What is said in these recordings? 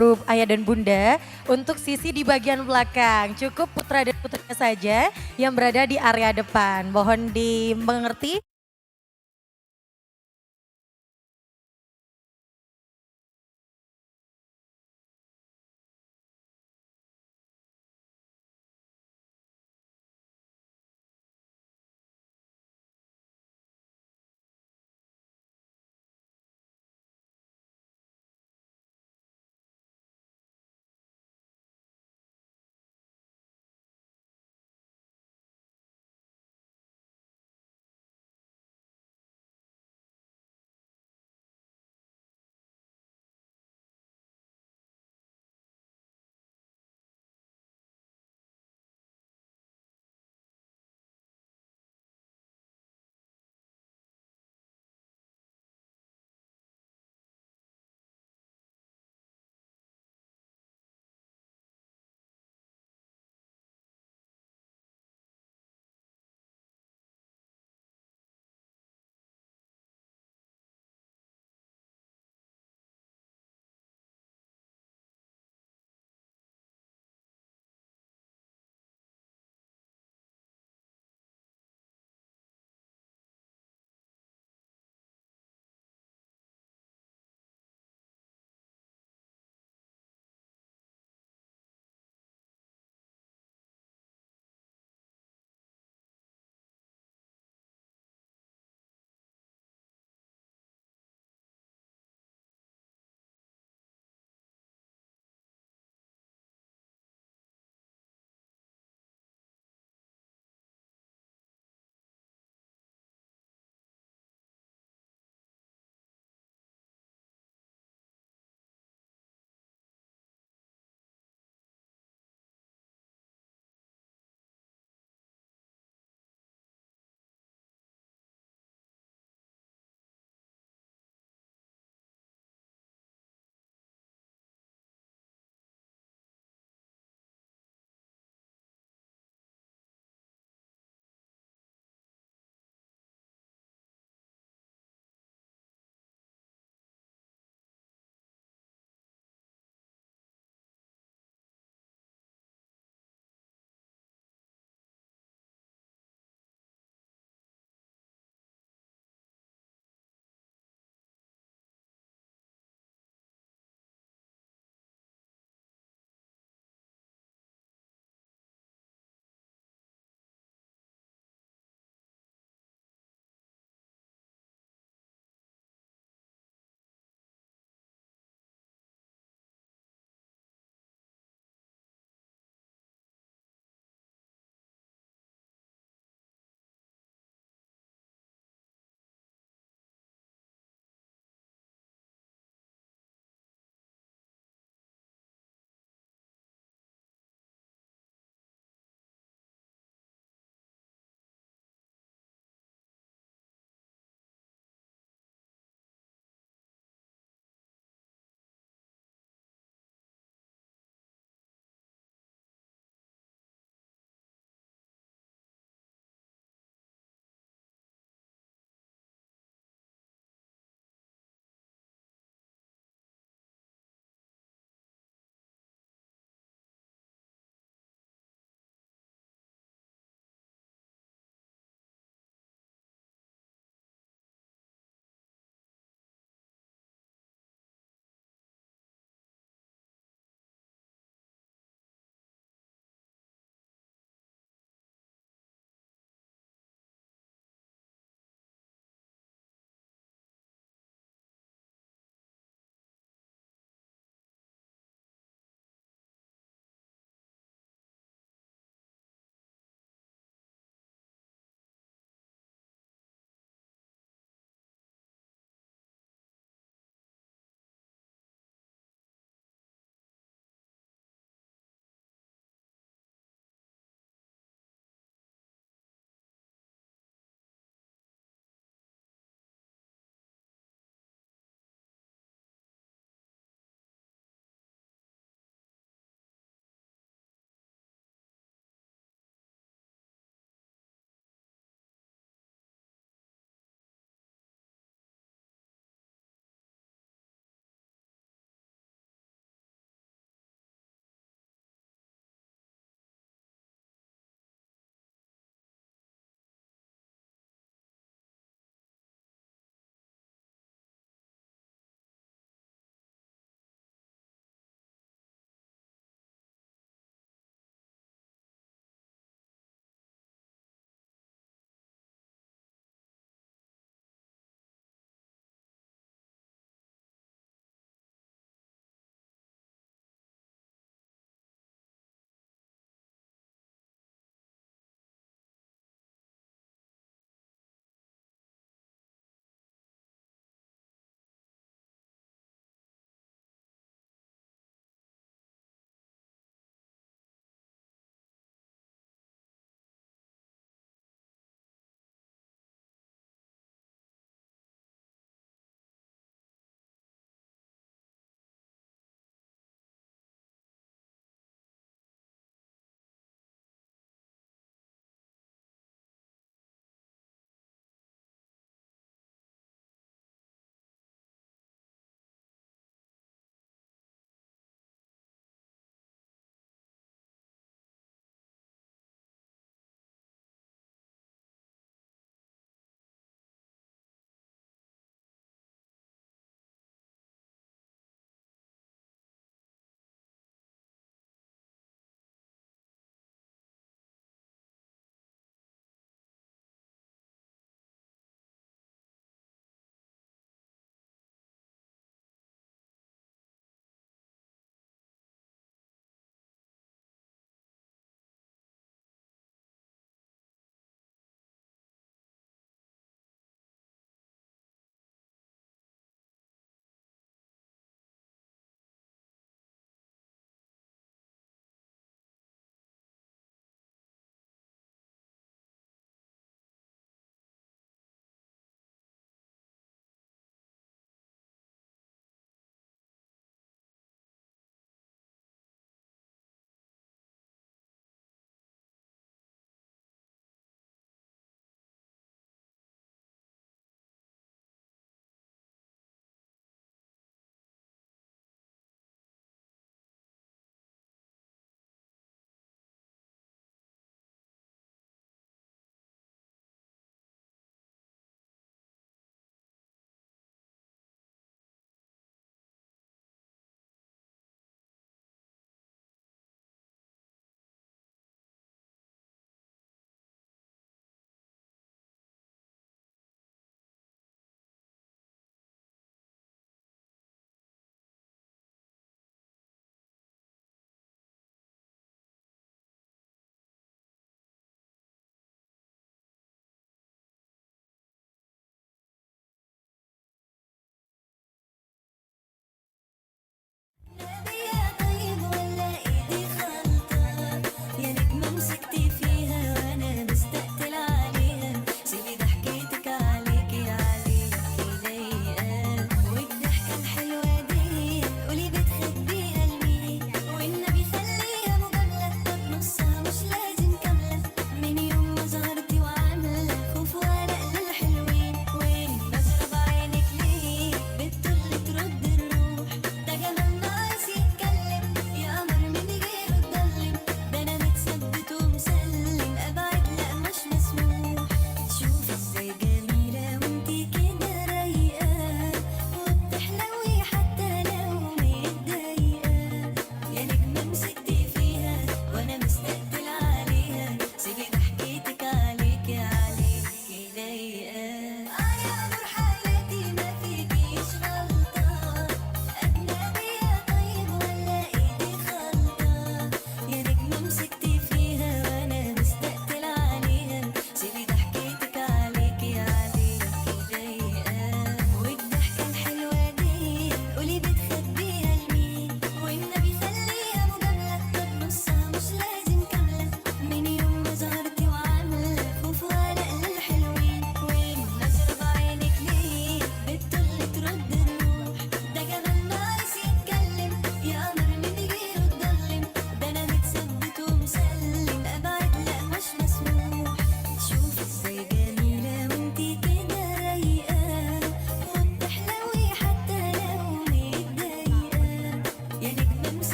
grup ayah dan bunda untuk sisi di bagian belakang. Cukup putra dan putrinya saja yang berada di area depan. Mohon dimengerti.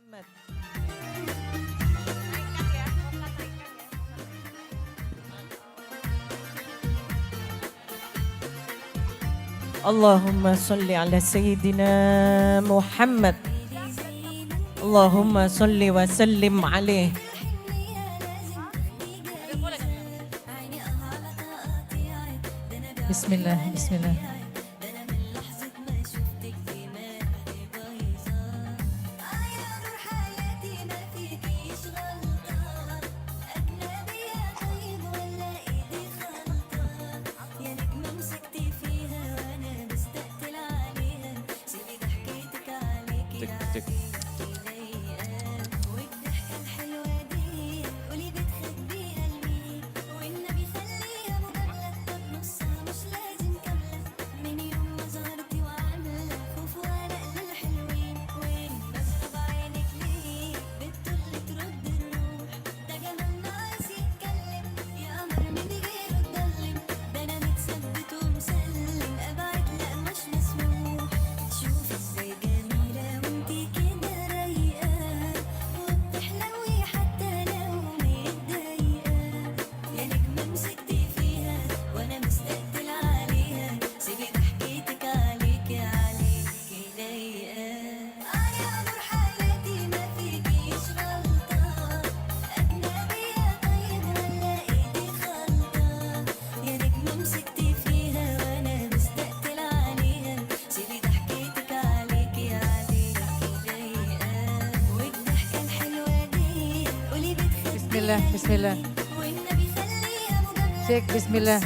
محمد. اللهم صل على سيدنا محمد. اللهم صل وسلم عليه. بسم الله بسم الله. تك تك. Bismillah, bismillah. Cek bismillah.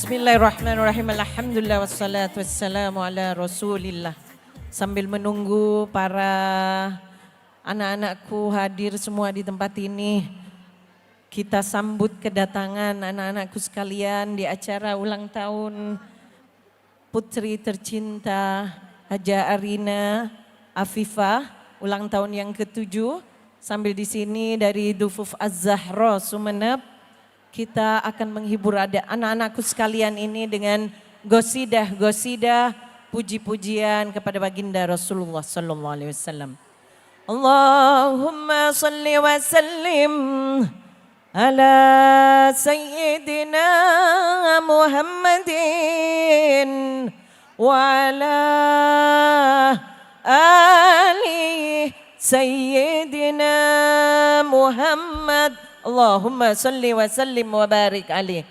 Bismillahirrahmanirrahim. Alhamdulillah wassalatu wassalamu ala Rasulillah. Sambil menunggu para anak-anakku hadir semua di tempat ini, kita sambut kedatangan anak-anakku sekalian di acara ulang tahun putri tercinta Haja Arina Afifah, ulang tahun yang ke-7. Sambil di sini dari Dufuf Az-Zahra Sumeneb, kita akan menghibur anak-anakku sekalian ini dengan gosidah puji-pujian kepada baginda Rasulullah sallallahu alaihi wasallam. Allahumma salli wa sallim ala sayyidina Muhammadin wa ala ali sayyidina Muhammad. Allahumma salli wa sallim wa barik alaih.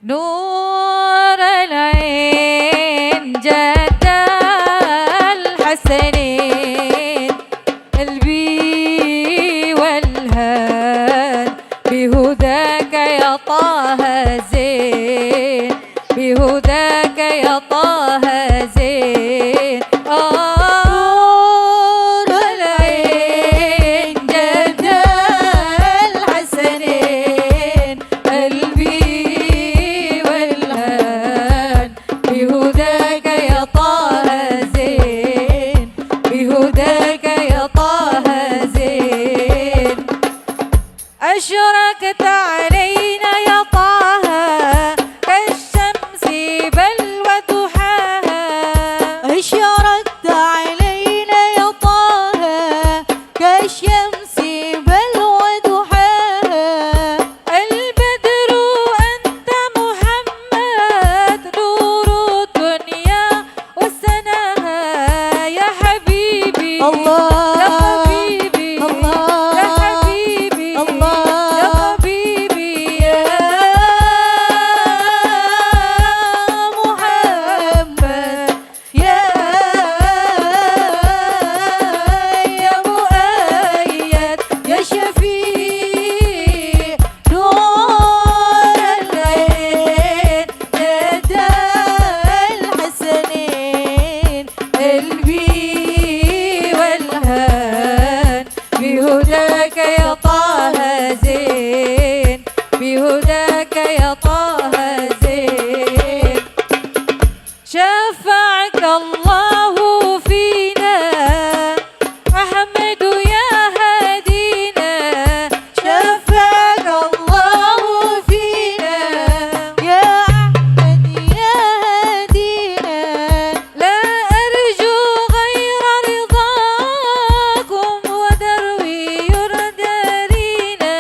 نور العين جد الحسنين قلبي والهان بهداك يا طه زين بهداك يا طه زين نور العين جد الحسنين قلبي بهداك يا طه زين بهداك يا طه زين أشرقت علينا يا طه كالشمس بل وضحاها أشرقت علينا يا طه كالشمس بل وضحاها البدر أنت محمد نور الدنيا وسناها يا حبيبي الله يا حبيبي الله يا حبيبي الله يا حبيبي يا محمد يا مؤيد يا شفيع نور العين جد الحسنين قلبي والهان بهداك يا طه زين بهداك يا طه زين شفعك الله فينا أحمد يا هدينا شفاك الله فينا يا أحمد يا هدينا لا أرجو غير رضاكم ودروي يرضى لينا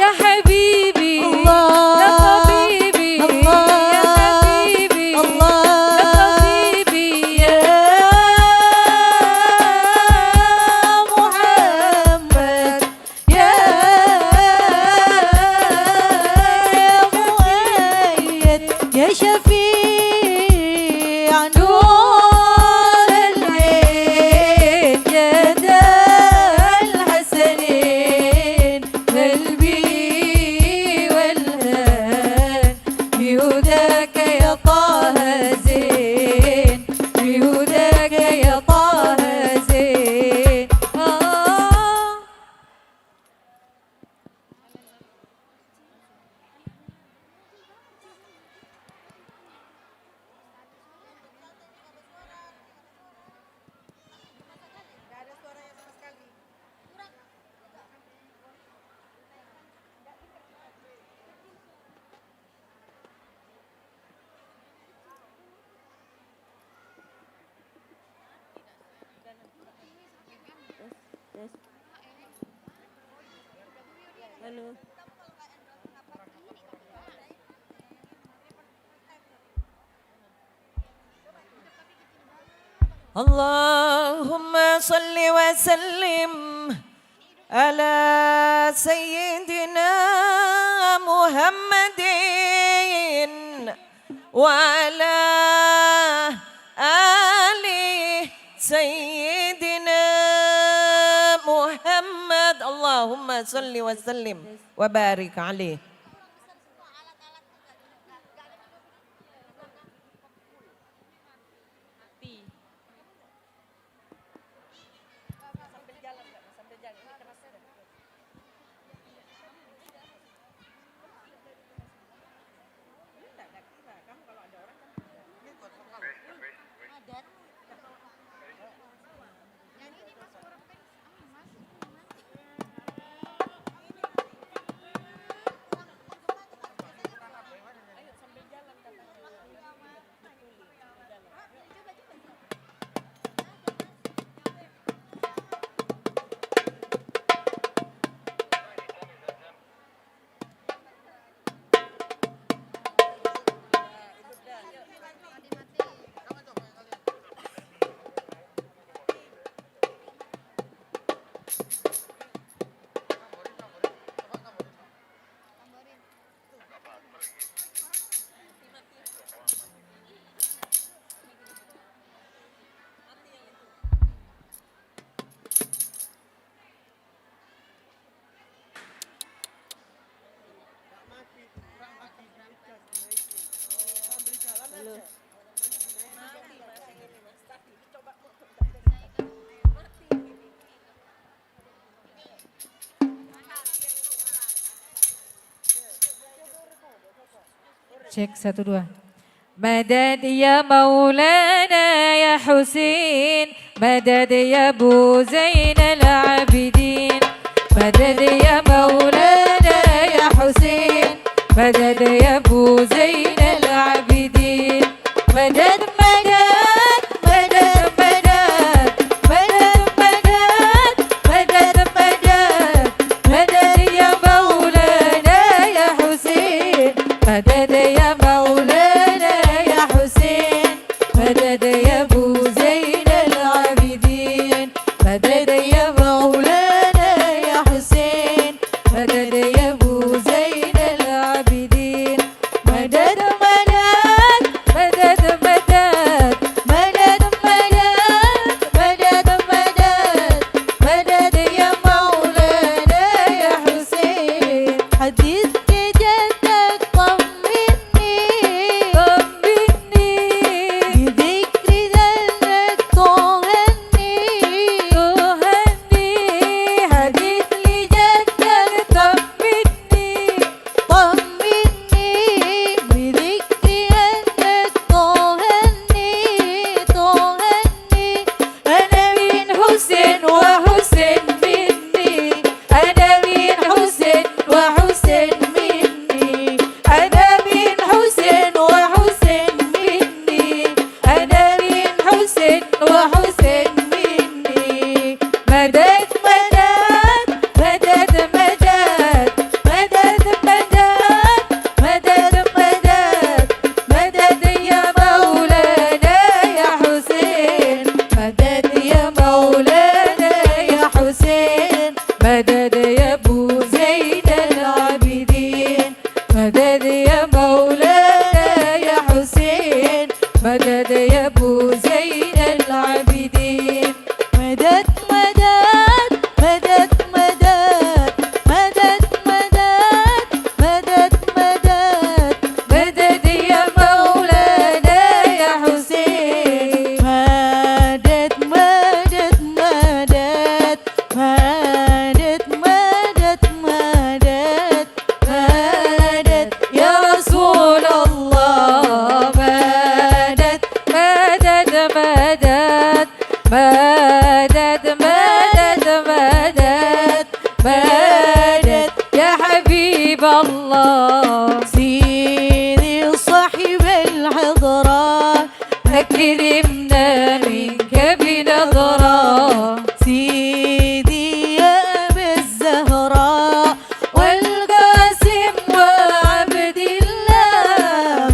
يا حبيبي الله يا حبيبي الله يا حبيبي الله يا حبيبي يا محمد يا مؤيد يا شفيع نور العين جد الحسنين قلبي والهان بهداك يا طه زين بهداك يا طه زين Allahumma salli wa sallim ala sayyidina Muhammadin وعلى آل سيدنا محمد اللهم صل وسلم وبارك عليه. Cek 1 2. Madad ya Maulana ya Husin, madad ya Abu Zainal Abidin, madad ya Maulana ya Husin, madad ya Abu Zainal Abidin, madad madad madad madad madad madad madad madad madad ya Maulana ya Husin, madad ya Maulana ya Husin, madad ya Abu Zainal Abidin, madad ya Maulana ya Husin, madad ya Abu Zainal Abidin, madad madad madad madad madad madad madad madad ya Maulana ya Husin. حديثك جدك طمني بذكر ذلك طهني حديث لجدك طمني بذكر ذلك طهني أنا من حسين وحسين مني، أنا من حسين وحسين مني، أنا من حسين وحسين مني، أنا من حسين وحسين مني. مدد مدد مدد مدد مدد مدد مدد مدد يا مولانا يا حسين، مدد يا مولانا يا حسين، مدد يا ابو زين العابدين، مدد يا مولانا يا حسين، مدد يا ابو زين العابدين. مدد مدد مدد مدد مدد مدد مدد مدد يا مولانا يا حسين، مدد مدد مدد مدد مدد مدد مدد يا رسول الله، مدد مدد مدد مدد مدد مدد مدد يا حبيب الله. سيدي صاحب الحضرة أكرمنا منك بنظرة، سيدي يا أبا الزهراء والقاسم وعبد الله،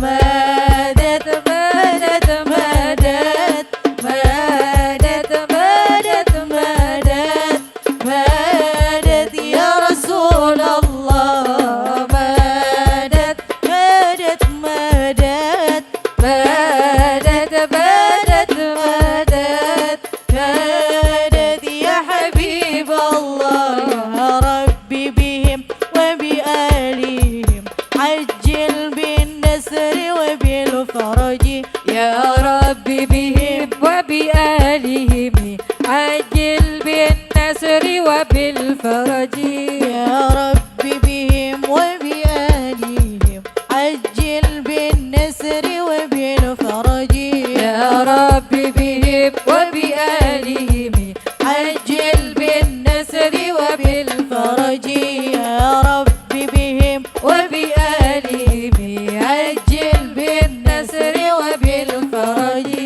مدد مدد مدد مدد مدد مدد مدد يا رسول الله، مدد مدد مدد بالفرج يا رب بهم وبآلهم عجل بالنسر وبالفرج يا رب بهم وبآلهم عجل بالنسر وبالفرج يا رب بهم وبآلهم عجل بالنسر وبالفرج.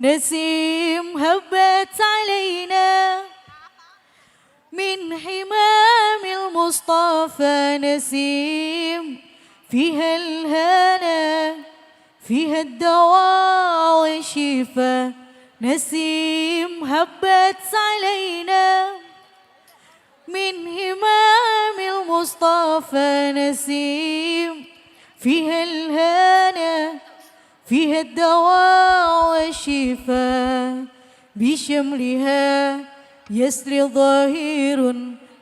نسيم هبت علينا من حمام المصطفى نسيم فيها الهنا فيها الدواء والشفاء نسيم هبت علينا من همام المصطفى نسيم فيها الهنا فيها الدواء والشفاء بشملها يسري ظاهر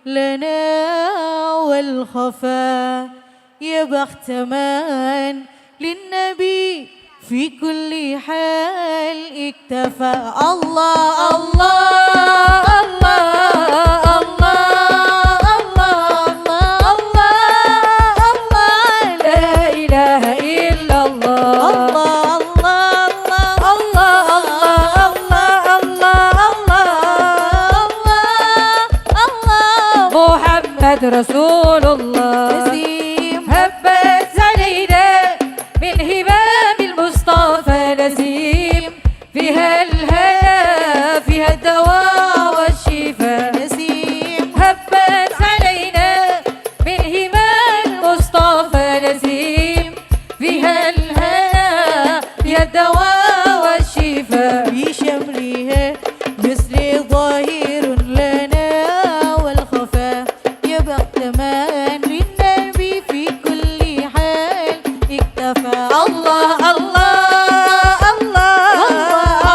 لنا والخفاء يا بخت من للنبي في كل حال اكتفى الله الله الله الله الله الله الله لا إله إلا الله محمد رسول الله نسيم هبت علينا من همام المصطفى نسيم فيها الهنا فيها الدواء والشفاء نسيم هبت علينا من همام المصطفى نسيم فيها الهنا فيها الدواء والشفاء بشملها يسري ظاهر لنا والخفاء يا بخت من للنبي في كل حال اكتفى الله الله الله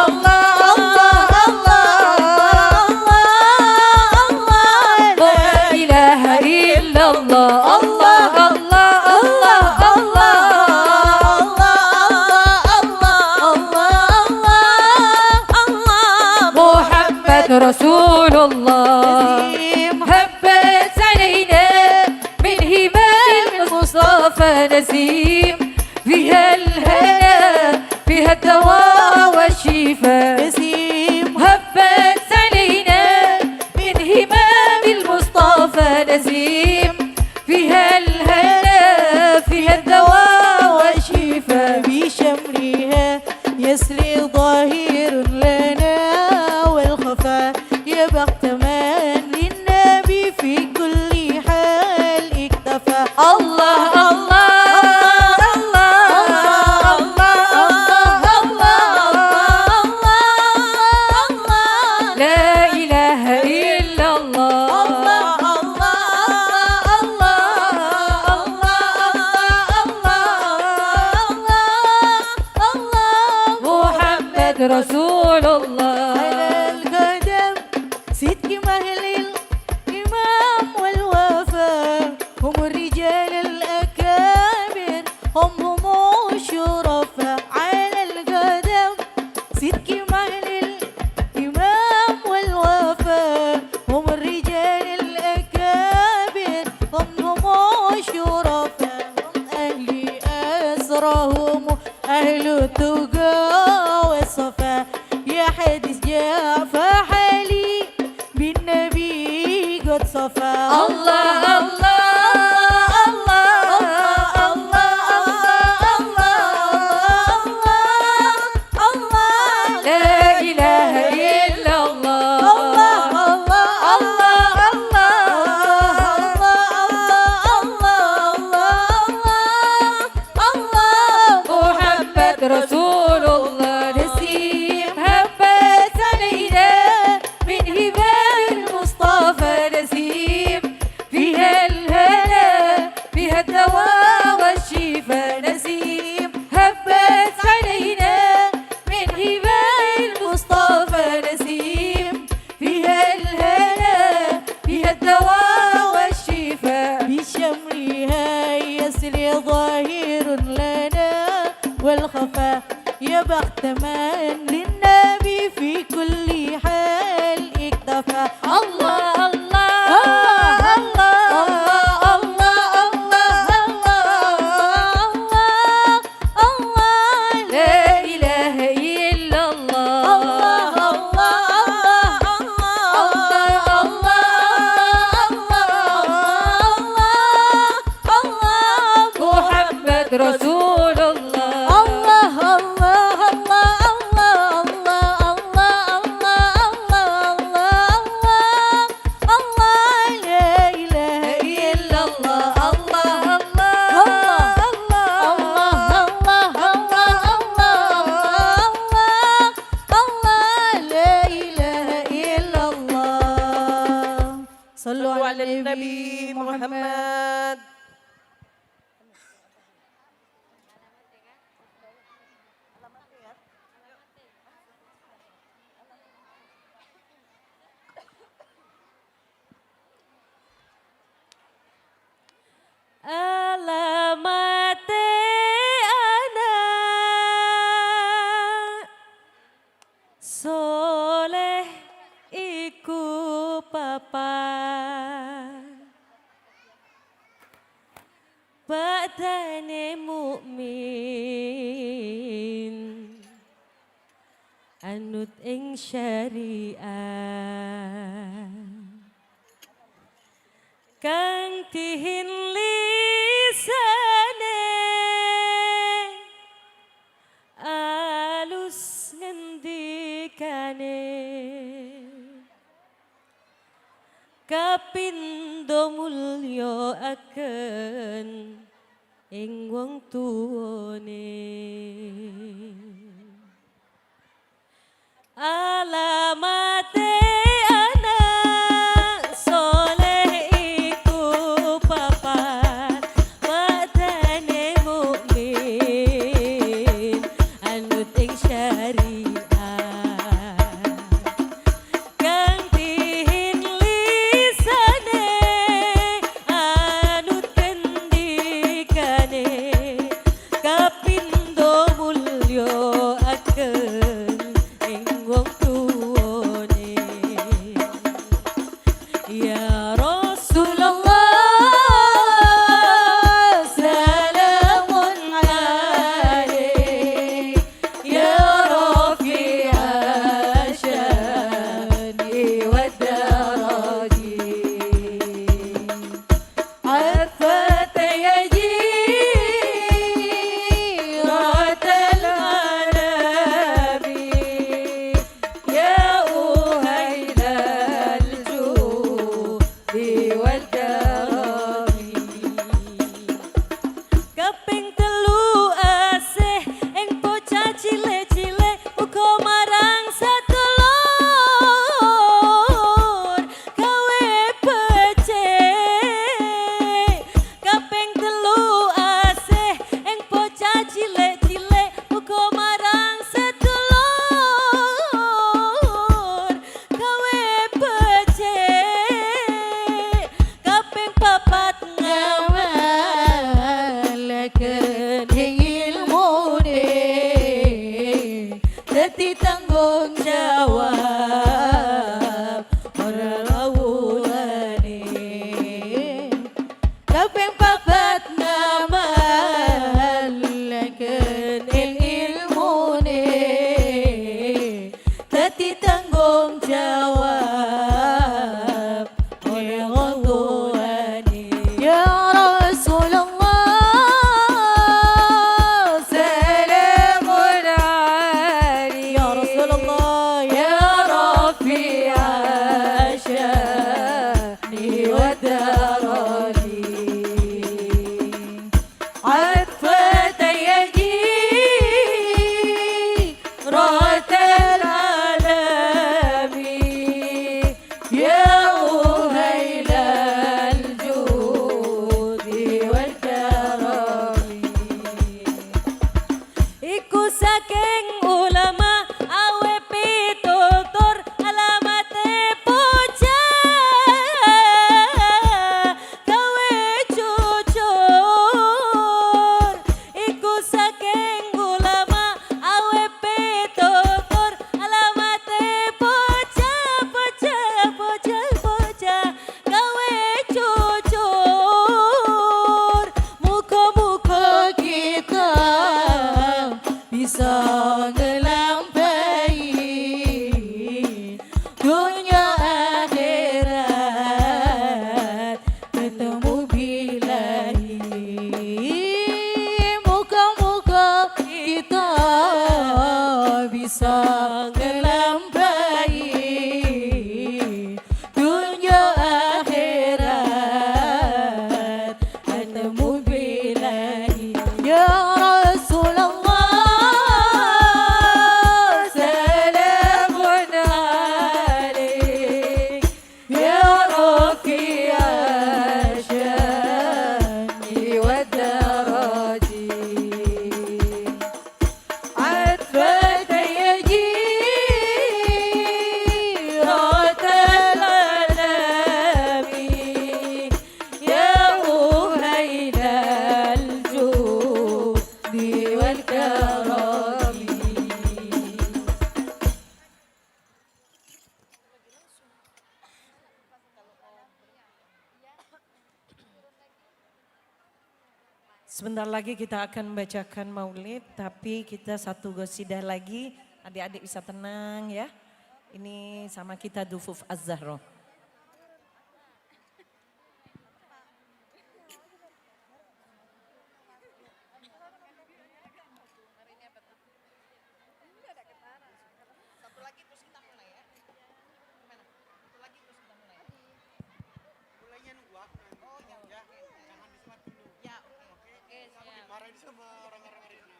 الله الله الله لا إله إلا الله الله الله الله محمد رسول الله هبت علينا من همام المصطفى نسيم فيها الهنا فيها الدواء والشفاء نسيم هبت علينا من همام المصطفى نسيم فيها الهنا فيها الدواء والشفاء بشمرها يسري ظاهر لنا والخفاء يا بخت من للنبي في كل حال اكتفى الله الله الله لا إله إلا الله محمد رسول الله على القدم صدق مهل الإمام والوفاء هم الرجال الأكابر هم الشرفاء على القدم صدق مهل الإمام والوفاء هم الرجال الأكابر هم الشرفاء هم أهل أسرهم أهل التقى والصفا يا حديث جاء فحالي بالنبي قد صفا الله الله الله الله من للنبي في كل حال اكتفى الله الله الله الله الله الله الله لا إله إلا الله محمد رسول الله إلا الله الله صلوا على النبي Nabi محمد Muhammad. Alamat anak soleh iku papa badane mukmin anut ing syariat kang tihin lisane alus ngendikane kapindo mulya akan ing wong tuwane alamate anak soleh iku papat badane mukmin anut ing syariat kang tihin lisane anut kendikane kapindo mulya akan ing wong tuwane ya Rasulullah salamun alaik ya rafi'a syani wa daraji عفت يجيرة العالمين يا أهيل الجود والكرم Kaping telu asih ing bocah cilik-cilik uga marang sedulur gawe becik. Kaping telu asih ing bocah cilik-cilik uga marang sedulur gawe becik. Kaping papat ngawalaken ilmu dadi tanggung jawab ora lawulane kaping papat ngawalaken ilmu dadi tanggung jawab ora lawulane ya Rasulullah salamun alaik ya Rasulullah ya ngelampahi dunia akhirat antamu bilahi ya Rasulullah salamun alaik ya Rafi asyani wa daraji عفت يجيرات الألم يا أهيل الجود والكرم Sebentar lagi kita akan membacakan maulid, tapi kita satu qasidah lagi. Adik-adik bisa tenang ya. Ini sama kita Dufuf Az-Zahra. Marahin sama orang-orang arena.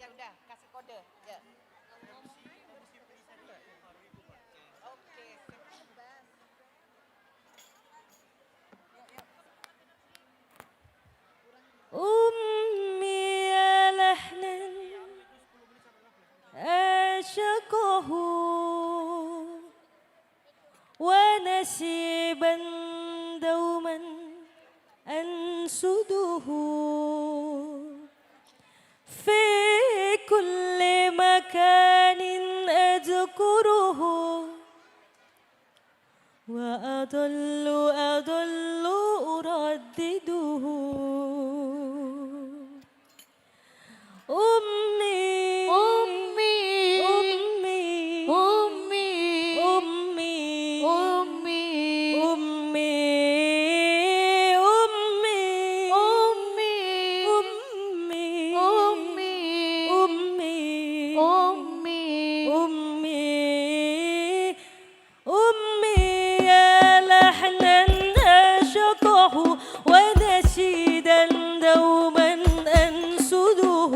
Ya udah, kasih kode. Ya. Oke, أمي يا لحنا أعشقه ونشيبا دوما أنشده في كل مكان أذكره وأضل أردده أمي أمي أمي أمي أمي أمي أمي أمي أمي أمي أمي أمي أمي يا لحنا أعشقه ونشيدا دوما أنشده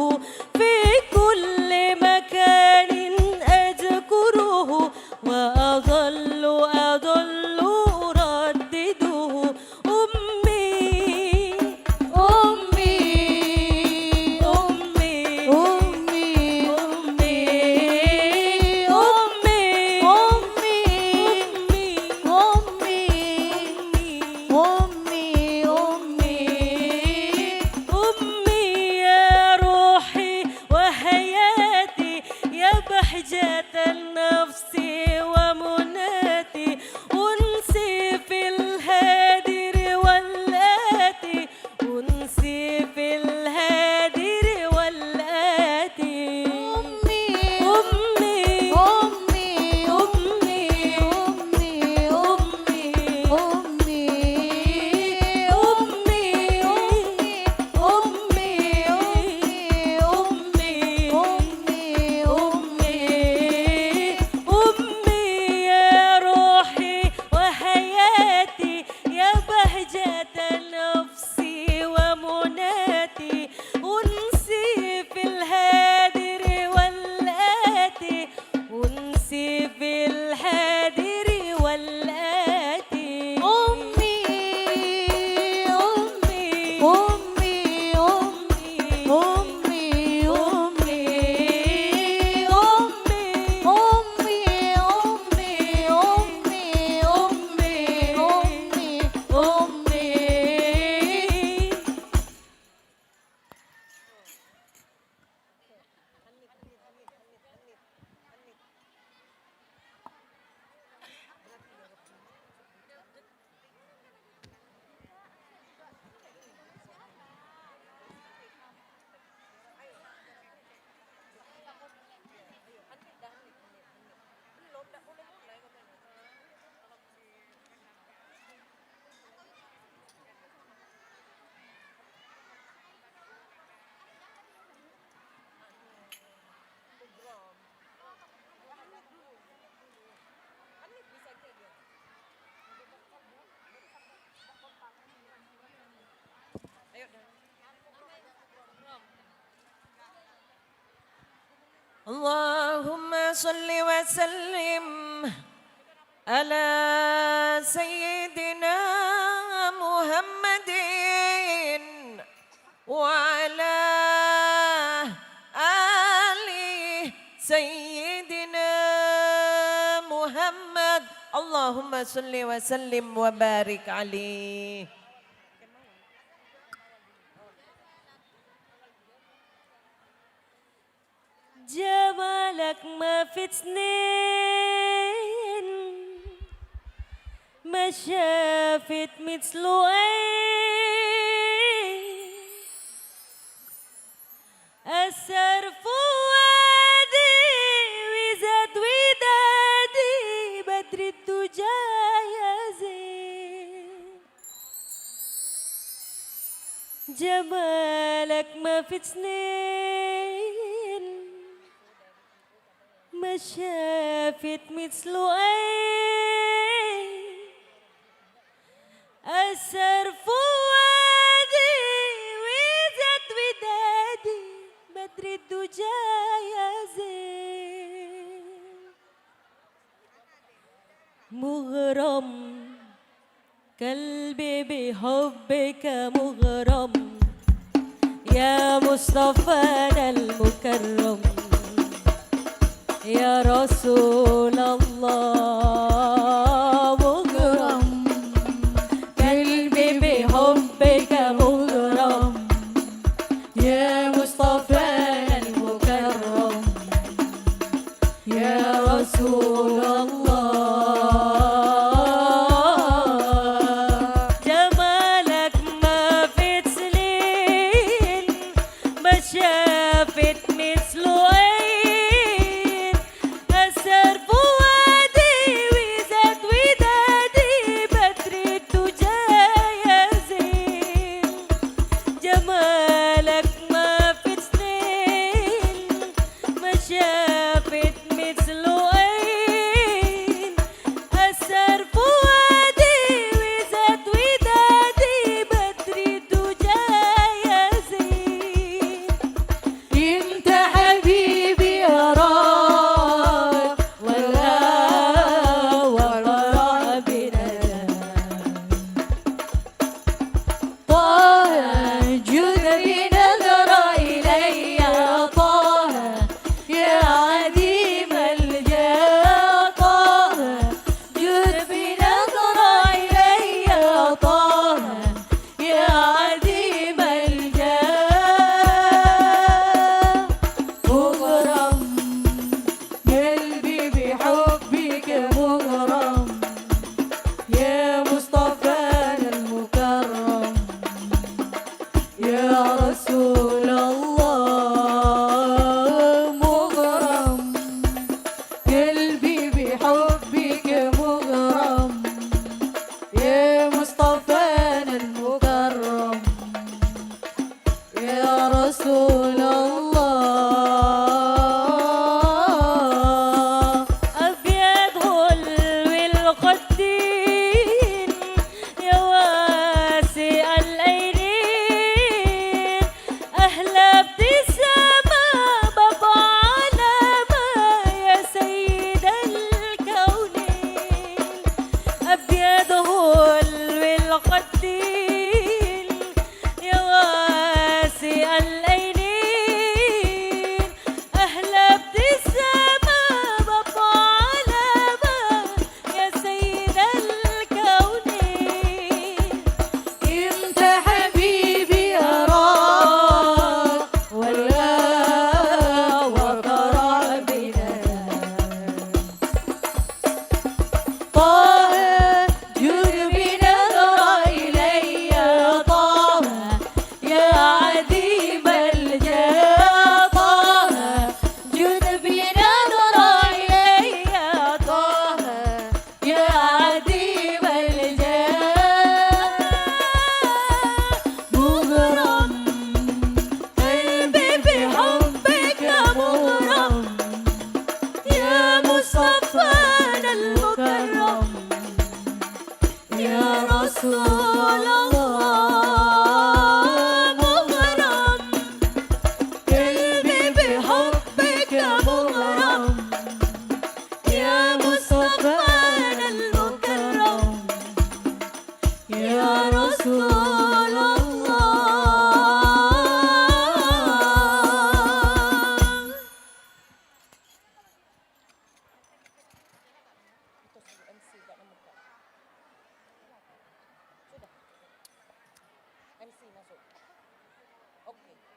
في كل مكان أذكره وأظل أردده أمي أمي أمي أمي أمي أمي أمي أمي أمي أمي يا روحي وحياتي يا بهجة النفس ومناتي أنسي في الهادر والآتي أنسي في الهادر والآتي أمي أمي أمي أمي أمي أمي أمي أمي أمي أمي أمي صل وسلم على سيدنا محمد وعلى آل سيدنا محمد اللهم صل وسلم وبارك عليه. جمالك ما في سنين ما شافت مثله عين أثر فؤادي وزاد ودادي بدر الدجى يا زين جمالك ما في سنين ما شافت مثله عين أثر فؤادي وزاد ودادي بدر الدجى يا زين مغرم قلبي بحبك مغرم يا مصطفانا المكرم يا رسول الله مغرم قلبي بحبك مغرم يا مصطفى المكرم يا رسول الله جمالك ما في سنين ما شافت مثله عين أثر فؤادي وزاد ودادي بدر الدجى يا زين جمالك ما في سنين ما شافت مثله عين أثر فؤادي وزاد ودادي بدر الدجى يا زين انت حبيبي أراك ولا وراء بلاد طه جد بنظر إلي طه يا عديم الجاه طه جد بنظر إلي طه يا عديم الجاه مغرم قلبي بحبك مغرم يا مصطفانا المكرم يا رسول الله مغرم قلبي بحبك مغرم يا مصطفانا المكرم يا رسول الله أبيض هلو الخدين يا واسع العينين أحلى ابتسامة بابا علامة يا سيد الكونين أبيض هلو الخدين يا واسع العينين أحلى ابتسامة بابا علامة يا سيد الكونين انت حبيبي أراك ولا وقرع بلاد طه جد بنظر إلي طه يا عديم الجاه طه جد بنظر إلي طه يا عديم الجاه مغرم قلبي بحبك مغرم يا مصطفانا المكرم يا رسول الله مغرم قلبي بحبك مغرم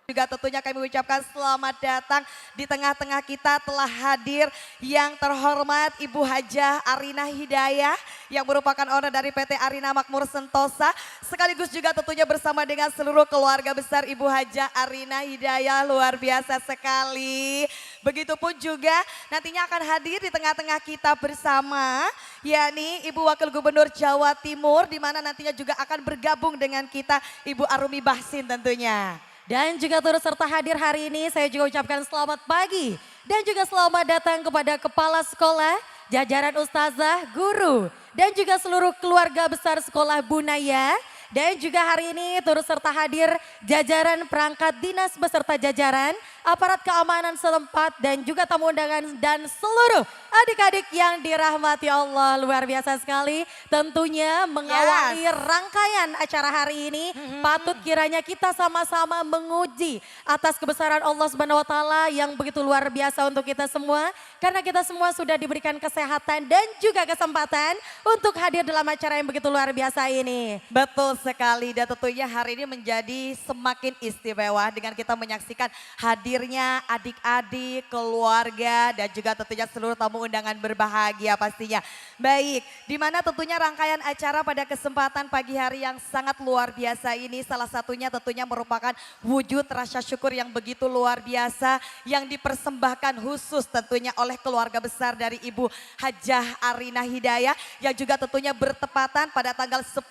Juga tentunya kami ucapkan selamat datang di tengah-tengah kita telah hadir yang terhormat Ibu Hajah Arina Hidayah yang merupakan owner dari PT Arina Makmur Sentosa. Sekaligus juga tentunya bersama dengan seluruh keluarga besar Ibu Hajah Arina Hidayah, luar biasa sekali. Begitupun juga nantinya akan hadir di tengah-tengah kita bersama yakni Ibu Wakil Gubernur Jawa Timur di mana nantinya juga akan bergabung dengan kita Ibu Arumi Bahsin tentunya. Dan juga turut serta hadir hari ini saya juga ucapkan selamat pagi dan juga selamat datang kepada kepala sekolah, jajaran ustazah, guru dan juga seluruh keluarga besar sekolah Bunaya. Dan juga hari ini turut serta hadir jajaran perangkat dinas beserta jajaran, aparat keamanan setempat dan juga tamu undangan dan seluruh adik-adik yang dirahmati Allah. Luar biasa sekali tentunya mengawali rangkaian acara hari ini. Patut kiranya kita sama-sama menguji atas kebesaran Allah Subhanahu wa taala yang begitu luar biasa untuk kita semua. Karena kita semua sudah diberikan kesehatan dan juga kesempatan untuk hadir dalam acara yang begitu luar biasa ini. Betul sekali dan tentunya hari ini menjadi semakin istimewa dengan kita menyaksikan hadirnya adik-adik, keluarga dan juga tentunya seluruh tamu undangan berbahagia pastinya. Baik, di mana tentunya rangkaian acara pada kesempatan pagi hari yang sangat luar biasa ini salah satunya tentunya merupakan wujud rasa syukur yang begitu luar biasa yang dipersembahkan khusus tentunya oleh keluarga besar dari Ibu Hajah Arina Hidayah yang juga tentunya bertepatan pada tanggal 10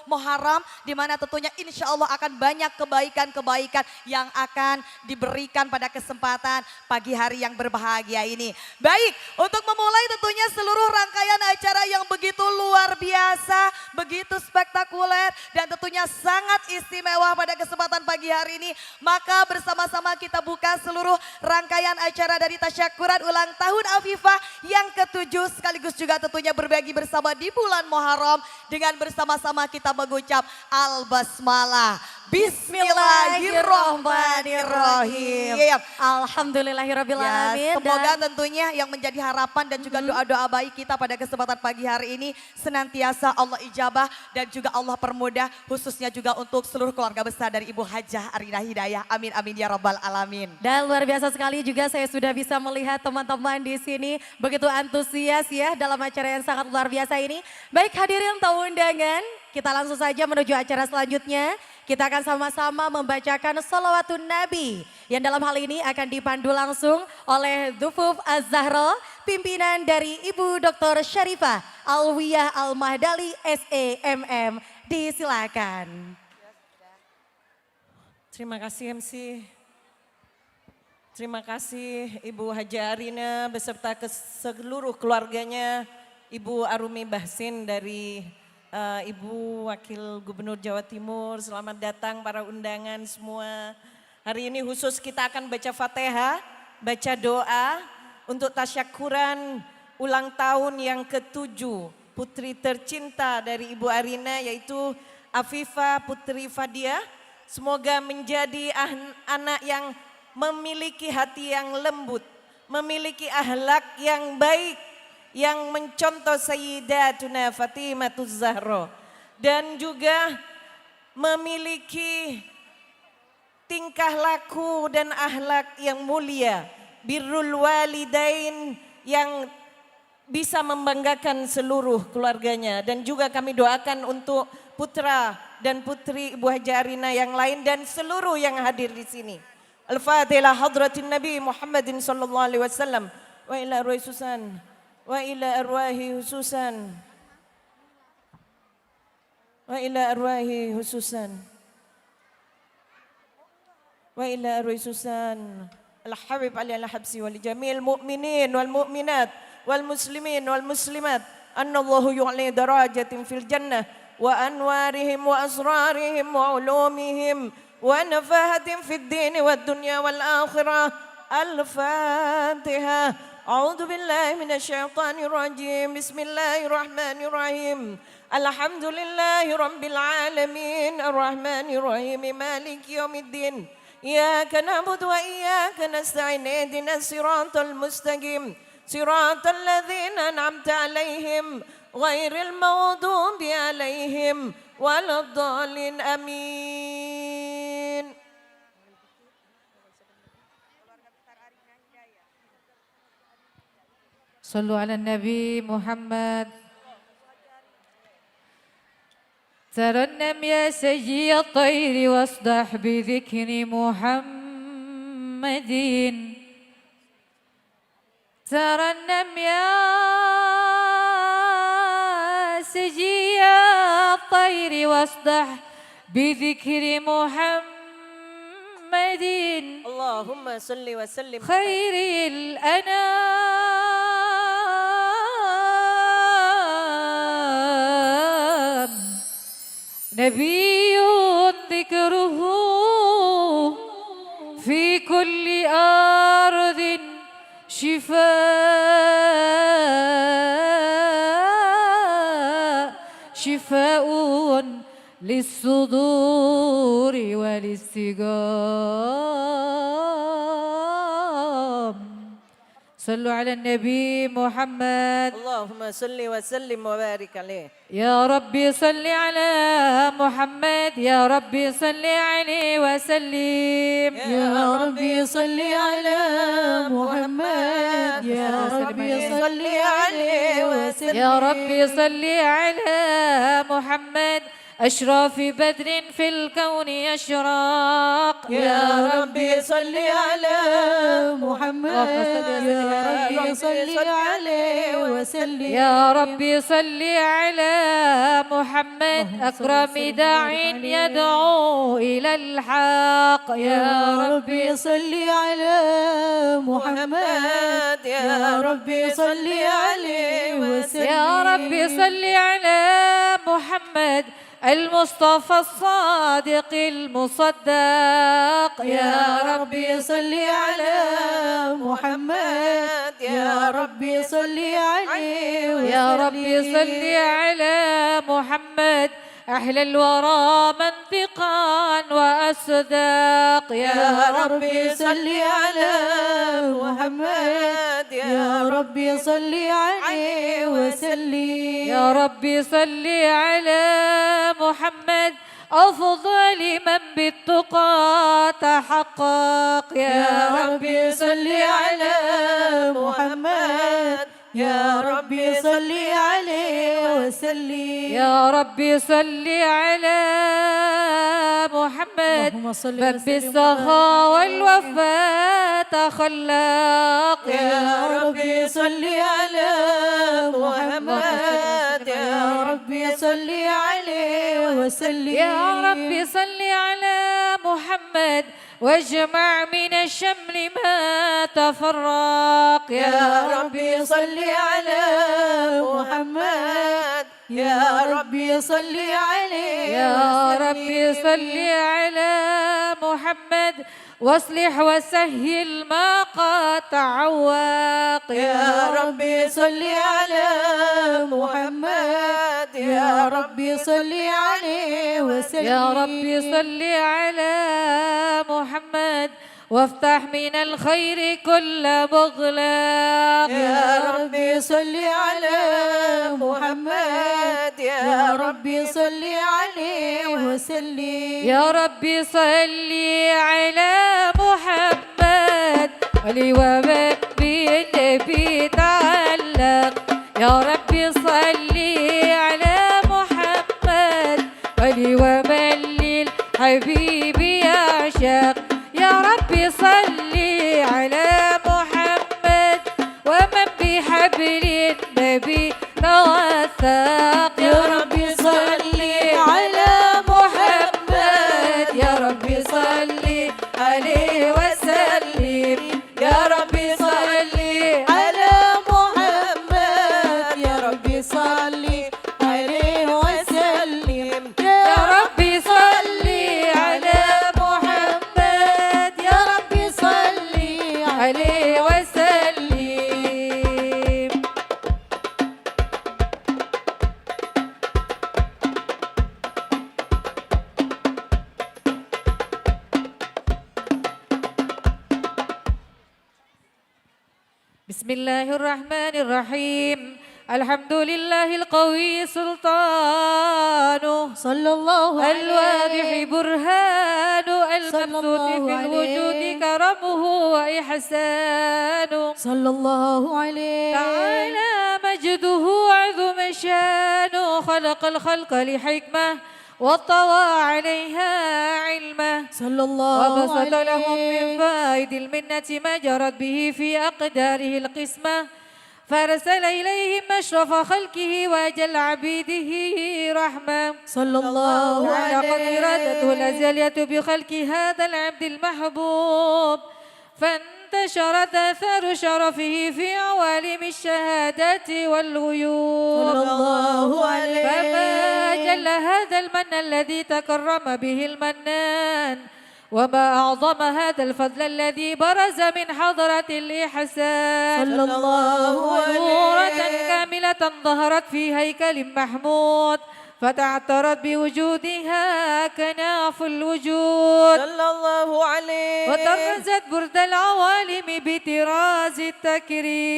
Muharram di mana tentunya insya Allah akan banyak kebaikan-kebaikan yang akan diberikan pada kesempatan pagi hari yang berbahagia ini. Baik, untuk memulai tentunya seluruh rangkaian acara yang begitu luar biasa, begitu spektakuler dan tentunya sangat istimewa pada kesempatan pagi hari ini, maka bersama-sama kita buka seluruh rangkaian acara dari tasyakuran ulang tahun Afifah yang ke-7 sekaligus juga tentunya berbagi bersama di bulan Muharram dengan bersama-sama kita mengucap Al-Basmalah. Bismillahirrahmanirrahim. Alhamdulillahirrahmanirrahim. Semoga tentunya yang menjadi harapan dan juga doa-doa baik kita pada kesempatan pagi hari ini senantiasa Allah ijabah dan juga Allah permudah khususnya juga untuk seluruh keluarga besar dari Ibu Hajah Arina Hidayah. Amin amin ya rabbal alamin. Dan luar biasa sekali juga saya sudah bisa melihat teman-teman di sini begitu antusias ya dalam acara yang sangat luar biasa ini. Baik hadirin tamu undangan, kita langsung saja menuju acara selanjutnya. Kita akan sama-sama membacakan salawatun Nabi yang dalam hal ini akan dipandu langsung oleh Dufuf Az-Zahra, pimpinan dari Ibu Dr. Syarifah Alwiyah Al-Mahdali SEMM. Disilakan. Terima kasih MC. Terima kasih Ibu Hajah Arina beserta seluruh keluarganya, Ibu Arumi Bahsin dari Ibu Wakil Gubernur Jawa Timur. Selamat datang para undangan semua. Hari ini khusus kita akan baca Fatihah, baca doa untuk tasyakuran ulang tahun yang ke-7 putri tercinta dari Ibu Arina yaitu Afifah Putri Fadiah. Semoga menjadi anak yang memiliki hati yang lembut, memiliki akhlak yang baik, yang mencontoh Sayyidatuna Fatimatuz Zahra dan juga memiliki tingkah laku dan akhlak yang mulia, birrul walidain yang bisa membanggakan seluruh keluarganya dan juga kami doakan untuk putra dan putri Ibu Hajah Arina yang lain dan seluruh yang hadir di sini. Al-Fatihah hadratin Nabi Muhammadin sallallahu alaihi wasallam wa ila ruhi Susan wa ila arwahi hususan wa ila arwahi hususan wa ila arwahi Susan al-habib ali al-habsi wal jamil mu'minin wal mu'minat wal muslimin wal muslimat annallahu yu'li darajatin fil jannah wa anwarihim wa asrarihim wa ulumihim wa nafahatin fid din wad dunya wal akhirah. Al-Fatihah. أعوذ بالله من الشيطان الرجيم بسم الله الرحمن الرحيم الحمد لله رب العالمين الرحمن الرحيم مالك يوم الدين إياك نعبد وإياك نستعين اهدنا الصراط المستقيم صراط الذين أنعمت عليهم غير المغضوب عليهم ولا الضالين آمين. صلوا على النبي محمد. ترنم يا سجي الطير واصدح بذكر محمد. ترنم يا سجي الطير واصدح بذكر محمد اللهم صل وسلم خير الأنام. نبي ذكره في كل أرض شفاء للصدور والاستقام. صلوا على النبي محمد. اللهم صل وسلم وبارك عليه. يا ربي صل على محمد، يا ربي صل عليه وسلم. يا ربي صل على محمد، يا ربي صل عليه وسلم. يا ربي صل على محمد، أشرف بدر في الكون يشرق. يا ربي صل على محمد، يا ربي صل عليه وسلم. يا ربي صل على محمد، أكرم داع يدعو إلى الحق. يا ربي صل على محمد، يا ربي صل عليه وسلم. يا ربي صل على محمد المصطفى الصادق المصدق. يا ربي صل على محمد، يا ربي صل عليه وسلم. يا ربي صل على محمد أحلى الورى منطقا وأصدق. يا ربي صل على محمد، يا ربي صل عليه وسلم. يا ربي صل على محمد أفضل من بالتقى تحقق. يا ربي صل على محمد، يا ربي صل عليه وسلم. يا ربي صل على محمد من بالسخاء والوفاء تخلق. يا ربي صل على محمد، يا ربي صل عليه وسلم. يا ربي صل على محمد واجمع من الشمل ما تفرق. يا ربي صل على محمد، يا ربي صل عليه يا ربي صل على محمد واصلح وسهل ما قد تعوق. يا ربي صل على محمد، يا ربي صل عليه وسلم. يا ربي صل على محمد وافتح من الخير كل مغلق. يا ربي صل على محمد، يا ربي صل عليه وسلم. يا ربي صل على محمد علي ومن بالنبي تعلق. يا ربي صل على محمد علي ومن للحبيب يعشق. يا ربي صل على محمد ومن بحبل النبي توثق. يا ربي صل على محمد، يا ربي صل عليه وسلم. يا ربي صل على محمد، يا ربي صل عليه وسلم. يا ربي صل على محمد، يا ربي صل عليه وسلم. بسم الله الرحمن الرحيم. الحمد لله القوي سلطانه صلى الله عليه الواضح برهان المبسوط الله في الوجود عليه. كرمه وإحسانه. صلى الله عليه تعالى خلق الخلق لحكمة وطوى عليها علمه صلى الله وبسط لهم من عليه فائد المنة ما جرت به في أقداره القسمة فأرسل إليهم أشرف خلقه وأجل عبيده رحمة صلى الله على قد إرادته عليه الأزلية بخلق هذا العبد المحبوب فانتشرت آثار شرفه في عوالم الشهادات والغيوب صلى الله عليه فما جل هذا المن الذي تكرم به المنان وما أعظم هذا الفضل الذي برز من حضرة الإحسان صلى الله نورة عليه كاملة ظهرت في هيكل محمود فتعترت بوجودها كناف الوجود صلى الله عليه وطرزت برد العوالم بطراز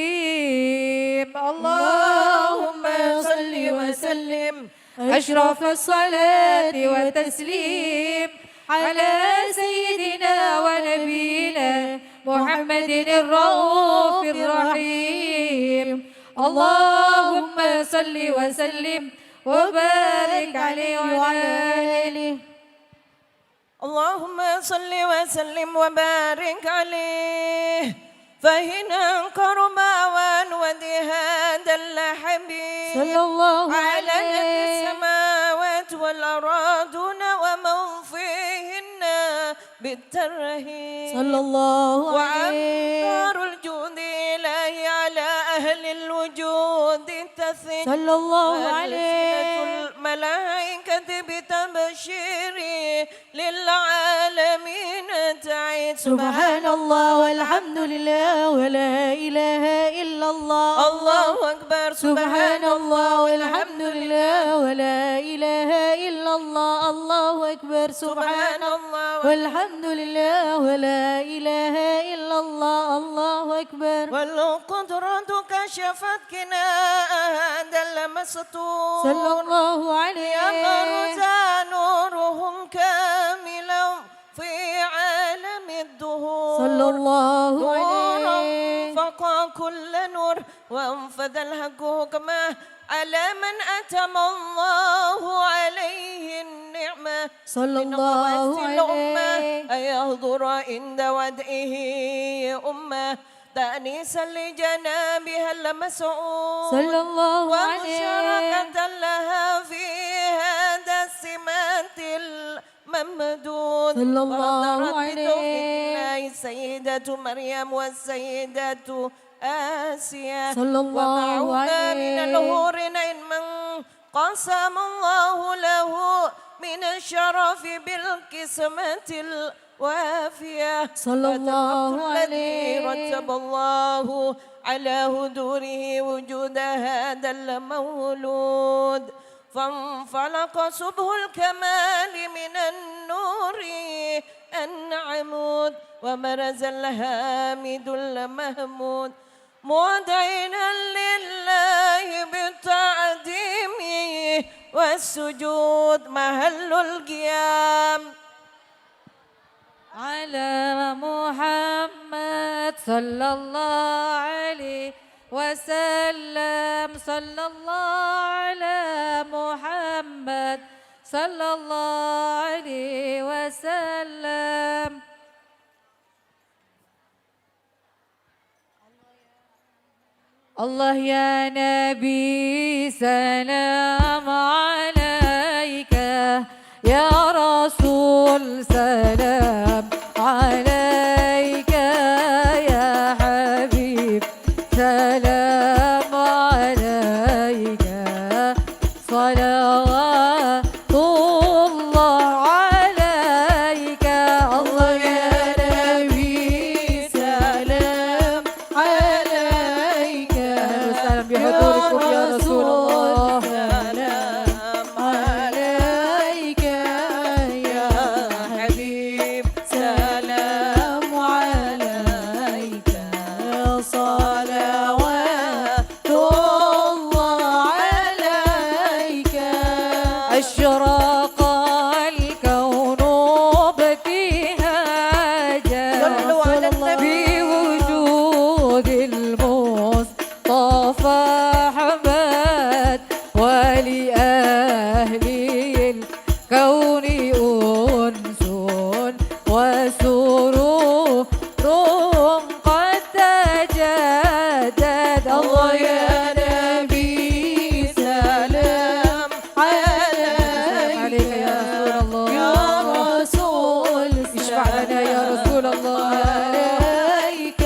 التكريم اللهم صل وسلم أشرف الصلاة والتسليم على سيدنا ونبينا محمد الرؤوف الرحيم اللهم صل وسلم وبارك عليه وعلى آله اللهم صل وسلم وبارك عليه فهنا كرما ودها دل حبيب صلى الله على عليه السماوات والأراضون ومن فيهن بالترهيب صلى الله عليه وأمطار الجود إلهي على أهل الوجود تثج صلى الله وألسنة عليه الملائكة بتبشيري للعالمين تعيد سبحان الله والحمد لله ولا إله إلا الله الله أكبر سبحان الله والحمد لله ولا إله إلا الله الله أكبر سبحان الله والحمد لله ولا إله إلا الله الله أكبر والقدرة كشفت كناءها دل مسطور صلى الله عليه يبرز نورهم كاملا في عالم الدهور صلى الله نورا عليه فقع كل نور وانفذ الحق حكمه على من أتم الله عليه النعمة صلى من الله غوث الأمة عليه أيهضر عند ودئه أمة تأنيسا لجنابها المسعود صلى الله عليه ومشاركة لها في هذا السمات الممدود صلى الله وغدرت عليه بتوفيق الله السيدة مريم والسيدة آسيا صلى الله ومعهما من عليه الهور علما قسم الله له من الشرف بالقسمة الوافية صلى الله الذي عليه رتب الله على هدوره وجود هذا المولود فانفلق صبح الكمال من النور النعمود وبرز الهامد المهمود مودعنا لله بالتعظيم والسجود محل القيام على محمد صلى الله عليه وسلم صلى الله على محمد صلى الله عليه وسلم الله يا نبي سلام عليك يا رسول سلام عليك يا حبيب سلام عليك صلوات الله عليك الله يا نبي سلام عليك سلام بحضوركم يا رسول الله سلام عليك يا حبيب سلام عليك صلوات الله عليك أشرق الكون ابتهاجا صلوا على النبي. بوجود المصطفى أحمد ولأهل الكون أنس وسرور قد تجدد. الله يا نبي سلام عليك يا رسول الله، اشفع لنا يا رسول الله، عليك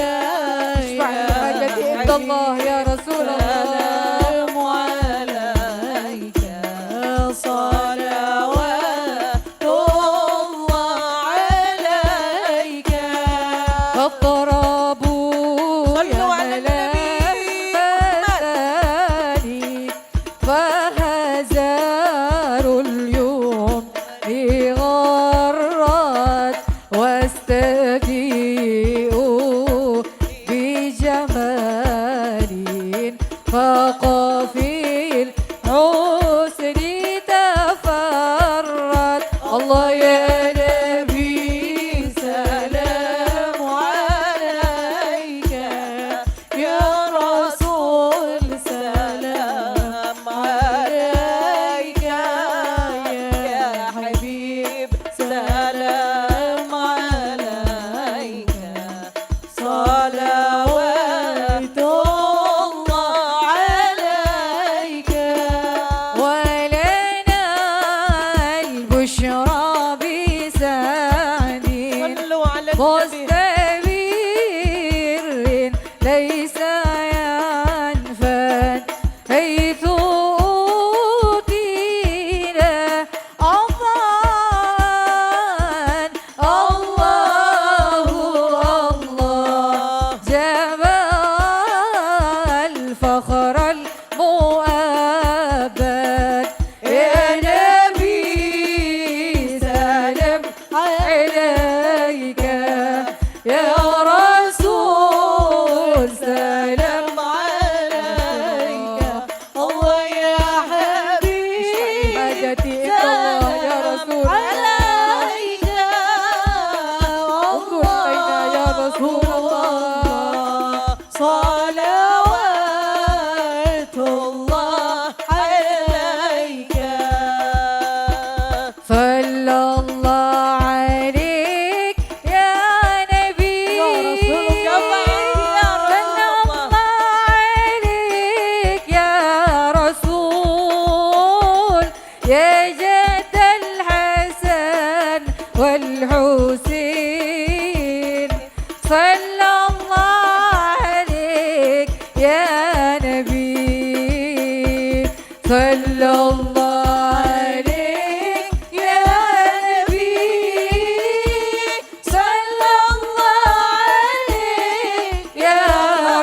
اشفع لنا حاجة عند الله يا رسول الله. فهزار اليوم غرت واستجيئوا بجمال فقفي الحسن تفرد. الله يا نبي سلام عليك يا رسول سلام عليك يا حبيب سلام عليك صلوات الله عليك. ولنا البشرى بسعد مستبير ليس ينفد حيث أوتينا عطاء. الله جمال فخر المؤبد يا نبي سلام عليك يا رسول سلام عليك. الله يا حبيب حاجتي الله يا رسول عليك انظر إلينا يا رسول الله صلوات الله عليك. صلى الله عليك يا نبي يا رسول صلى الله عليك يا رسول يا جد الحسن والحسين. صلى الله عليك يا نبي صلى الله عليك يا نبي صلى الله عليك يا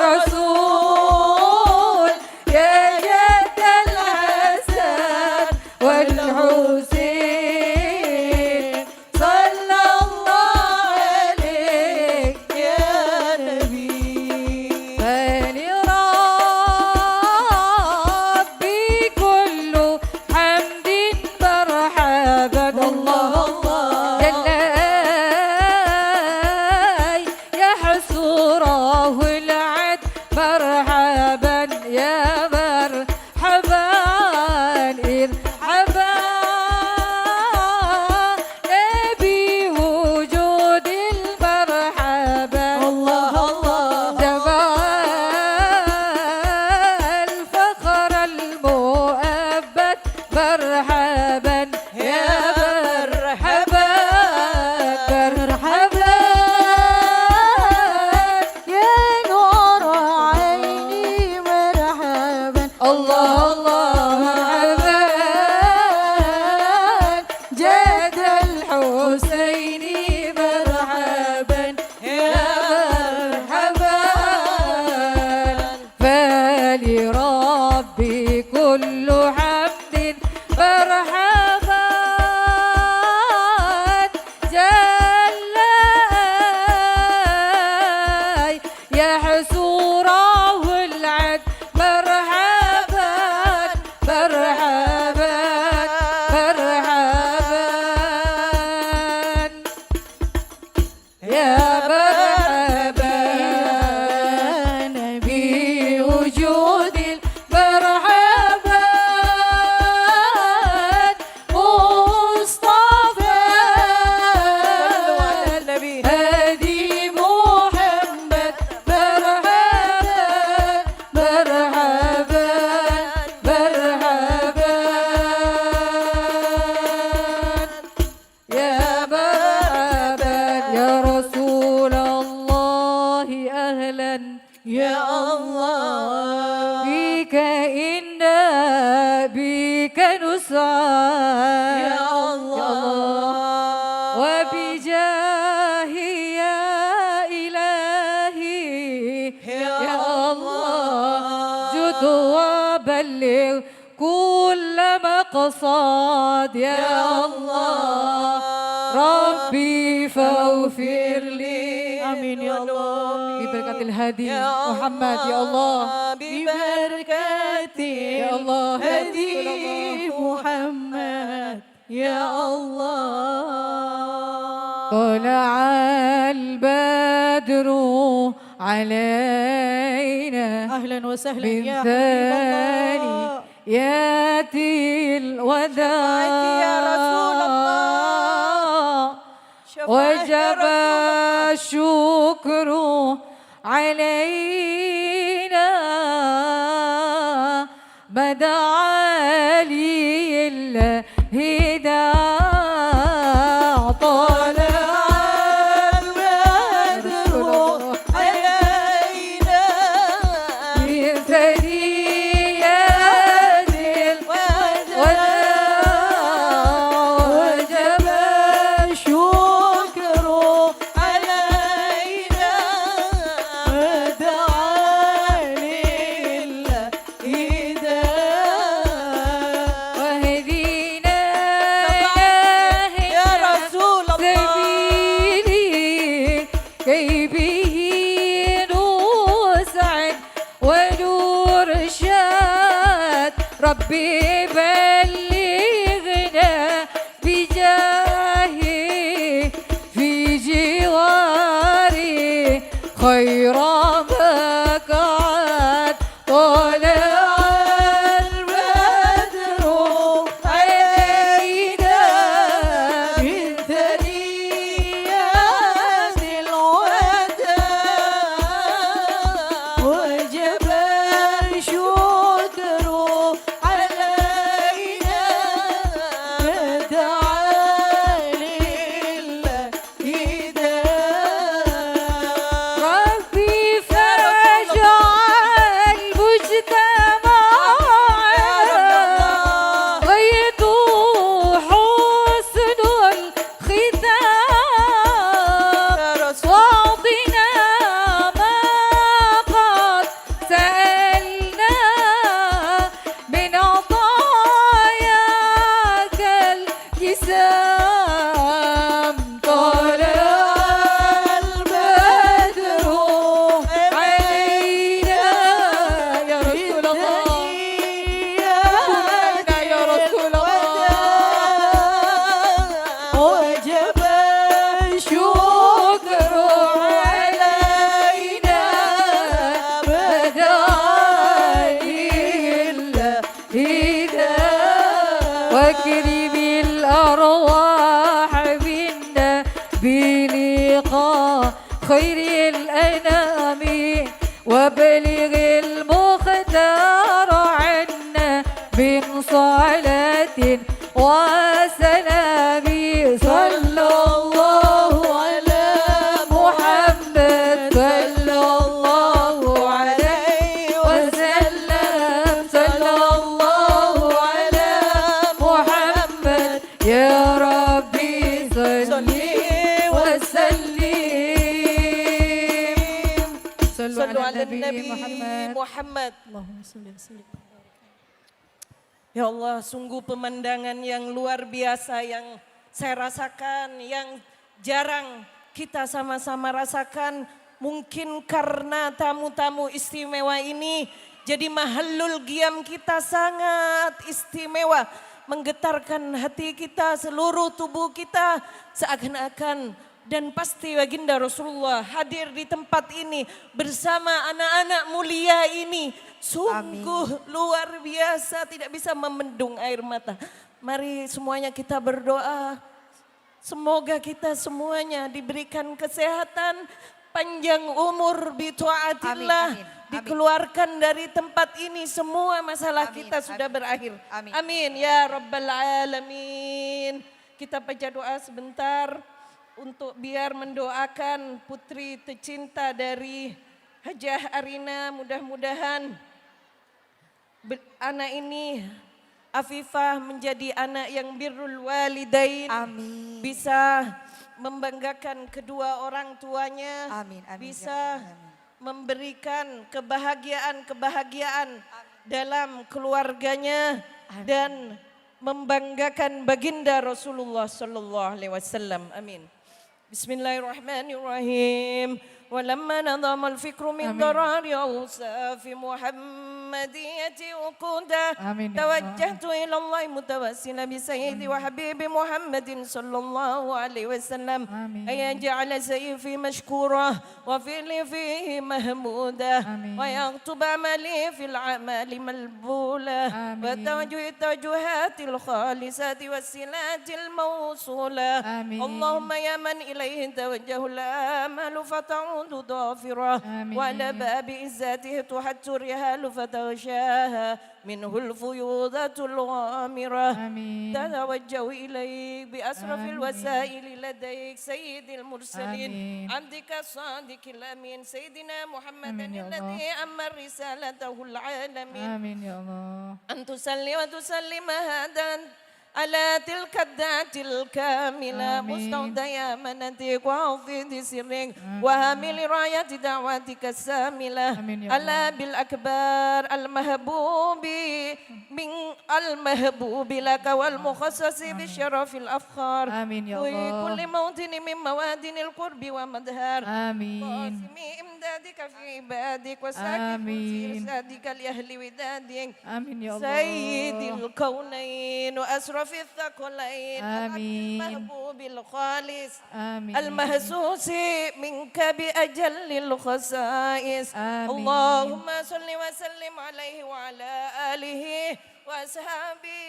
رسول يا جد الحسن والحسين. صلى الله عليك يا نبي. فلربي كل حمد مرحبا. الله جلاي يا حسوره العد مرحبا يا مرحبا ارحبا نبي وجود المرحبا. الله جمال فخر المؤبد مرحبا يا مرحبا مرحبا يا نور عيني مرحبا. الله مرحبا جد الحسين مرحبا يا مرحبا. فلربي كل حمد مرحبا جلاي يا حسوره العد مرحبا مرحبا مرحبا يا مرحبا نبي وجود المرحبا إنا بك نسعد يا الله وبجاه يا إلهي يا الله جد وبلغ كل مقصد يا الله ربي فاغفر لي آمين يا الله ببركة الهادي محمد يا الله ببركة يا الله هدي محمد يا الله طلع البدر علينا أهلا وسهلا من يا حبيب ثاني الله ياتي الوداع يا رسول الله وجب الشكر علينا بدعا لي الهدى طلع البدر علينا من ثنيات الوداع وجب الشكر علينا ودعا للهداية وهدينا يا رسول الله سبيلي كي به نسعد ونرشد ربي بلغنا بجاهي في جواري خير مقعد طلع البدر علينا من ثنيات الوداع وجب الشكر علينا ودعا للهداية ربي فاجعل مجتمعنا غيث حسن الختام واعطنا ما قد سألنا من عطاياك الجسام طلع البدر علينا يا رسول الله يا رسول الله وجب الشكر علينا واكرم الأرواح منا بلقاء خير الأنام وبلغ المختار عنا من صلاة وسلام صلى الله على محمد صلى الله عليه وسلم صلى الله على محمد يا ربي صل وسلم صلوا على النبي محمد Muhammad. Ya Allah, sungguh pemandangan yang luar biasa yang saya rasakan, yang jarang kita sama-sama rasakan. Mungkin karena tamu-tamu istimewa ini jadi mahallul qiyam kita sangat istimewa. Menggetarkan hati kita, seluruh tubuh kita seakan-akan. Dan pasti baginda Rasulullah hadir di tempat ini bersama anak-anak mulia ini. Sungguh luar biasa, tidak bisa membendung air mata. Mari semuanya kita berdoa. Semoga kita semuanya diberikan kesehatan, panjang umur, bita'atillah. Amin, amin, amin. Dikeluarkan dari tempat ini, semua masalah Amin, kita sudah amin. berakhir. Amin. Amin ya Rabbal Alamin. Kita baca doa sebentar untuk biar mendoakan putri tercinta dari Hajah Arina, mudah-mudahan anak ini Afifah menjadi anak yang birrul walidain. Amin. Bisa membanggakan kedua orang tuanya. Amin, amin. Bisa Amin. memberikan kebahagiaan dalam keluarganya dan membanggakan baginda Rasulullah sallallahu alaihi wasallam. Amin. Bismillahirrahmanirrahim. ولما نظم الفكر من ضرار أوصاف محمدية وقودا توجهت إلى الله متوسلا بسيدي وحبيبي محمد صلى الله عليه وسلم أن يجعل سيفي مشكورا وفعلي فيه محمودا ويكتب عملي في الأعمال ملبولا وتوجه التوجهات الخالصات والصلات الموصولة اللهم يا من إليه توجه الآمال فتعود ضافرة وعلى باب عزته تحت الرحال فتغشاها منه الفيوضة الغامرة تتوجه إليك بأسرف الوسائل لديك سيد المرسلين عبدك الصادق الأمين سيدنا محمد الذي أمر رسالته العالمين أن تصلي وتسلم هذا على تلك الذات الكاملة مستودع أمانتك وحافظ سرك وحامل راية دعواتك الساملة على بالأكبار المحبوب من المحبوب لك والمخصص بالشرف الأفخار في كل موطن من موادن القرب ومدهار قاسم إمدادك في عبادك وساكن في إرشادك لأهل ودادك سيد الكونين وأسرف في الثقلين المحبوب الخالص المهسوس منك بأجل الخصائص اللهم صل وسلم عليه وعلى آله وأصحابه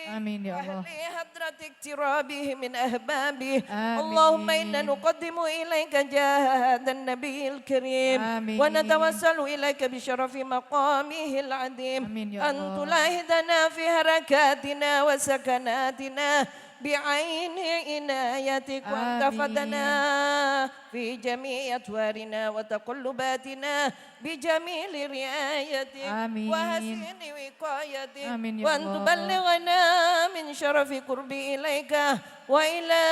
وأهل حضرة اقترابه من أحبابه اللهم إنا نقدم إليك جاه هذا النبي الكريم ونتوسل إليك بشرف مقامه العظيم أن تلاحظنا في حركاتنا وسكناتنا بعين عنايتك وأن تفدنا في جميع أطوارنا وتقلباتنا بجميل رعايتك وحسن وقايتك وأن تبلغنا من شرف قربي إليك وإلى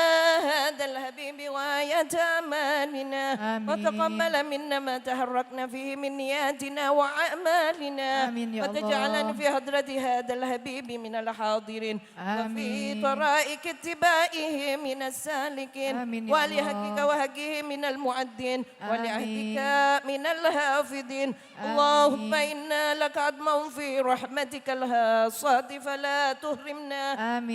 هذا الحبيب غاية أماننا وتقبل منا ما تحركنا فيه من نياتنا وأعمالنا وتجعلنا في حضرة هذا الحبيب من الحاضرين وفي طرائق اتباعه من السالكين ولحقك وحقه من المعدين ولعهدك من الحافظين اللهم إنا لك عظما في رحمتك الهاصة فلا تهرمنا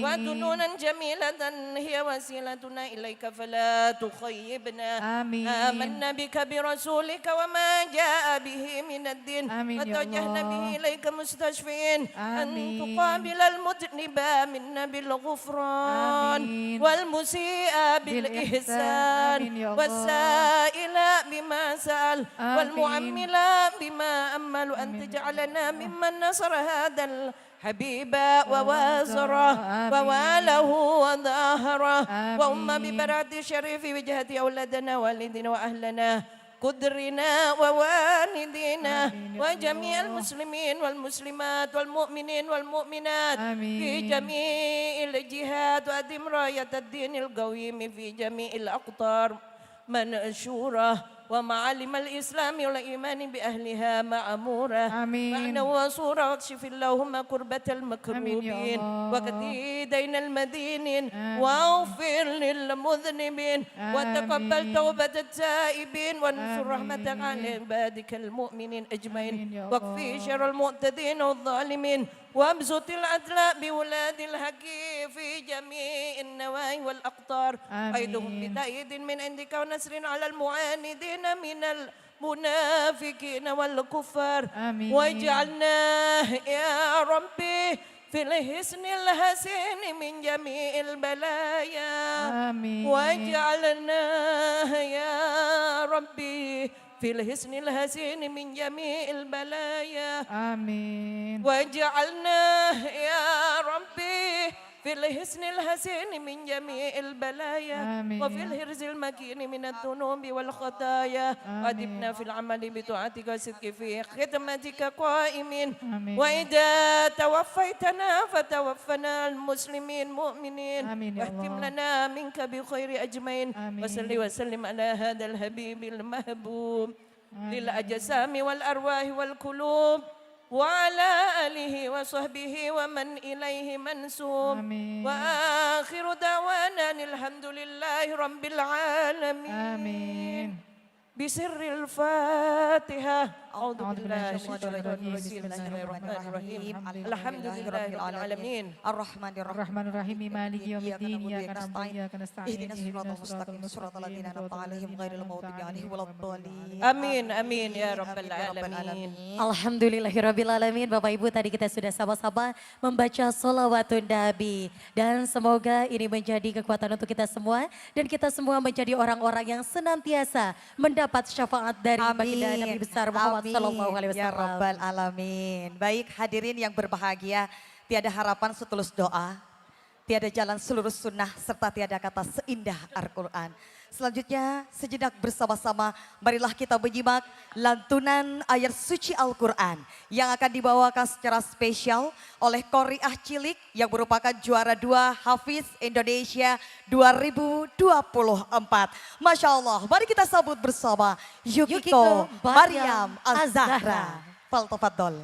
ودنونا جميلة هي وسيلتنا إليك فلا تخيبنا آمنا بك برسولك وما جاء به من الدين وتوجهنا به إليك مستشفين أن تقابل المذنب منا بالغفران والمسيء بالإحسان والسائل بما سأل والمعمل بما أمل أن تجعلنا ممن نصر هذا الحبيب ووازره وواله وظاهره وأم ببرات الشريف وجهة أولادنا والدنا وأهلنا قدرنا ووالدينا وجميع المسلمين والمسلمات والمؤمنين والمؤمنات في جميع الجهات وأدم راية الدين القويم في جميع الأقطار منشورة ومعالم الإسلام والإيمان بأهلها مأمورة معنى وصورة واكشف اللهم كربة المكروبين وقضي دين المدينين واغفر للمذنبين وتقبل توبة التائبين وانصر رحمتك على عبادك المؤمنين أجمعين واكفي شر المعتدين والظالمين وابسط العدل بولاد الحق في جميع النواحي والأقطار أيدهم بتأييد من عندك ونصر على المعاندين من المنافقين والكفار واجعلنا يا ربي في الحسن الحسين من جميع البلايا واجعلنا يا ربي في الحسن الحسين من جميع البلايا واجعلنا يا ربي في الحسن الحسين من جميع البلايا آمين. وفي الهرز المكين من الذنوب والخطايا وأدبنا في العمل بطاعتك وصدق في خدمتك قائمين آمين. وإذا توفيتنا فتوفنا المسلمين مؤمنين آمين يا واختم الله. لنا منك بخير أجمعين آمين. وصل وسلم على هذا الحبيب المحبوب للأجسام والأرواح والقلوب وعلى آله وصحبه ومن إليه منسوب آمين. وآخر دعوانا الحمد لله رب العالمين آمين. بسر الفاتحة أعوذ أعوذ بالله بالله من الشيطان الرجيم بسم الله الرحمن الرحيم الحمد لله رب العالمين الرحمن الرحمن الرحيم مالك يوم الدين إياك نعبد نستعين وإياك نستعين اهدنا الصراط المستقيم صراط الذين أنعمت عليهم غير المغضوب عليهم ولا الضالين Amin amin ya Amin rabbal ya rabbal alamin. Alhamdulillahirrabbilalamin. Bapak Ibu tadi kita sudah sama-sama membaca sholawatun Nabi. Dan semoga ini menjadi kekuatan untuk kita semua. Dan kita semua menjadi orang-orang yang senantiasa mendapat syafaat dari baginda Nabi besar Muhammad sallallahu alaihi Ya wasallam. Rabbal Alamin. Baik hadirin yang berbahagia, tiada harapan setulus doa, tiada jalan seluruh sunnah, serta tiada kata seindah Al-Quran. Selanjutnya sejenak bersama-sama marilah kita menyimak lantunan ayat suci Al-Quran yang akan dibawakan secara spesial oleh Qoriah Cilik yang merupakan juara 2 Hafiz Indonesia 2024. Masya Allah, mari kita sambut bersama Yukiko Maryam Az-Zahra. Faltafadol.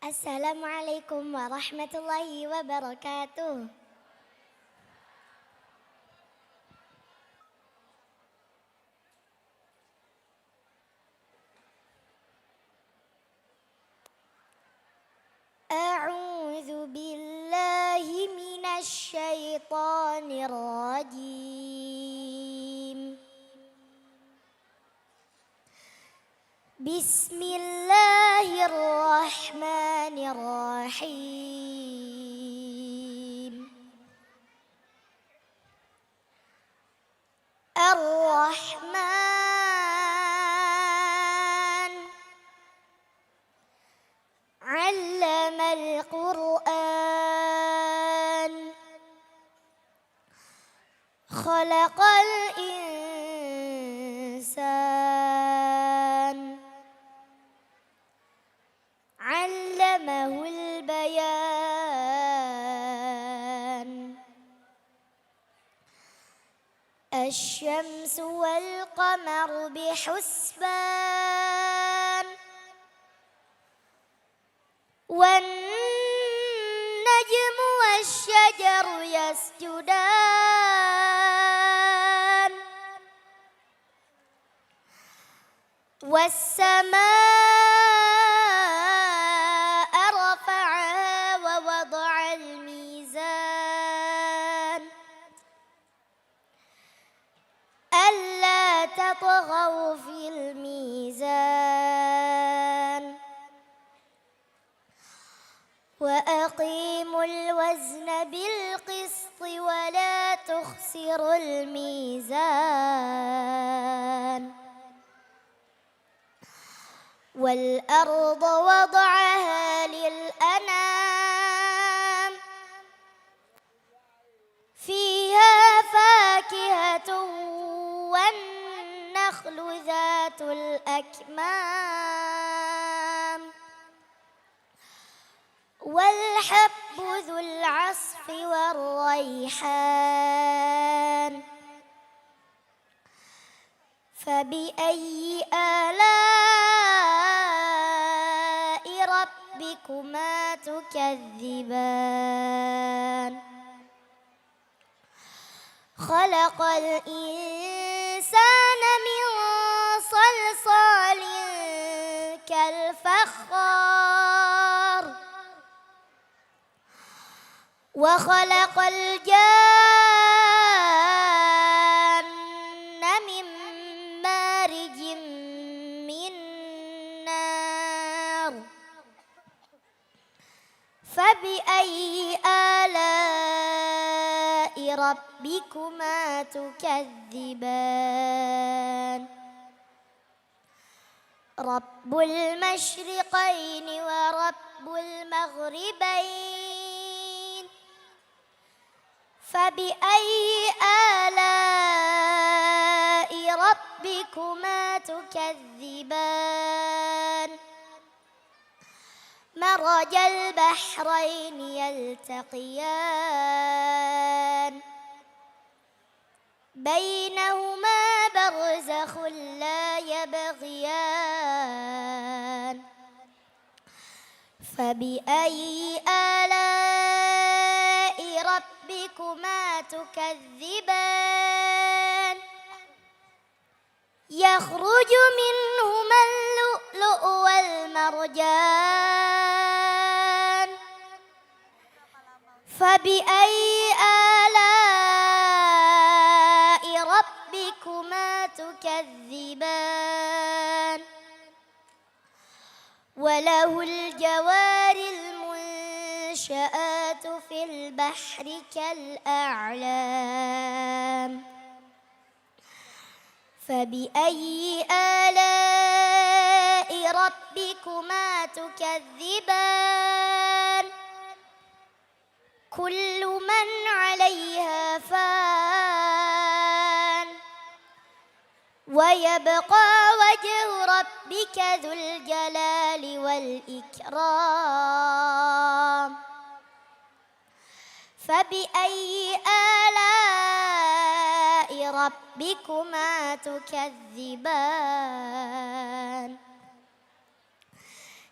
Assalamualaikum warahmatullahi wabarakatuh. A'udzu billahi minasy syaithanir rajim. Bismillahirrahmanirrahim. Ar-Rahman 'allamal Qur'an. Khalaqal insan. 'Allamahul bayan. الشمس والقمر بحسبان والنجم والشجر يسجدان والسماء رفعها ووضع الميزان ألا تطغوا في الميزان وأقيموا الوزن بالقسط ولا تخسروا الميزان والأرض وضعها للأنام فيها فاكهة والنخل ذات الأكمام والحب ذو العصف والريحان فبأي آلاء ربكما تكذبان خلق الإنسان من صلصال كالفخار وخلق الجان من مارج من نار فبأي آلاء ربكما تكذبان رب المشرقين ورب المغربين فبأي آلاء ربكما تكذبان مرج البحرين يلتقيان بينهما برزخ لا يبغيان فبأي آلاء ربكما تكذبان يخرج منهما اللؤلؤ والمرجان فبأي آلاء ربكما تكذبان وله الجوار المنشآت في البحر كالأعلام فبأي آلاء ربكما تكذبان كل من عليها فان ويبقى وجه ربك ذو الجلال والإكرام فبأي آلاء ربكما تكذبان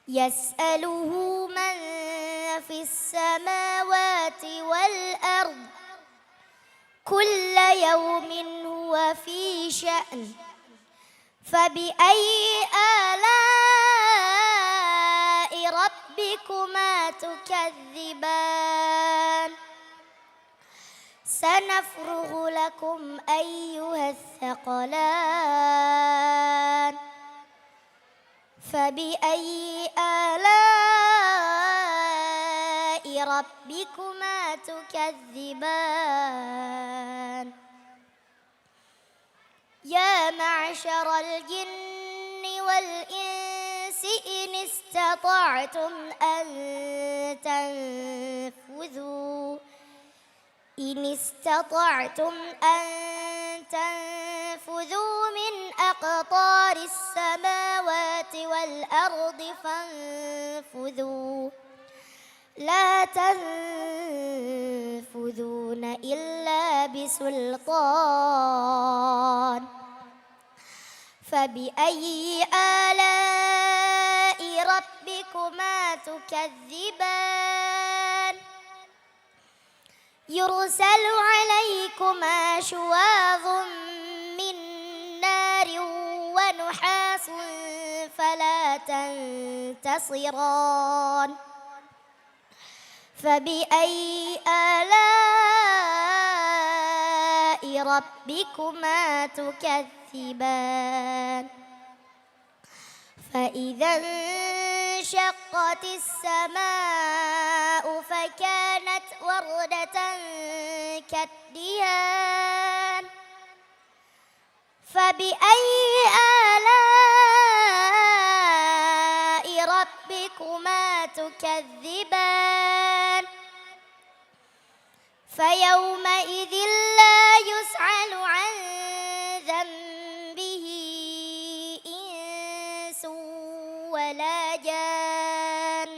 يسأله من في السماوات والأرض كل يوم هو في شأن فبأي آلاء ربكما تكذبان سنفرغ لكم أيها الثقلان فبأي آلاء ربكما تكذبان يا معشر الجن والإنس إن استطعتم أن تنفذوا من أقطار السماوات والأرض فانفذوا لا تنفذون إلا بسلطان فبأي آلاء ربكما تكذبان يرسل عليكما شواظ من نار ونحاس فلا تنتصران فبأي آلاء ربكما تكذبان فإذا انشقت السماء فكانت وردة كالدهان فبأي آلاء ربكما تكذبان فيومئذ لا يسأل عن ذنبه إنس ولا جان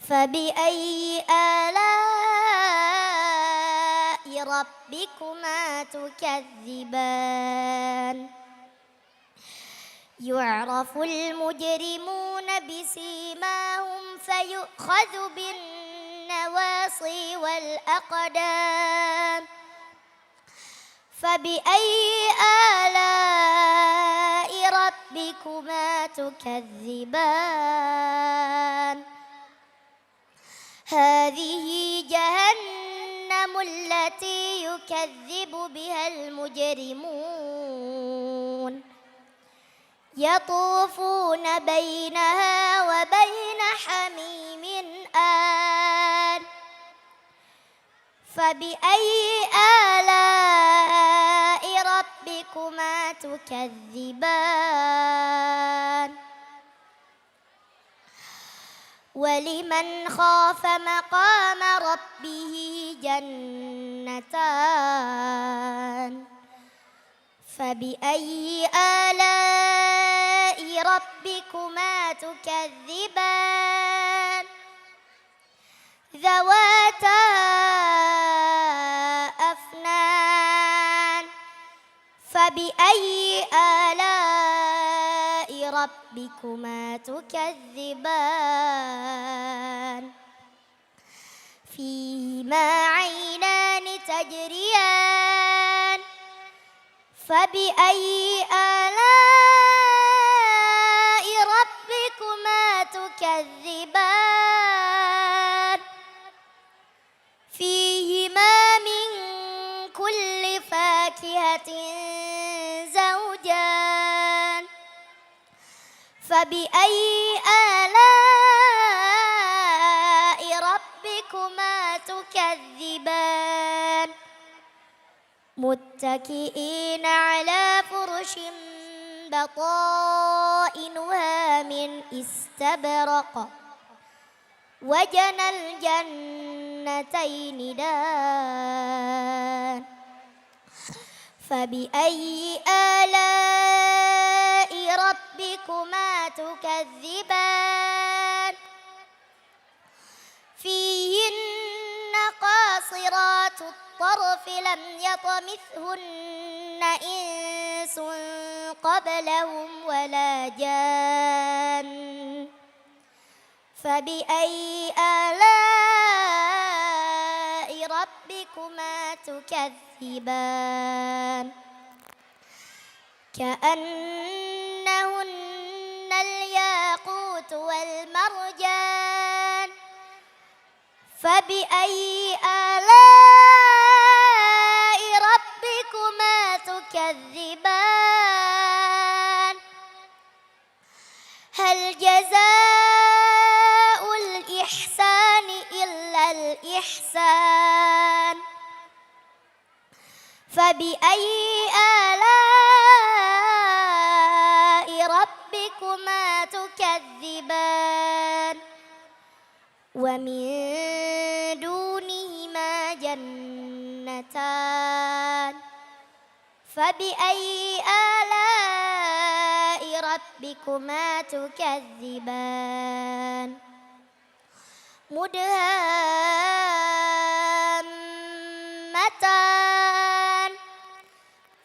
فبأي آلاء ربكما تكذبان يعرف المجرمون بسيماهم فيؤخذ بالنواصي النواصي والأقدام فبأي آلاء ربكما تكذبان هذه جهنم التي يكذب بها المجرمون يطوفون بينها وبين حميم آن فبأي آلاء ربكما تكذبان ولمن خاف مقام ربه جنتان فبأي آلاء ربكما تكذبان ذواتا أفنان فبأي آلاء ربكما تكذبان فيهما عينان تجريان فبأي آلاء ربكما تكذبان فيهما من كل فاكهة زوجان فبأي آلاء ربكما تكذبان متكئين على فرش بطائنها من استبرق وجنى الجنتين دان فبأي آلاء ربكما تكذبان فيهن قاصرات الطرف لم يطمثهن إنس قبلهم ولا جان فبأي آلاء ربكما تكذبان كأنهن الياقوت والمرجان فبأي آلاء ربكما تكذبان هل جزاء الإحسان إلا الإحسان فبأي آلاء ربكما تكذبان ومن دونهما جنتان فبأي آلاء ربكما تكذبان مدهامتان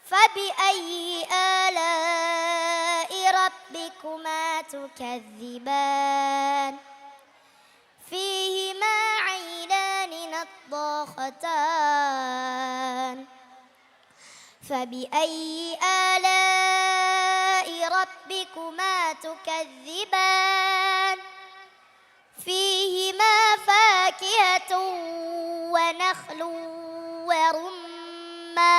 فبأي آلاء ربكما تكذبان فيهما عينان نضاختان فبأي آلاء ربكما تكذبان فيهما فاكهة ونخل ورمان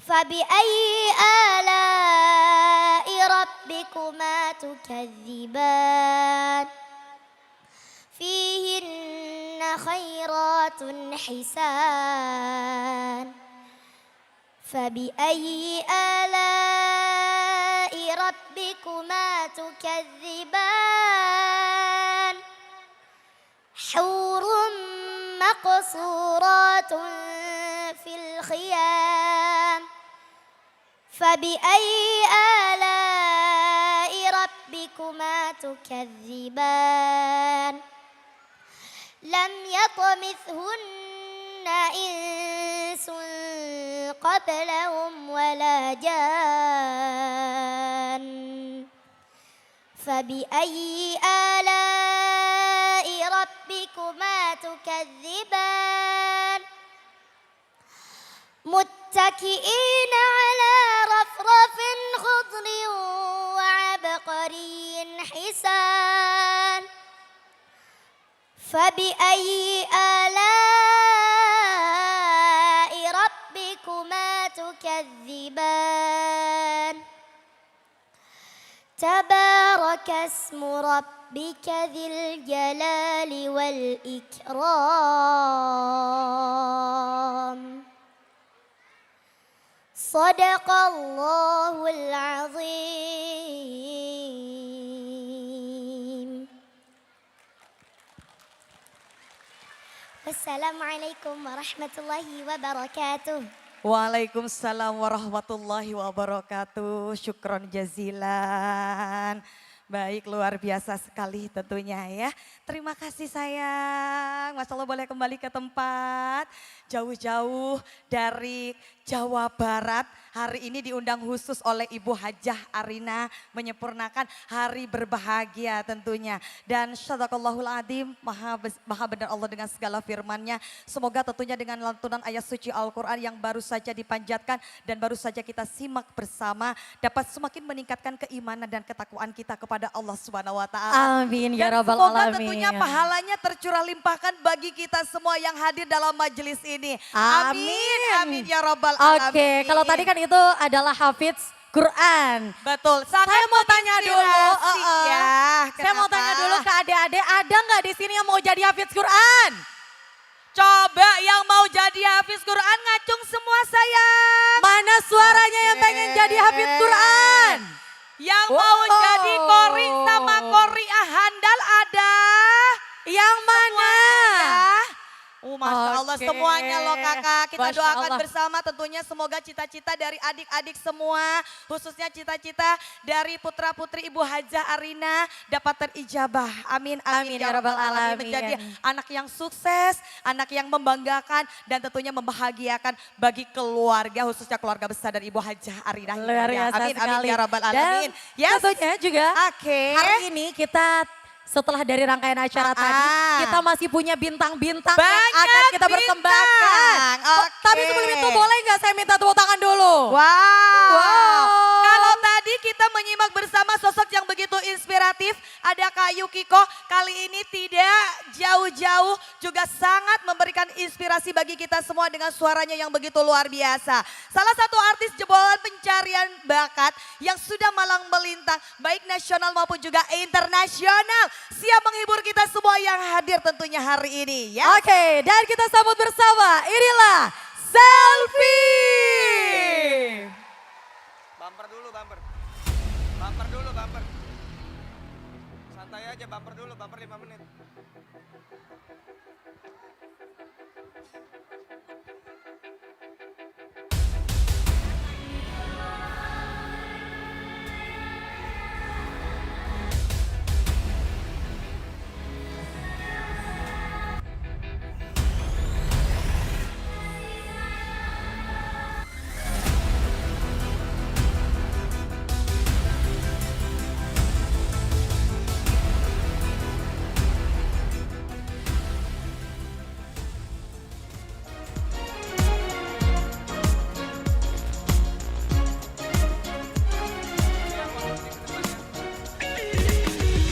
فبأي آلاء ربكما تكذبان فيهن خيرات حسان فبأي آلاء ربكما تكذبان حور مقصورات في الخيام فبأي آلاء ربكما تكذبان لم يطمثهن إنس قبلهم ولا جان فبأي آلاء ربكما ربكما تكذبان متكئين على رفرف خضر وعبقري حسان فبأي آلاء ربكما تكذبان تبارك اسم ربك ذي الجلال والإكرام صدق الله العظيم والسلام عليكم ورحمة الله وبركاته. Waalaikumsalam warahmatullahi wabarakatuh. Syukron jazilan. Baik, luar biasa sekali tentunya ya. Terima kasih sayang. Masya Allah boleh kembali ke tempat. Jauh-jauh dari Jawa Barat. Hari ini diundang khusus oleh Ibu Hajah Arina menyempurnakan hari berbahagia tentunya. Dan syadaqallahul adzim, maha benar Allah dengan segala firman-Nya. Semoga tentunya dengan lantunan ayat suci Al-Quran yang baru saja dipanjatkan dan baru saja kita simak bersama dapat semakin meningkatkan keimanan dan ketakwaan kita kepada Allah Subhanahu wa taala. Amin ya Dan rabbal semoga alamin. tentunya pahalanya tercurah limpahkan bagi kita semua yang hadir dalam majelis ini. Amin, amin ya rabbal alamin. Oke, kalau tadi kan itu adalah hafidz Quran. Betul. Saya mau tanya dulu, ya. Saya mau Kenapa? tanya dulu ke adik-adik, ada nggak di sini yang mau jadi hafidz Quran? Coba yang mau jadi hafiz Quran ngacung semua sayang. Mana suaranya yang pengen jadi hafidz Quran? Yang mau jadi kori sama koriah handal ada? Yang mana? Masya Allah Oke. semuanya loh kakak. Kita Masya doakan Allah. bersama tentunya semoga cita-cita dari adik-adik semua. Khususnya cita-cita dari putra-putri Ibu Hajah Arina dapat terijabah. Amin, Amin ya rabbal alamin. Menjadi anak yang sukses, anak yang membanggakan dan tentunya membahagiakan bagi keluarga. Khususnya keluarga besar dari Ibu Hajah Arina. Luar biasa Amin, sekali. amin ya rabbal Dan alamin. Yes. tentunya juga Oke. hari ini kita setelah dari rangkaian acara tadi, kita masih punya bintang-bintang yang Banyak akan kita persembahkan. bintang. Tapi Oke. sebelum itu boleh nggak saya minta tepuk tangan dulu? Wow. Kalau tadi kita menyimak bersama sosok yang begitu inspiratif, ada Kak Yukiko. Kali ini tidak jauh-jauh juga sangat memberikan inspirasi bagi kita semua dengan suaranya yang begitu luar biasa. Salah satu artis jebolan pencarian bakat yang sudah malang melintang baik nasional maupun juga internasional. Siap menghibur kita semua yang hadir tentunya hari ini ya. Oke, dan kita sambut bersama. Inilah Selfie. Bumper dulu, bumper. Bumper dulu, bumper. Santai aja, bumper dulu, bumper 5 menit.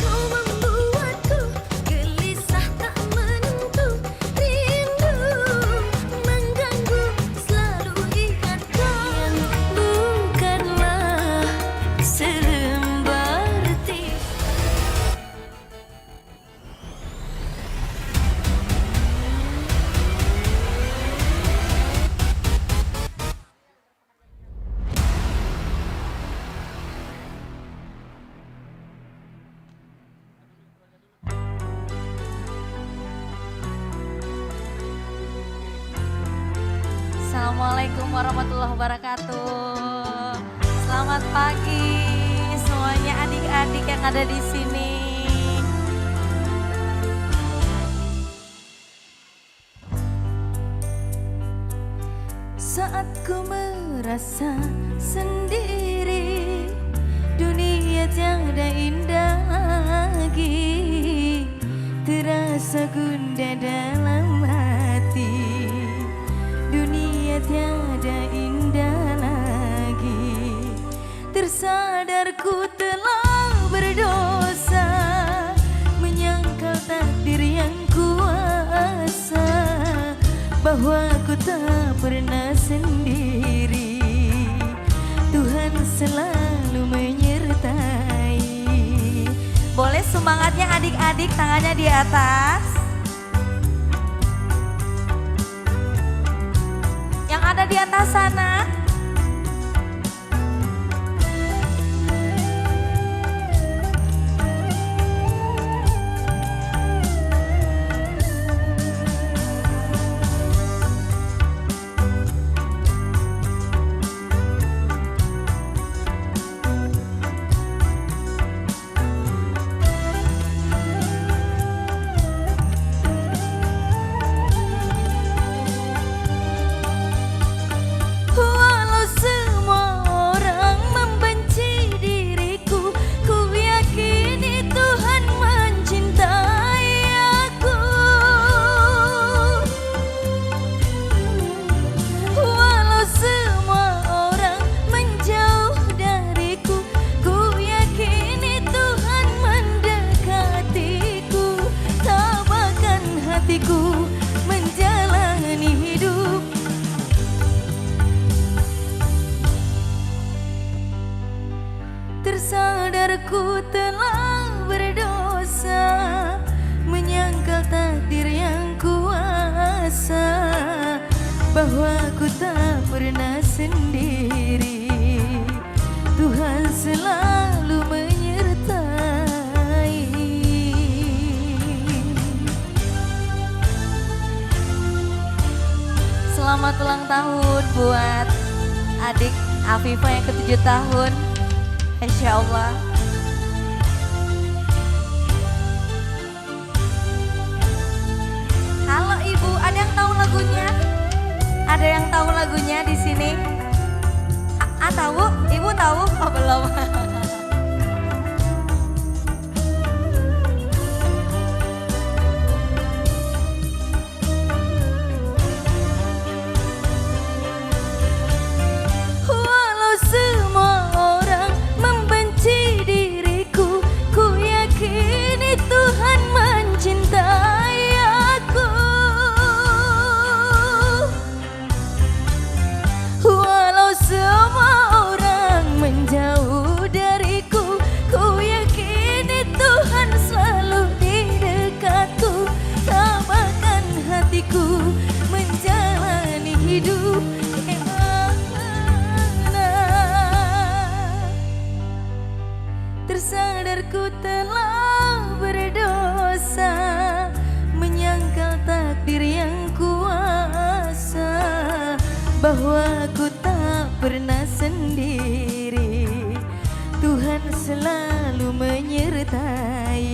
Kau membuatku gelisah tak menentu, rindu mengganggu selalu ingatkan bukanlah selembar tisu. Assalamualaikum warahmatullahi wabarakatuh. Selamat pagi semuanya adik-adik yang ada di sini. Saat ku merasa sendiri, dunia tiada indah lagi, terasa rasa gundah dalam hati. Dunia tiada indah lagi. Tersadarku telah berdosa, menyangkal takdir yang kuasa, bahwa ku tak pernah sendiri. Tuhan selalu menyertai. Boleh semangatnya adik-adik, tangannya di atas. Yang ada di atas sana. Walau semua orang membenci diriku, ku yakini Tuhan mencintai aku. Walau semua orang menjauh dariku, ku yakini Tuhan mendekatiku. Tabahkan hatiku menjalani hidup. Tersadarku telah berdosa, menyangkal takdir yang kuasa, bahwa ku tak pernah sendiri. Tuhan selalu menyertai. Selamat ulang tahun buat adik Afifah yang ke-7 tahun. Insya Allah. Halo Ibu, ada yang tahu lagunya? Ada yang tahu lagunya di sini? Tahu? Ibu tahu? Oh belum. Walau semua orang membenci diriku, ku yakini Tuhan mencintai aku. Walau semua orang menjauh dariku, ku yakini Tuhan selalu di dekatku. Tabahkan hatiku menjalani hidup. Tersadarku telah berdosa, menyangkal takdir yang kuasa, bahwa ku tak pernah sendiri. Tuhan selalu menyertai.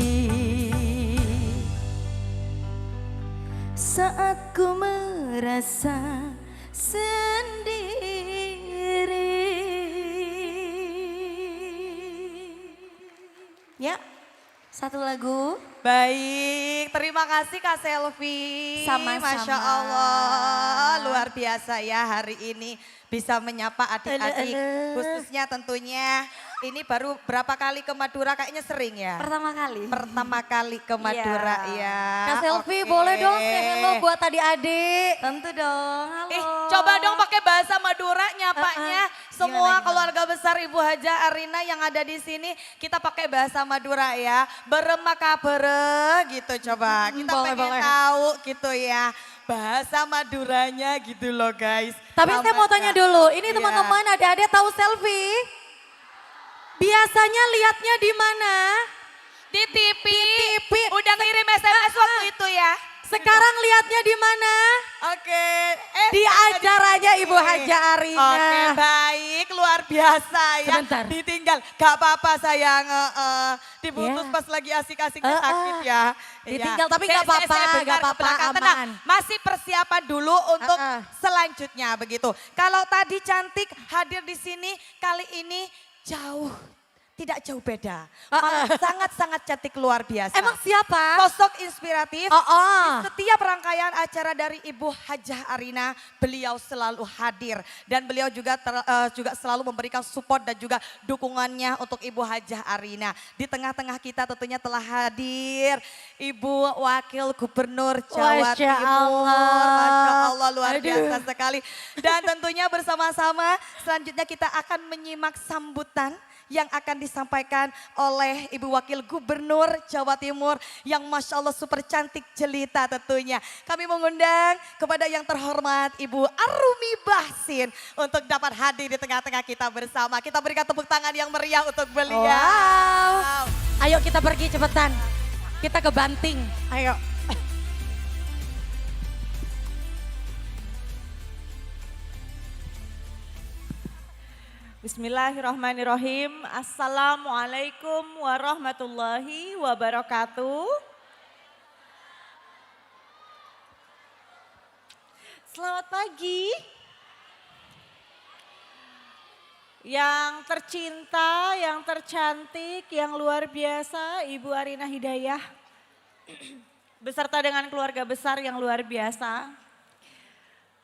Saat ku merasa sendiri. Ya, satu lagu. Baik, terima kasih Kak Selvi. Sama-sama. Masya Allah, luar biasa ya hari ini bisa menyapa adik-adik. Khususnya tentunya ini baru berapa kali ke Madura, kayaknya sering ya? Pertama kali. Pertama kali ke Madura ya. Kak Selvi Oke. boleh dong say hello buat adik-adik. Tentu dong, halo. Coba dong pakai bahasa Madura nyapanya. Semua Gimana? keluarga besar Ibu Haja Arina yang ada di sini, kita pakai bahasa Madura ya. Beremaka bere gitu coba. Kita Boleh, pengen boleh. tahu gitu ya. Bahasa Maduranya gitu loh guys. Tapi saya mau tanya dulu, ini Iya. teman-teman adik-adik tahu selfie? Biasanya lihatnya di mana? Di TV. TV. Udah ngirim SMS waktu itu ya. Sekarang lihatnya di mana? Oke. Di acaranya Ibu Haja Arina. Oke, baik, luar biasa ya. Sebentar. Ditinggal, gak apa-apa sayang. Diputus Ya. pas lagi asik-asiknya sakit ya. Ditinggal, Iya. tapi gak Saya apa-apa, bentar gak ke apa-apa, belakang, tenang. aman. Masih persiapan dulu untuk selanjutnya begitu. Kalau tadi cantik hadir di sini, kali ini jauh tidak jauh beda. Sangat-sangat cantik luar biasa. Emang siapa? Sosok inspiratif. Setiap rangkaian acara dari Ibu Hajah Arina, beliau selalu hadir. Dan beliau juga juga selalu memberikan support dan juga dukungannya untuk Ibu Hajah Arina. Di tengah-tengah kita tentunya telah hadir Ibu Wakil Gubernur Jawa Masya Timur. Allah. Masya Allah, luar biasa sekali. Dan tentunya bersama-sama selanjutnya kita akan menyimak sambutan yang akan disampaikan oleh Ibu Wakil Gubernur Jawa Timur yang Masya Allah super cantik jelita tentunya. Kami mengundang kepada yang terhormat Ibu Arumi Bahsin untuk dapat hadir di tengah-tengah kita bersama. Kita berikan tepuk tangan yang meriah untuk beliau. Wow. Ayo kita pergi cepetan. Kita ke Banting. Ayo. Bismillahirrahmanirrahim. Assalamualaikum warahmatullahi wabarakatuh. Selamat pagi. Yang tercinta, yang tercantik, yang luar biasa, Ibu Arina Hidayah. Beserta dengan keluarga besar yang luar biasa.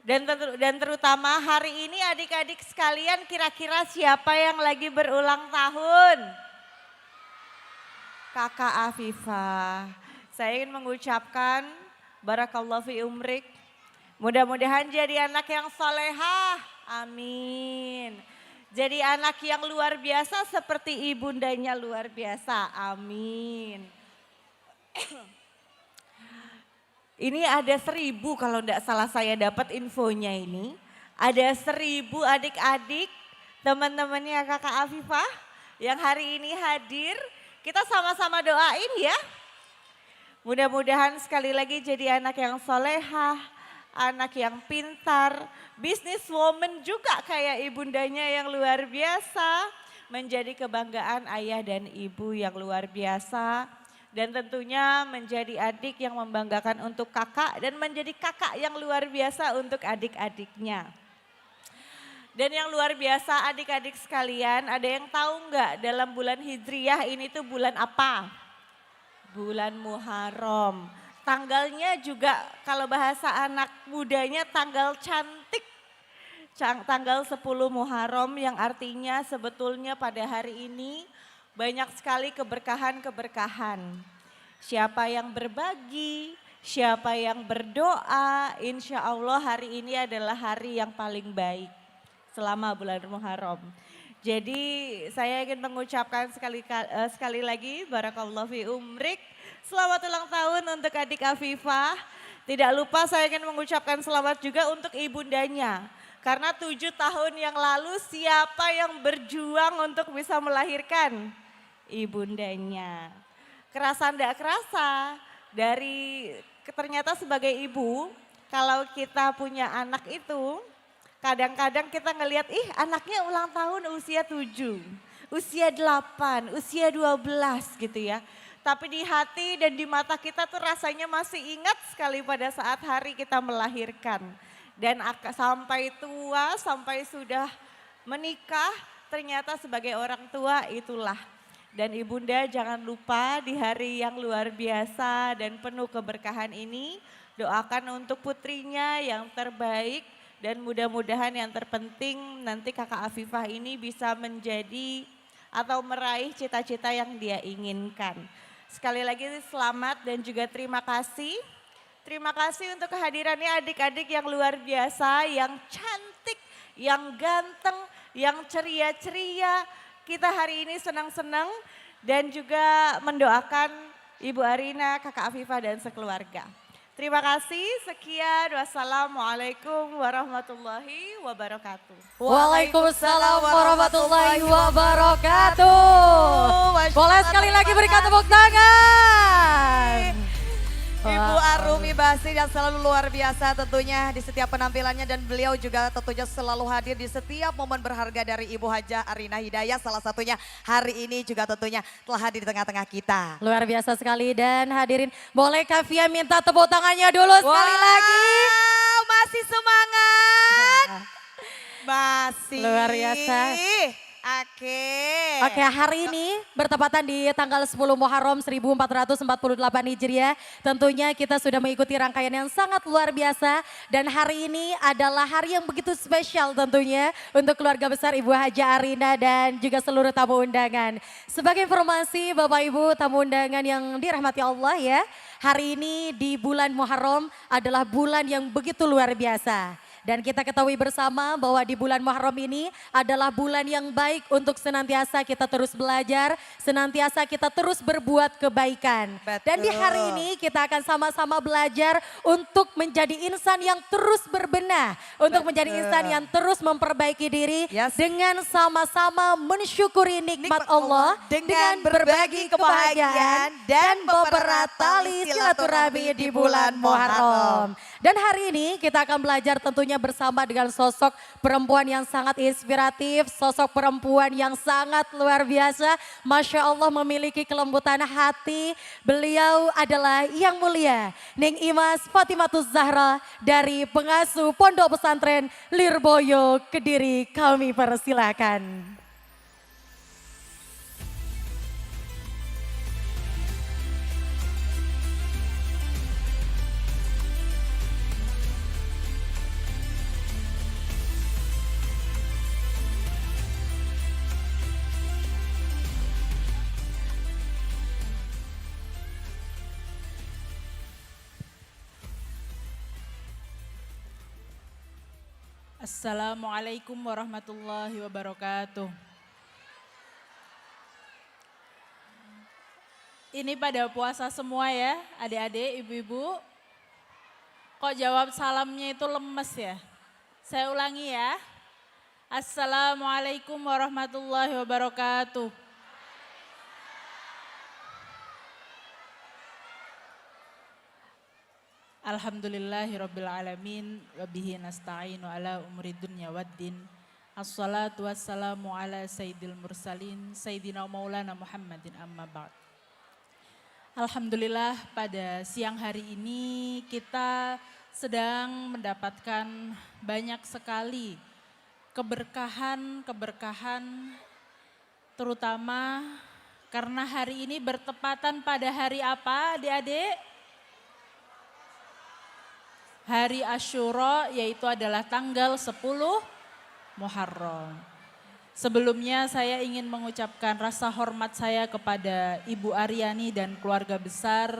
Dan terutama hari ini adik-adik sekalian, kira-kira siapa yang lagi berulang tahun? Kakak Afifah. Saya ingin mengucapkan barakallahu fi umrik. Mudah-mudahan jadi anak yang solehah. Amin. Jadi anak yang luar biasa seperti ibundanya luar biasa. Amin. Ini ada 1000 kalau tidak salah saya dapat infonya ini. Ada 1000 adik-adik teman-temannya kakak Afifah yang hari ini hadir. Kita sama-sama doain ya. Mudah-mudahan sekali lagi jadi anak yang solehah, anak yang pintar, businesswoman juga kayak ibundanya yang luar biasa. Menjadi kebanggaan ayah dan ibu yang luar biasa. Dan tentunya menjadi adik yang membanggakan untuk kakak dan menjadi kakak yang luar biasa untuk adik-adiknya. Dan yang luar biasa adik-adik sekalian, ada yang tahu nggak dalam bulan Hijriyah ini tuh bulan apa? Bulan Muharram. Tanggalnya juga kalau bahasa anak mudanya tanggal cantik. Tanggal 10 Muharram yang artinya sebetulnya pada hari ini banyak sekali keberkahan-keberkahan. Siapa yang berbagi, siapa yang berdoa, insya Allah hari ini adalah hari yang paling baik selama bulan Muharram. Jadi saya ingin mengucapkan sekali lagi barakallahu fi umrik. Selamat ulang tahun untuk adik Afifah. Tidak lupa saya ingin mengucapkan selamat juga untuk ibundanya. Karena 7 tahun yang lalu siapa yang berjuang untuk bisa melahirkan? Ibundanya. Kerasa enggak kerasa dari ternyata sebagai ibu kalau kita punya anak itu kadang-kadang kita ngelihat anaknya ulang tahun usia 7, usia 8, usia 12 gitu ya. Tapi di hati dan di mata kita tuh rasanya masih ingat sekali pada saat hari kita melahirkan. Dan sampai tua, sampai sudah menikah ternyata sebagai orang tua itulah. Dan ibunda jangan lupa di hari yang luar biasa dan penuh keberkahan ini doakan untuk putrinya yang terbaik dan mudah-mudahan yang terpenting nanti kakak Afifah ini bisa menjadi atau meraih cita-cita yang dia inginkan. Sekali lagi selamat dan juga terima kasih. Terima kasih untuk kehadirannya adik-adik yang luar biasa, yang cantik, yang ganteng, yang ceria-ceria. Kita hari ini senang-senang dan juga mendoakan Ibu Arina, Kakak Afifah dan sekeluarga. Terima kasih, sekian. Wassalamualaikum warahmatullahi wabarakatuh. Waalaikumsalam warahmatullahi wabarakatuh. Boleh sekali lagi berikan tepuk tangan. Ibu Arumi Bahsin yang selalu luar biasa tentunya di setiap penampilannya dan beliau juga tentunya selalu hadir di setiap momen berharga dari Ibu Hajah Arina Hidayah. Salah satunya hari ini juga tentunya telah hadir di tengah-tengah kita. Luar biasa sekali dan hadirin boleh Kavia minta tepuk tangannya dulu sekali lagi. Masih semangat. Masih. Luar biasa. Oke. Oke, hari ini bertepatan di tanggal 10 Muharram 1448 Hijriah. Tentunya kita sudah mengikuti rangkaian yang sangat luar biasa. Dan hari ini adalah hari yang begitu spesial tentunya untuk keluarga besar Ibu Haja Arina dan juga seluruh tamu undangan. Sebagai informasi Bapak Ibu tamu undangan yang dirahmati Allah ya. Hari ini di bulan Muharram adalah bulan yang begitu luar biasa. Dan kita ketahui bersama bahwa di bulan Muharram ini adalah bulan yang baik untuk senantiasa kita terus belajar, senantiasa kita terus berbuat kebaikan. Dan di hari ini kita akan sama-sama belajar untuk menjadi insan yang terus berbenah, untuk menjadi insan yang terus memperbaiki diri dengan sama-sama mensyukuri nikmat Allah dengan berbagi kebahagiaan dan mempererat tali silaturahmi di bulan Muharram. Dan hari ini kita akan belajar tentunya bersama dengan sosok perempuan yang sangat inspiratif, sosok perempuan yang sangat luar biasa. Masya Allah memiliki kelembutan hati. Beliau adalah yang mulia Ning Imas Fatimatus Zahra dari pengasuh Pondok Pesantren Lirboyo Kediri. Kami persilakan. Assalamualaikum warahmatullahi wabarakatuh. Ini pada puasa semua ya, adik-adik, ibu-ibu. Kok jawab salamnya itu lemes ya? Saya ulangi ya. Assalamualaikum warahmatullahi wabarakatuh. Alhamdulillahirabbil alamin wa bihi nasta'inu ala umuri dunya waddin. Assalatu wassalamu ala sayyidil mursalin sayyidina maulana Muhammadin amma ba'd. Alhamdulillah pada siang hari ini kita sedang mendapatkan banyak sekali keberkahan terutama karena hari ini bertepatan pada hari apa adik-adik? Hari Asyura yaitu adalah tanggal 10 Muharram. Sebelumnya saya ingin mengucapkan rasa hormat saya kepada Ibu Aryani dan keluarga besar,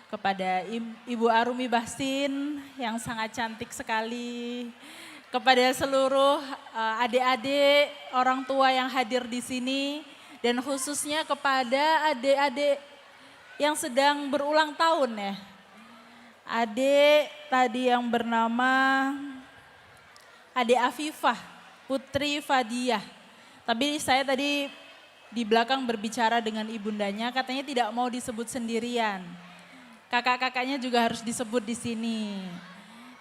kepada Ibu Arumi Bahsin yang sangat cantik sekali, kepada seluruh adik-adik orang tua yang hadir di sini, dan khususnya kepada adik-adik yang sedang berulang tahun ya. Adik tadi yang bernama Adik Afifah, Putri Fadiah. Tapi saya tadi di belakang berbicara dengan ibundanya, katanya tidak mau disebut sendirian. Kakak-kakaknya juga harus disebut di sini.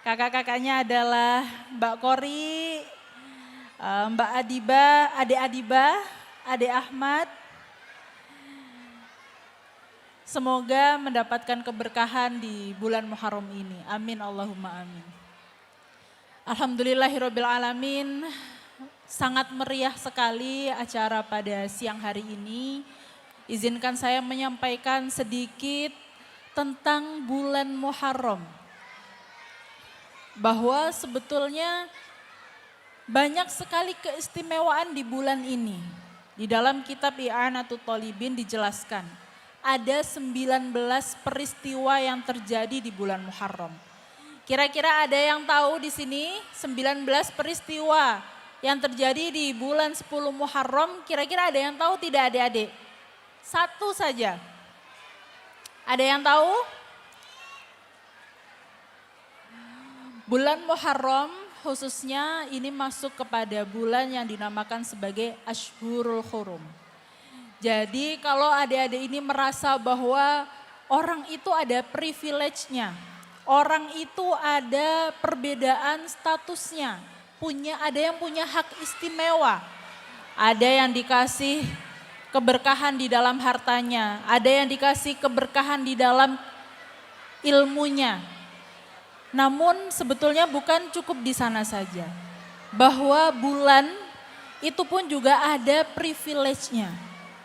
Kakak-kakaknya adalah Mbak Kori, Mbak Adiba, Adik Adiba, Adik Ahmad. Semoga mendapatkan keberkahan di bulan Muharram ini. Amin Allahumma amin. Alhamdulillahirabbil alamin. Sangat meriah sekali acara pada siang hari ini. Izinkan saya menyampaikan sedikit tentang bulan Muharram. Bahwa sebetulnya banyak sekali keistimewaan di bulan ini. Di dalam kitab I'anatul Thalibin dijelaskan. Ada 19 peristiwa yang terjadi di bulan Muharram. Kira-kira ada yang tahu di sini 19 peristiwa yang terjadi di bulan 10 Muharram, kira-kira ada yang tahu tidak adik-adik? Satu saja. Ada yang tahu? Bulan Muharram khususnya ini masuk kepada bulan yang dinamakan sebagai Ashhurul Hurum. Jadi kalau adik-adik ini merasa bahwa orang itu ada privilege-nya, orang itu ada perbedaan statusnya, ada yang punya hak istimewa, ada yang dikasih keberkahan di dalam hartanya, ada yang dikasih keberkahan di dalam ilmunya. Namun sebetulnya bukan cukup di sana saja, bahwa bulan itu pun juga ada privilege-nya.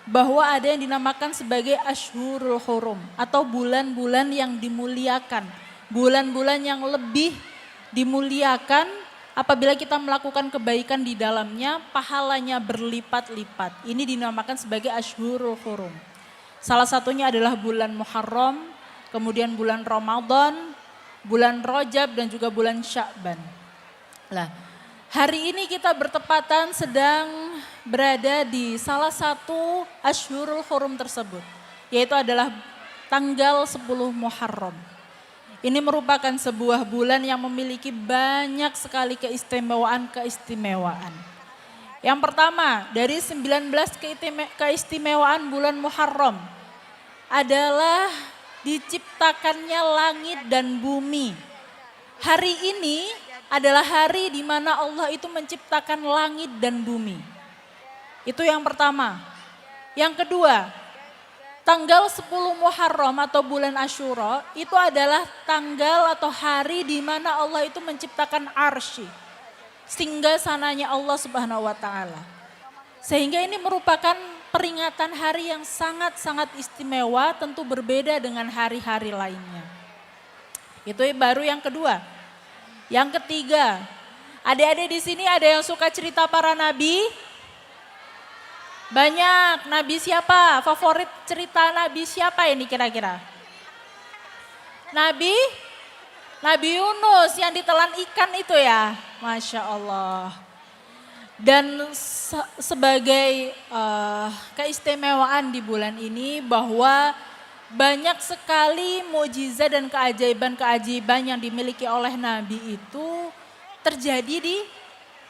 Bahwa ada yang dinamakan sebagai Ashhurul Hurum atau bulan-bulan yang dimuliakan. Bulan-bulan yang lebih dimuliakan apabila kita melakukan kebaikan di dalamnya, pahalanya berlipat-lipat. Ini dinamakan sebagai Ashhurul Hurum. Salah satunya adalah bulan Muharram, kemudian bulan Ramadan, bulan Rajab dan juga bulan Sya'ban. Nah, hari ini kita bertepatan sedang berada di salah satu Ashhurul Hurum tersebut, yaitu adalah tanggal 10 Muharram. Ini merupakan sebuah bulan yang memiliki banyak sekali keistimewaan. Yang pertama, dari 19 keistimewaan bulan Muharram adalah diciptakannya langit dan bumi. Hari ini adalah hari di mana Allah itu menciptakan langit dan bumi. Itu yang pertama. Yang kedua, tanggal 10 Muharram atau bulan Asyura itu adalah tanggal atau hari di mana Allah itu menciptakan arsy. Singgasananya Allah Subhanahu wa taala. Sehingga ini merupakan peringatan hari yang sangat-sangat istimewa, tentu berbeda dengan hari-hari lainnya. Itu baru yang kedua. Yang ketiga, adik-adik di sini ada yang suka cerita para nabi? Banyak. Nabi siapa? Favorit cerita nabi siapa ini kira-kira? Nabi Yunus yang ditelan ikan itu ya. Masya Allah. Dan sebagai keistimewaan di bulan ini bahwa banyak sekali mukjizat dan keajaiban-keajaiban yang dimiliki oleh Nabi itu terjadi di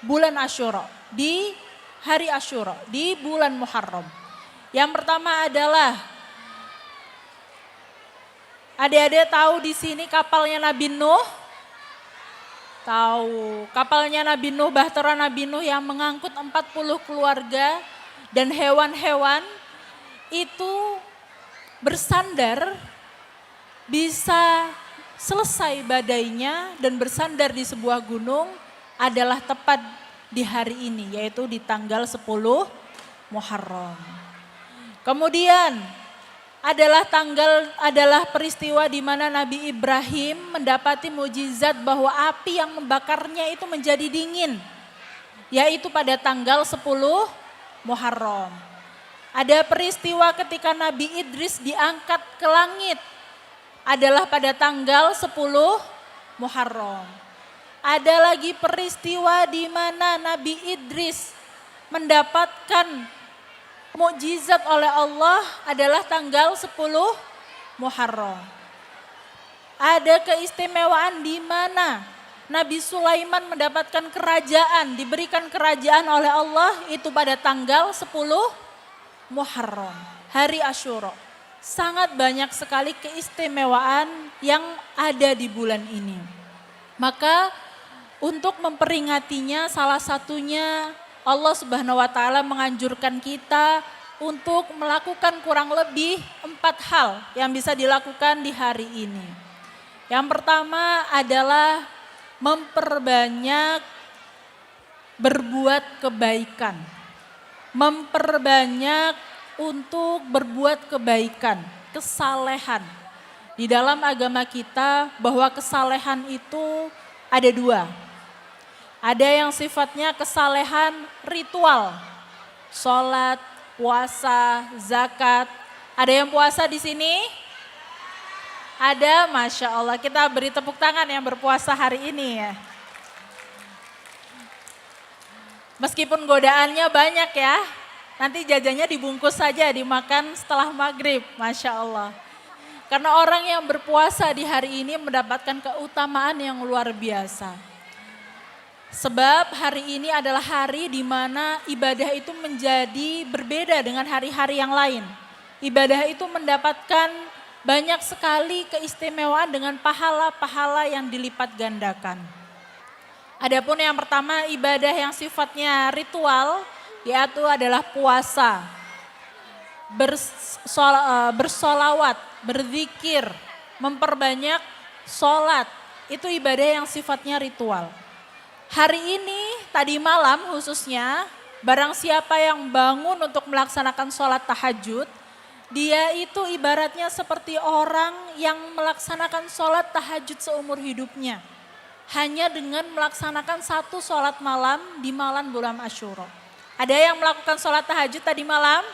bulan Asyura, di hari Asyura, di bulan Muharram. Yang pertama adalah, adik-adik tahu di sini kapalnya Nabi Nuh? Tahu, kapalnya Nabi Nuh, bahtera Nabi Nuh yang mengangkut 40 keluarga dan hewan-hewan itu bersandar, bisa selesai badainya dan bersandar di sebuah gunung adalah tepat di hari ini, yaitu di tanggal 10 Muharram. Kemudian adalah peristiwa di mana Nabi Ibrahim mendapati mukjizat bahwa api yang membakarnya itu menjadi dingin, yaitu pada tanggal 10 Muharram. Ada peristiwa ketika Nabi Idris diangkat ke langit, adalah pada tanggal 10 Muharram. Ada lagi peristiwa di mana Nabi Idris mendapatkan mukjizat oleh Allah adalah tanggal 10 Muharram. Ada keistimewaan di mana Nabi Sulaiman mendapatkan kerajaan, diberikan kerajaan oleh Allah itu pada tanggal 10 Muharram, hari Asyura. Sangat banyak sekali keistimewaan yang ada di bulan ini. Maka untuk memperingatinya salah satunya Allah Subhanahu wa taala menganjurkan kita untuk melakukan kurang lebih 4 hal yang bisa dilakukan di hari ini. Yang pertama adalah memperbanyak berbuat kebaikan. Memperbanyak untuk berbuat kebaikan, kesalehan. Di dalam agama kita bahwa kesalehan itu ada 2. Ada yang sifatnya kesalehan ritual, sholat, puasa, zakat. Ada yang puasa di sini? Ada, Masya Allah. Kita beri tepuk tangan yang berpuasa hari ini ya. Meskipun godaannya banyak ya, nanti jajannya dibungkus saja, dimakan setelah maghrib, Masya Allah. Karena orang yang berpuasa di hari ini mendapatkan keutamaan yang luar biasa. Sebab hari ini adalah hari di mana ibadah itu menjadi berbeda dengan hari-hari yang lain. Ibadah itu mendapatkan banyak sekali keistimewaan dengan pahala-pahala yang dilipat gandakan. Adapun yang pertama ibadah yang sifatnya ritual, yaitu adalah puasa, bersolawat, berzikir, memperbanyak sholat. Itu ibadah yang sifatnya ritual. Hari ini, tadi malam khususnya, Barang siapa yang bangun untuk melaksanakan sholat tahajud, dia itu ibaratnya seperti orang yang melaksanakan sholat tahajud seumur hidupnya. Hanya dengan melaksanakan satu sholat malam di malam bulan Asyura. Ada yang melakukan sholat tahajud tadi malam?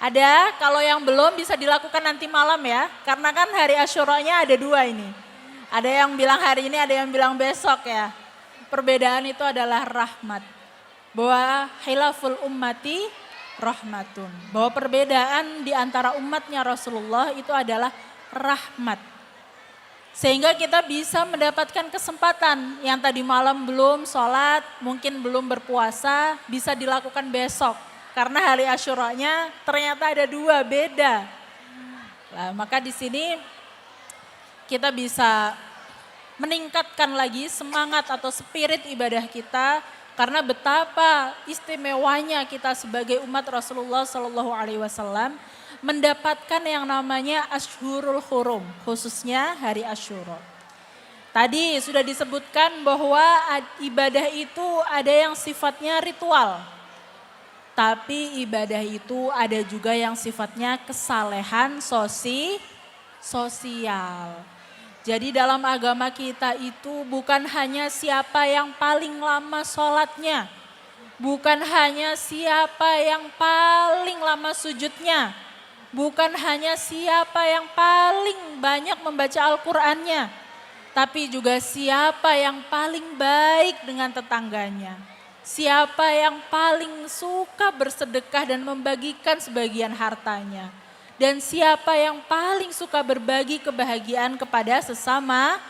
Ada, kalau yang belum bisa dilakukan nanti malam ya. Karena kan hari Asyuranya ada 2 ini. Ada yang bilang hari ini, ada yang bilang besok ya. Perbedaan itu adalah rahmat. Bahwa khilaful ummati rahmatun. Bahwa perbedaan di antara umatnya Rasulullah itu adalah rahmat. Sehingga kita bisa mendapatkan kesempatan yang tadi malam belum sholat, mungkin belum berpuasa, bisa dilakukan besok. Karena hari Asyuranya ternyata ada 2, beda. Nah, maka di sini kita bisa meningkatkan lagi semangat atau spirit ibadah kita. Karena betapa istimewanya kita sebagai umat Rasulullah SAW mendapatkan yang namanya Ashhurul Hurum, khususnya hari Asyura. Tadi sudah disebutkan bahwa ibadah itu ada yang sifatnya ritual. Tapi ibadah itu ada juga yang sifatnya kesalehan sosial. Jadi dalam agama kita itu bukan hanya siapa yang paling lama sholatnya. Bukan hanya siapa yang paling lama sujudnya. Bukan hanya siapa yang paling banyak membaca Al-Qur'annya, tapi juga siapa yang paling baik dengan tetangganya. Siapa yang paling suka bersedekah dan membagikan sebagian hartanya. Dan siapa yang paling suka berbagi kebahagiaan kepada sesamanya.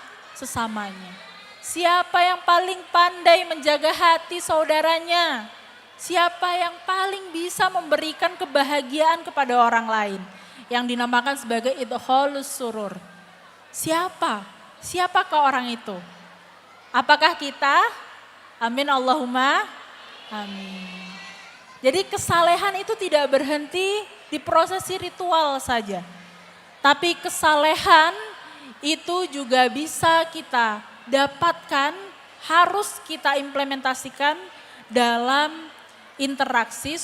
Siapa yang paling pandai menjaga hati saudaranya. Siapa yang paling bisa memberikan kebahagiaan kepada orang lain. Yang dinamakan sebagai idkhalus surur. Siapa? Siapakah orang itu? Apakah kita? Amin Allahumma amin. Jadi kesalehan itu tidak berhenti di prosesi ritual saja. Tapi kesalehan itu juga bisa kita dapatkan, harus kita implementasikan dalam interaksi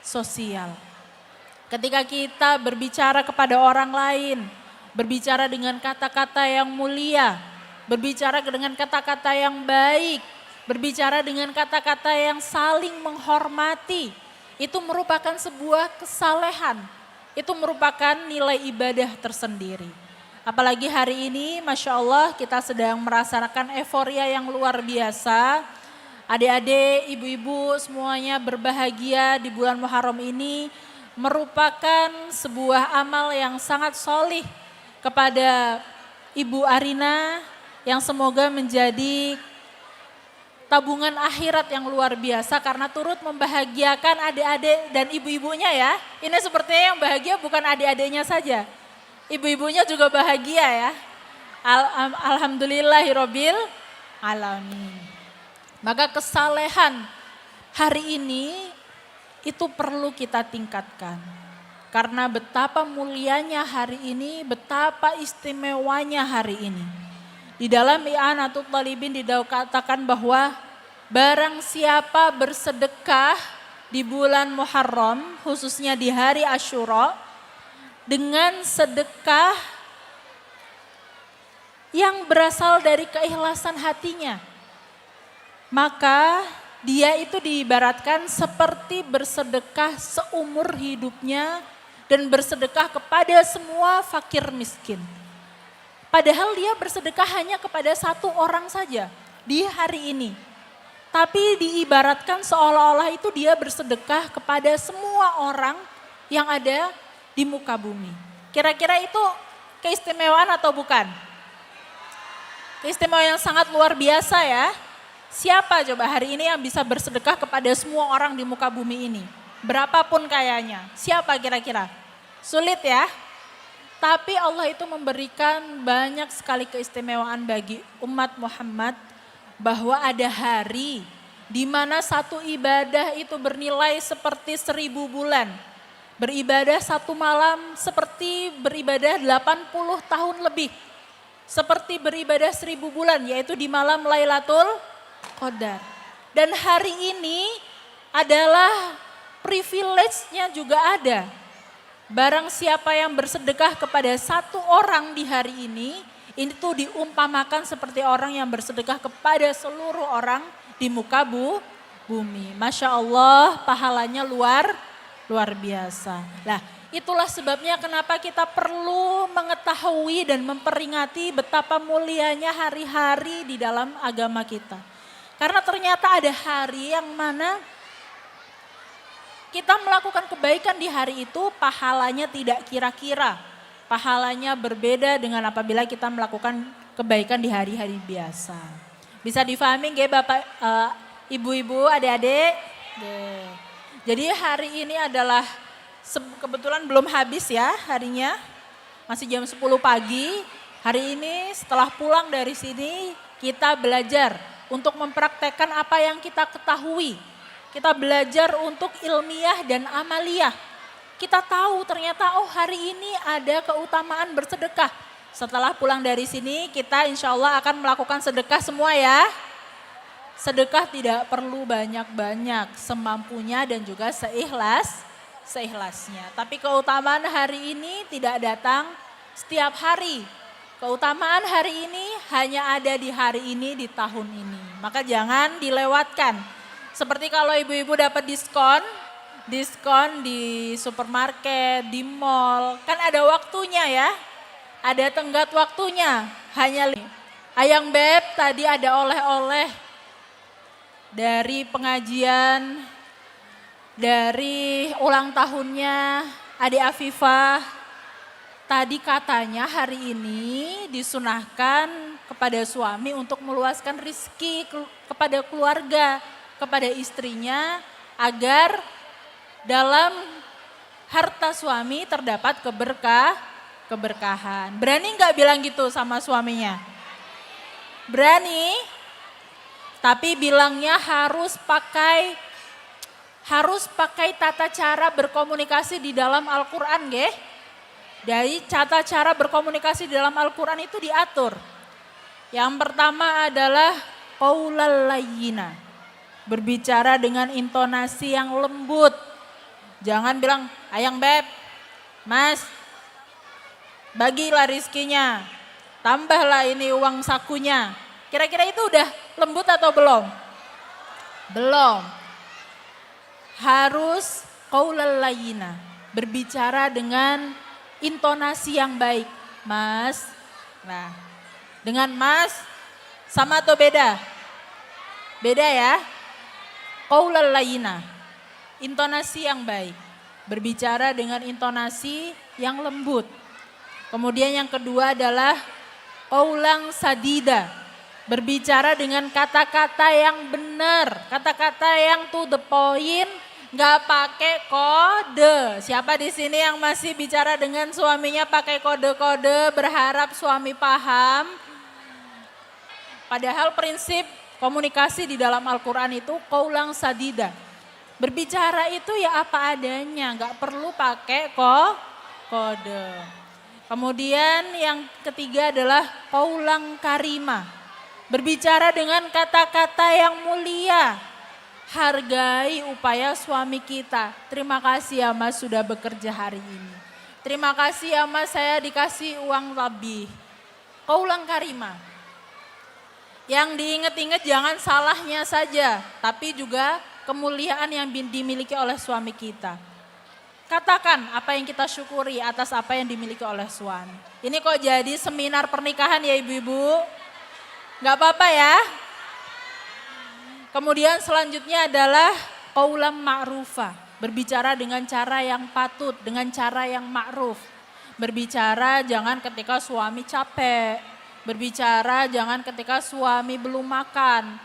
sosial. Ketika kita berbicara kepada orang lain, berbicara dengan kata-kata yang mulia, berbicara dengan kata-kata yang baik, berbicara dengan kata-kata yang saling menghormati, itu merupakan sebuah kesalehan, itu merupakan nilai ibadah tersendiri. Apalagi hari ini Masya Allah kita sedang merasakan euforia yang luar biasa. Adik-adik, ibu-ibu semuanya berbahagia di bulan Muharram ini merupakan sebuah amal yang sangat solih kepada Ibu Arina yang semoga menjadi tabungan akhirat yang luar biasa karena turut membahagiakan adik-adik dan ibu-ibunya ya. Ini sepertinya yang bahagia bukan adik-adiknya saja, ibu-ibunya juga bahagia ya. Alhamdulillahirabbil alamin. Maka kesalehan hari ini itu perlu kita tingkatkan. Karena betapa mulianya hari ini, betapa istimewanya hari ini. Di dalam I'anatul Talibin dikatakan bahwa barang siapa bersedekah di bulan Muharram, khususnya di hari Asyura, dengan sedekah yang berasal dari keikhlasan hatinya, maka dia itu diibaratkan seperti bersedekah seumur hidupnya dan bersedekah kepada semua fakir miskin. Padahal dia bersedekah hanya kepada satu orang saja di hari ini. Tapi diibaratkan seolah-olah itu dia bersedekah kepada semua orang yang ada di muka bumi. Kira-kira itu keistimewaan atau bukan? Keistimewaan yang sangat luar biasa ya. Siapa coba hari ini yang bisa bersedekah kepada semua orang di muka bumi ini? Berapapun kayanya, siapa kira-kira? Sulit ya. Tapi Allah itu memberikan banyak sekali keistimewaan bagi umat Muhammad. Bahwa ada hari di mana satu ibadah itu bernilai seperti 1000 bulan. Beribadah satu malam seperti beribadah 80 tahun lebih. Seperti beribadah 1000 bulan yaitu di malam Lailatul Qadar. Dan hari ini adalah privilege-nya juga ada. Barang siapa yang bersedekah kepada satu orang di hari ini tuh diumpamakan seperti orang yang bersedekah kepada seluruh orang di muka bumi. Masya Allah, pahalanya luar biasa. Nah, itulah sebabnya kenapa kita perlu mengetahui dan memperingati betapa mulianya hari-hari di dalam agama kita. Karena ternyata ada hari yang mana kita melakukan kebaikan di hari itu pahalanya tidak kira-kira. Pahalanya berbeda dengan apabila kita melakukan kebaikan di hari-hari biasa. Bisa difahami nggih Bapak, Ibu-ibu, adik-adik? Jadi hari ini adalah kebetulan belum habis ya harinya. Masih jam 10 pagi. Hari ini setelah pulang dari sini kita belajar untuk mempraktekkan apa yang kita ketahui. Kita belajar untuk ilmiah dan amaliyah. Kita tahu ternyata hari ini ada keutamaan bersedekah. Setelah pulang dari sini kita insya Allah akan melakukan sedekah semua ya. Sedekah tidak perlu banyak-banyak, semampunya dan juga seikhlasnya. Tapi keutamaan hari ini tidak datang setiap hari. Keutamaan hari ini hanya ada di hari ini, di tahun ini. Maka jangan dilewatkan. Seperti kalau ibu-ibu dapat diskon di supermarket, di mall, kan ada waktunya ya. Ada tenggat waktunya. Hanya Ayang Beb tadi ada oleh-oleh dari pengajian, dari ulang tahunnya Adik Afifah. Tadi katanya hari ini disunahkan kepada suami untuk meluaskan rizki kepada keluarga, kepada istrinya agar dalam harta suami terdapat keberkahan. Berani nggak bilang gitu sama suaminya? Berani, tapi bilangnya harus pakai tata cara berkomunikasi di dalam Al-Quran, nggih. Dari tata cara berkomunikasi di dalam Al-Quran itu diatur. Yang pertama adalah qaulal layyina. Berbicara dengan intonasi yang lembut. Jangan bilang, Ayang Beb, Mas, bagilah rizkinya. Tambahlah ini uang sakunya. Kira-kira itu udah lembut atau belum? Belum. Harus qaulal layyina. Berbicara dengan intonasi yang baik. Mas, nah dengan mas sama atau beda? Beda ya. Qaulal layyina, intonasi yang baik. Berbicara dengan intonasi yang lembut. Kemudian yang kedua adalah qaulan sadida. Berbicara dengan kata-kata yang benar, kata-kata yang to the point, nggak pakai kode. Siapa di sini yang masih bicara dengan suaminya pakai kode-kode, berharap suami paham? Padahal prinsip komunikasi di dalam Al-Quran itu qaulan sadida. Berbicara itu ya apa adanya, nggak perlu pakai kode. Kemudian yang ketiga adalah qaulan karima. Berbicara dengan kata-kata yang mulia. Hargai upaya suami kita. Terima kasih ya Mas sudah bekerja hari ini. Terima kasih ya Mas saya dikasih uang lebih. Qaulan karimah. Yang diingat-ingat jangan salahnya saja, tapi juga kemuliaan yang dimiliki oleh suami kita. Katakan apa yang kita syukuri atas apa yang dimiliki oleh suami. Ini kok jadi seminar pernikahan ya ibu-ibu? Gak apa-apa ya. Kemudian selanjutnya adalah qaulan ma'rufah. Berbicara dengan cara yang patut, dengan cara yang ma'ruf. Berbicara jangan ketika suami capek. Berbicara jangan ketika suami belum makan.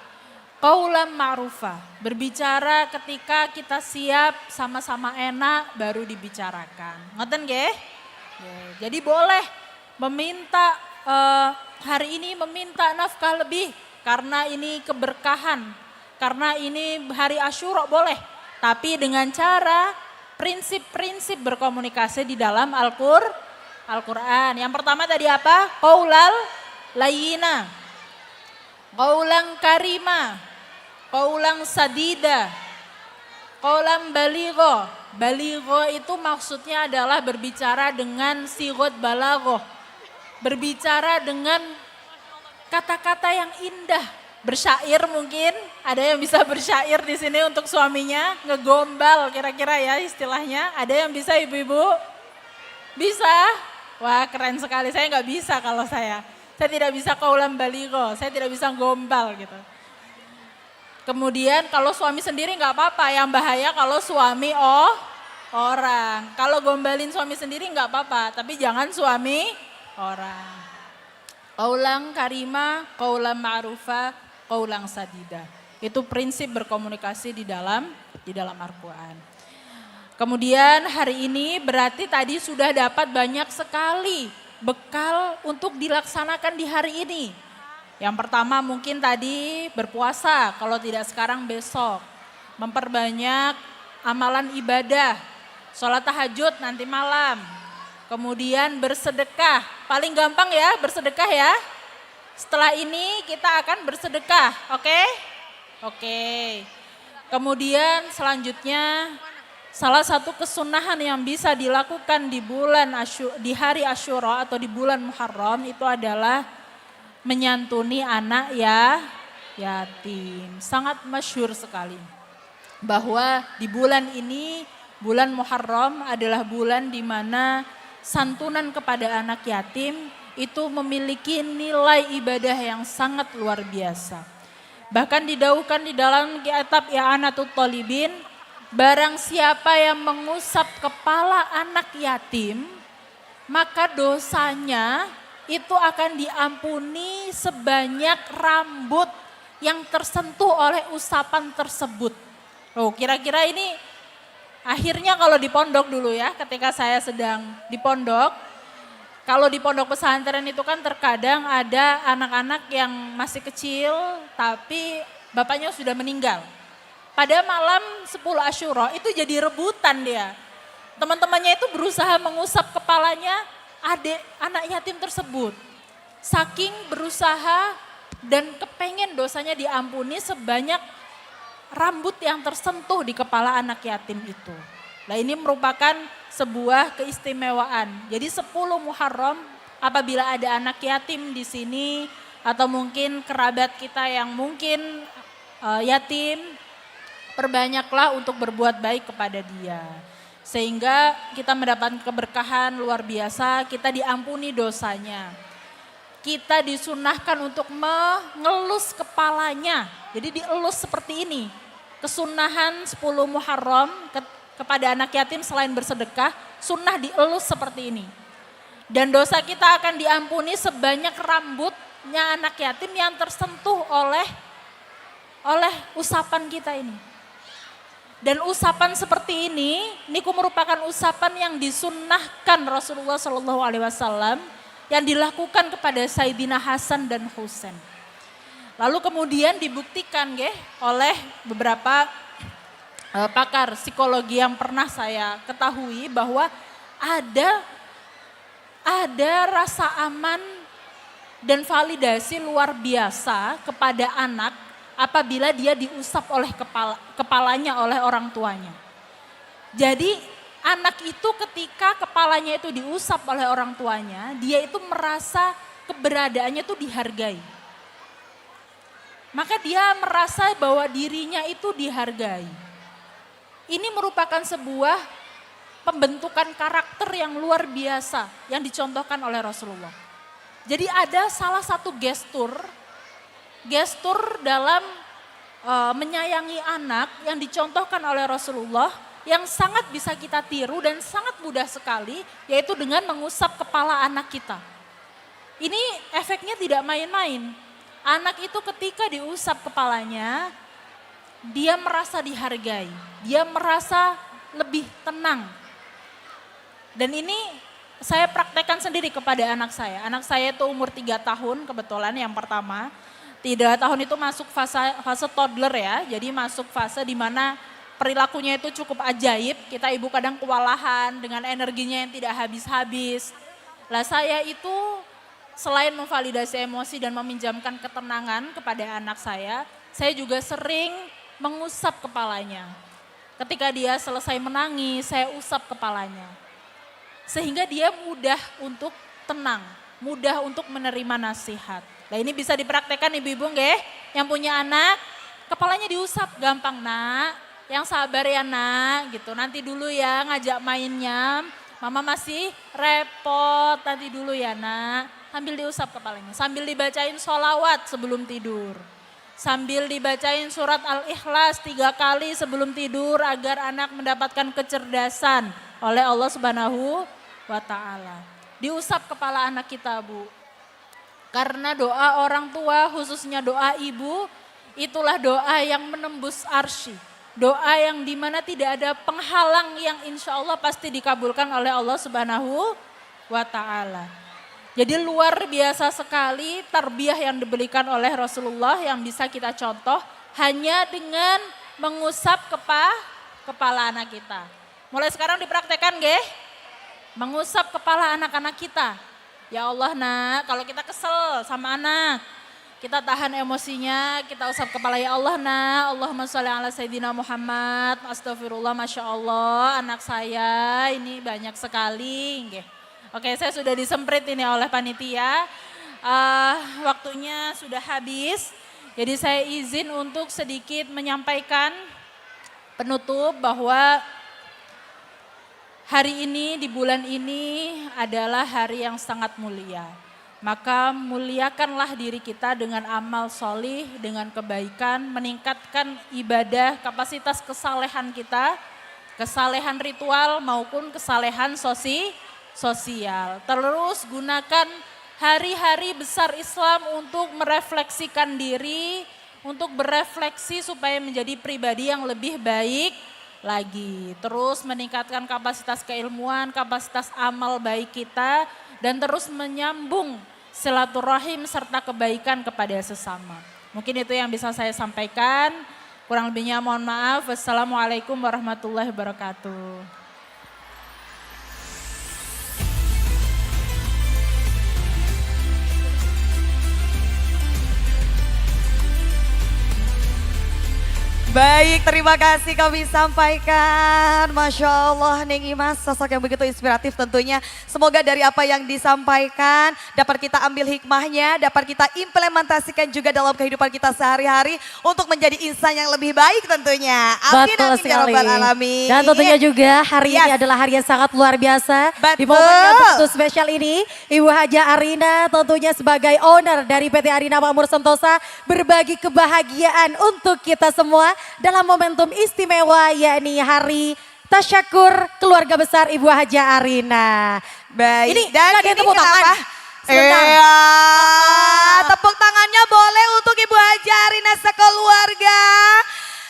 Qaulan ma'rufah. Berbicara ketika kita siap sama-sama enak baru dibicarakan. Ngoten nggih? Jadi boleh meminta hari ini meminta nafkah lebih karena ini keberkahan. Karena ini hari Asyura boleh, tapi dengan cara prinsip-prinsip berkomunikasi di dalam Al-Quran. Yang pertama tadi apa? Qaulal layyina, qaulan karima. qaulan sadida, qaulan baligho. Baligho itu maksudnya adalah berbicara dengan sigot balagoh. Berbicara dengan kata-kata yang indah. Bersyair mungkin, ada yang bisa bersyair di sini untuk suaminya, ngegombal kira-kira ya istilahnya. Ada yang bisa ibu-ibu? Bisa? Wah keren sekali, saya nggak bisa kalau saya. Saya tidak bisa qaulan baligho, saya tidak bisa gombal gitu. Kemudian kalau suami sendiri nggak apa-apa, yang bahaya kalau suami orang. Kalau gombalin suami sendiri nggak apa-apa, tapi jangan suami orang. Qaulan karima, qaulan ma'rufa, qaulan sadida. Itu prinsip berkomunikasi di dalam Al-Quran. Kemudian hari ini berarti tadi sudah dapat banyak sekali bekal untuk dilaksanakan di hari ini. Yang pertama mungkin tadi berpuasa, kalau tidak sekarang besok. Memperbanyak amalan ibadah, sholat tahajud nanti malam. Kemudian bersedekah, paling gampang ya bersedekah ya. Setelah ini kita akan bersedekah, oke? Oke. Kemudian selanjutnya salah satu kesunahan yang bisa dilakukan di hari Asyura atau di bulan Muharram itu adalah menyantuni anak yatim. Sangat masyhur sekali bahwa di bulan ini, bulan Muharram adalah bulan di mana santunan kepada anak yatim itu memiliki nilai ibadah yang sangat luar biasa. Bahkan didauhkan di dalam kitab I'anatul Talibin, barang siapa yang mengusap kepala anak yatim, maka dosanya itu akan diampuni sebanyak rambut yang tersentuh oleh usapan tersebut. Oh, kira-kira ini akhirnya kalau di pondok dulu ya, ketika saya sedang di pondok, kalau di pondok pesantren itu kan terkadang ada anak-anak yang masih kecil tapi bapaknya sudah meninggal. Pada malam 10 Asyura itu jadi rebutan dia. Teman-temannya itu berusaha mengusap kepalanya anak yatim tersebut. Saking berusaha dan kepengen dosanya diampuni sebanyak rambut yang tersentuh di kepala anak yatim itu. Nah ini merupakan sebuah keistimewaan. Jadi 10 Muharram apabila ada anak yatim di sini atau mungkin kerabat kita yang mungkin yatim, perbanyaklah untuk berbuat baik kepada dia. Sehingga kita mendapatkan keberkahan luar biasa, kita diampuni dosanya. Kita disunahkan untuk mengelus kepalanya, jadi dielus seperti ini. Kesunahan 10 Muharram kepada anak yatim selain bersedekah, sunnah dielus seperti ini. Dan dosa kita akan diampuni sebanyak rambutnya anak yatim yang tersentuh oleh usapan kita ini. Dan usapan seperti ini merupakan usapan yang disunnahkan Rasulullah SAW yang dilakukan kepada Sayyidina Hasan dan Husain. Lalu kemudian dibuktikan oleh beberapa pakar psikologi yang pernah saya ketahui bahwa ada rasa aman dan validasi luar biasa kepada anak apabila dia diusap oleh kepalanya oleh orang tuanya. Jadi anak itu ketika kepalanya itu diusap oleh orang tuanya, dia itu merasa keberadaannya itu dihargai. Maka dia merasa bahwa dirinya itu dihargai. Ini merupakan sebuah pembentukan karakter yang luar biasa yang dicontohkan oleh Rasulullah. Jadi ada salah satu gestur dalam menyayangi anak yang dicontohkan oleh Rasulullah yang sangat bisa kita tiru dan sangat mudah sekali, yaitu dengan mengusap kepala anak kita. Ini efeknya tidak main-main. Anak itu ketika diusap kepalanya, dia merasa dihargai, dia merasa lebih tenang. Dan ini saya praktekkan sendiri kepada anak saya. Anak saya itu umur 3 tahun kebetulan yang pertama. 3 tahun itu masuk fase toddler ya, jadi masuk fase di mana perilakunya itu cukup ajaib. Kita ibu kadang kewalahan dengan energinya yang tidak habis-habis. Lah saya itu selain memvalidasi emosi dan meminjamkan ketenangan kepada anak saya juga sering mengusap kepalanya. Ketika dia selesai menangis, saya usap kepalanya. Sehingga dia mudah untuk tenang, mudah untuk menerima nasihat. Nah ini bisa dipraktekkan ibu-ibu nggih, yang punya anak, kepalanya diusap gampang nak, yang sabar ya nak gitu. Nanti dulu ya ngajak mainnya, mama masih repot, nanti dulu ya nak. Sambil diusap kepalanya, sambil dibacain sholawat sebelum tidur. Sambil dibacain surat Al-Ikhlas 3 kali sebelum tidur agar anak mendapatkan kecerdasan oleh Allah Subhanahu wa Ta'ala. Diusap kepala anak kita Bu. Karena doa orang tua khususnya doa ibu itulah doa yang menembus arsy. Doa yang dimana tidak ada penghalang yang insya Allah pasti dikabulkan oleh Allah Subhanahu wa Ta'ala. Jadi luar biasa sekali tarbiyah yang diberikan oleh Rasulullah yang bisa kita contoh hanya dengan mengusap kepala anak kita. Mulai sekarang dipraktekkan nggih? Mengusap kepala anak-anak kita. Ya Allah nak, kalau kita kesel sama anak, kita tahan emosinya, kita usap kepala ya Allah nak. Allahumma sholli ala Sayyidina Muhammad. Astagfirullah, Masya Allah anak saya ini banyak sekali. Nggih. Oke, saya sudah disemprit ini oleh panitia. Waktunya sudah habis. Jadi saya izin untuk sedikit menyampaikan penutup bahwa hari ini di bulan ini adalah hari yang sangat mulia. Maka muliakanlah diri kita dengan amal solih, dengan kebaikan, meningkatkan ibadah, kapasitas kesalehan kita, kesalehan ritual maupun kesalehan sosial. Terus gunakan hari-hari besar Islam untuk merefleksikan diri, untuk berefleksi supaya menjadi pribadi yang lebih baik lagi. Terus meningkatkan kapasitas keilmuan, kapasitas amal baik kita, dan terus menyambung silaturahim serta kebaikan kepada sesama. Mungkin itu yang bisa saya sampaikan. Kurang lebihnya mohon maaf. Wassalamualaikum warahmatullahi wabarakatuh. Baik, terima kasih kami sampaikan. Masya Allah, Neng Imas, sosok yang begitu inspiratif tentunya. Semoga dari apa yang disampaikan dapat kita ambil hikmahnya, dapat kita implementasikan juga dalam kehidupan kita sehari-hari untuk menjadi insan yang lebih baik tentunya. Amin, Betul amin, sekali. ya Rabbal Alamin. Dan tentunya juga hari ini adalah hari yang sangat luar biasa. Di Betul. momen yang begitu spesial ini, Ibu Haja Arina tentunya sebagai owner dari PT Arina Makmur Sentosa berbagi kebahagiaan untuk kita semua dalam momentum istimewa yakni Hari Tasyakur Keluarga Besar Ibu Haja Arina. Baik, Ini dan ada ini tepuk tangan. kenapa? Sebentar. Iya, tepuk tangannya boleh untuk Ibu Haja Arina sekeluarga.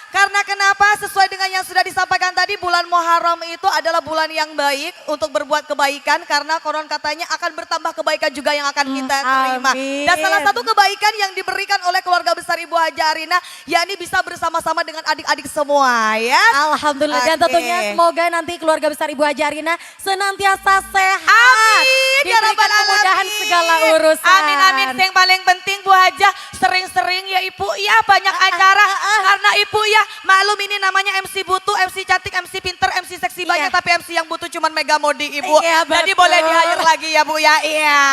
Karena kenapa? Sesuai dengan yang sudah disampaikan tadi, bulan Muharram itu adalah bulan yang baik untuk berbuat kebaikan. Karena konon katanya akan bertambah kebaikan juga yang akan kita terima. Amin. Dan salah satu kebaikan yang diberikan oleh keluarga besar Ibu Haja Arina, yakni bisa bersama-sama dengan adik-adik semua ya. Alhamdulillah, dan Oke. tentunya semoga nanti keluarga besar Ibu Haja Arina senantiasa sehat. Amin ya Diberikan Rabbal kemudahan Alamin. segala urusan. Amin, amin. Yang paling penting Bu Haja sering-sering ya Ibu ya banyak acara. Karena Ibu ya maklum ini namanya MC butuh, MC cantik, MC pinter, MC seksi banyak. Iya. Tapi MC yang butuh cuman Mega Modi Ibu. Iya, Jadi betul. boleh di-hire lagi ya Bu ya. Iya.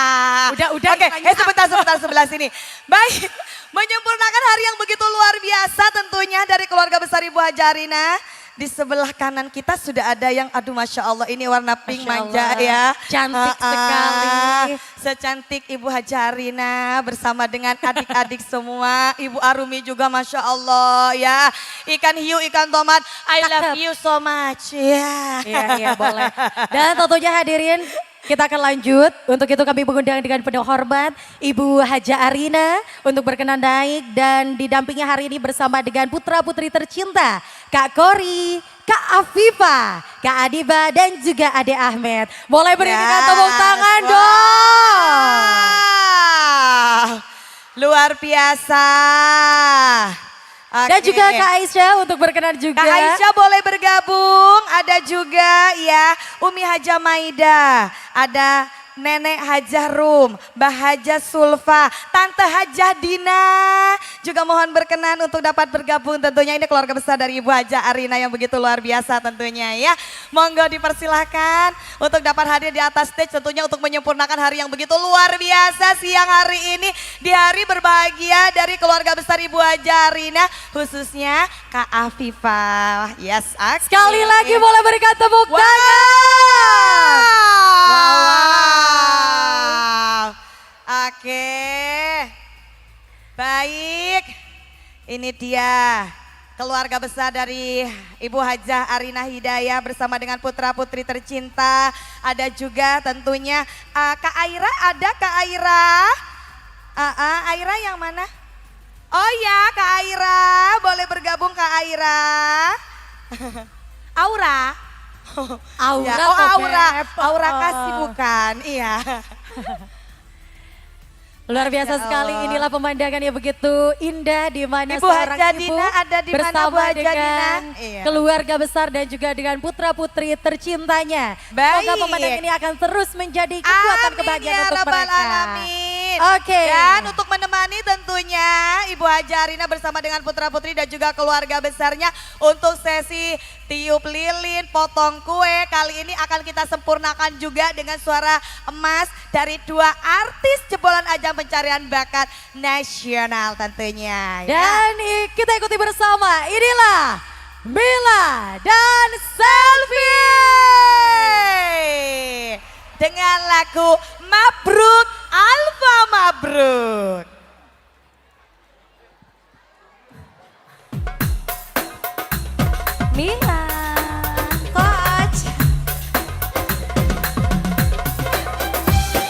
Udah, Oke, banyak. sebentar sebelah sini. Baik, menyempurnakan hari yang begitu luar biasa tentunya dari keluarga besar Ibu Haja Arina. Di sebelah kanan kita sudah ada yang aduh Masya Allah ini warna pink Masya manja Allah. ya. Cantik sekali. Secantik Ibu Haja Arina bersama dengan adik-adik semua. Ibu Arumi juga Masya Allah ya. Ikan hiu, ikan tomat. I love you so much. Ya. Iya, boleh. Dan tentunya hadirin, kita akan lanjut. Untuk itu kami mengundang dengan penuh hormat Ibu Haja Arina untuk berkenan naik dan didampingi hari ini bersama dengan putra-putri tercinta Kak Kori, Kak Afifa, Kak Adiba dan juga Ade Ahmed. Boleh berikan tepuk tangan dong. Wah, luar biasa. Dan Oke. juga Kak Aisyah untuk berkenan juga. Kak Aisyah boleh bergabung, ada juga ya Umi Haja Maida, ada Nenek Hajah Rum, Mbah Hajah Sulfa, Tante Hajah Dina. Juga mohon berkenan untuk dapat bergabung tentunya, ini keluarga besar dari Ibu Hajah Arina yang begitu luar biasa tentunya ya. Monggo dipersilahkan untuk dapat hadir di atas stage tentunya untuk menyempurnakan hari yang begitu luar biasa siang hari ini. Di hari berbahagia dari keluarga besar Ibu Hajah Arina, khususnya Kak Afifah. Yes, Sekali lagi boleh berikan tepuk tangan. Wow. Oke. Baik. Ini dia keluarga besar dari Ibu Hajah Arina Hidayah bersama dengan putra-putri tercinta. Ada juga tentunya Kak Aira, ada Kak Aira. Aira yang mana? Oh ya Kak Aira, boleh bergabung Kak Aira. Aura. Aura, Ya, kok, Aura, Beb. Aura kasih bukan, iya. Luar biasa Ya sekali, Allah. inilah pemandangan yang begitu indah di mana Ibu seorang Hajah ibu Dina ada di mana, bersama Bu Hajah dengan Dina? Iya. keluarga besar dan juga dengan putra-putri tercintanya. Baik. Semoga pemandangan ini akan terus menjadi kekuatan kebahagiaan ya untuk Rabbal mereka. Alamin. Oke. Dan untuk menemani tentunya Ibu Hajah Arina bersama dengan putra-putri dan juga keluarga besarnya untuk sesi tiup lilin, potong kue. Kali ini akan kita sempurnakan juga dengan suara emas dari dua artis jebolan ajang pencarian bakat nasional tentunya. Ya. Dan kita ikuti bersama, inilah Mila dan Selfie. Dengan lagu Mabruk Alfa Mabruk. Mila, Coach.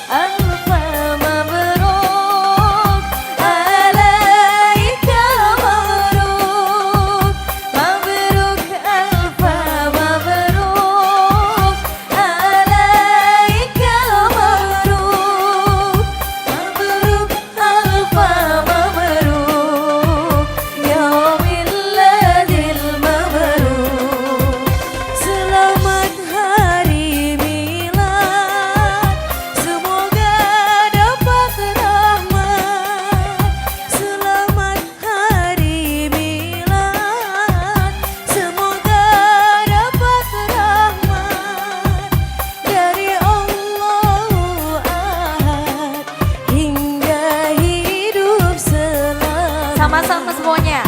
Alfa mabruk, alaika mabruk, mabruk alfa mabruk, alaika mabruk, mabruk alfa mabruk, yaumil ladil mabruk. Selamat hari milad, semoga dapat rahmat. Selamat hari milad, semoga dapat rahmat dari Allah Ahad hingga hidup selamat. Sama-sama semuanya.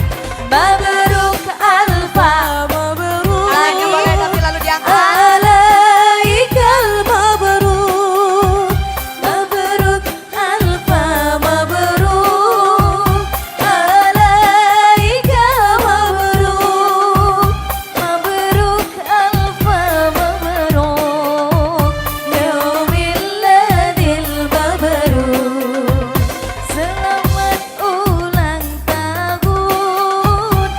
Mabruk alfa mabruk. Tangannya boleh tapi lalu diangkat. Alaikal mabruk, mabruk alfa mabruk, alaikal mabruk, mabruk alfa mabruk, yaumil ladil mabruk. Selamat ulang tahun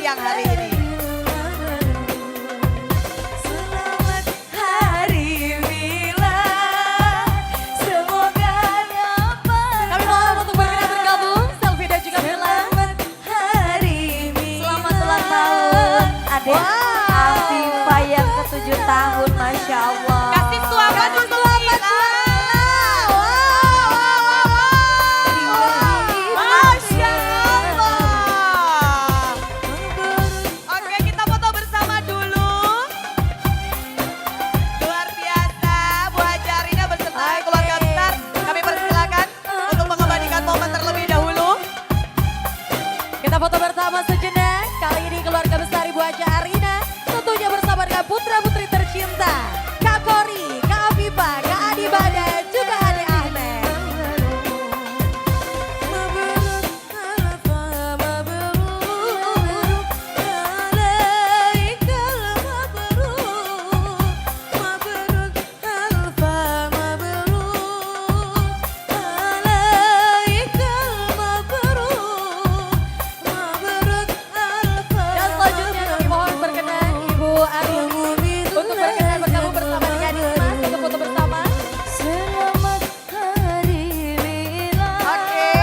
siang hari ini. Selamat hari milad, semoga dapat. Kami mohon untuk berkenan bergabung, selfie dan juga Mila. Selamat hari milad. Selamat ulang tahun adik Afifah yang ke-7 tahun, Masya Allah. Kasih suapan untuk Mila. Masya Allah. Oke, kita foto bersama dulu. Luar biasa, Bu Haja Arina beserta keluarga besar. Kami persilakan untuk mengabadikan momen terlebih dahulu. Kita foto bersama sejenak. Kali ini keluarga besar Ibu Haja Arina. Tentunya bersama dengan putra-putri tercinta. Kak Kori, Kak Afifah, Kak Adiba dan juga Ade Ahmed. Dan selanjutnya kami mohon berkenan Ibu Arumi untuk berkenan bergabung bersama dengan Dimas untuk foto bersama. Selamat hari milad. Oke.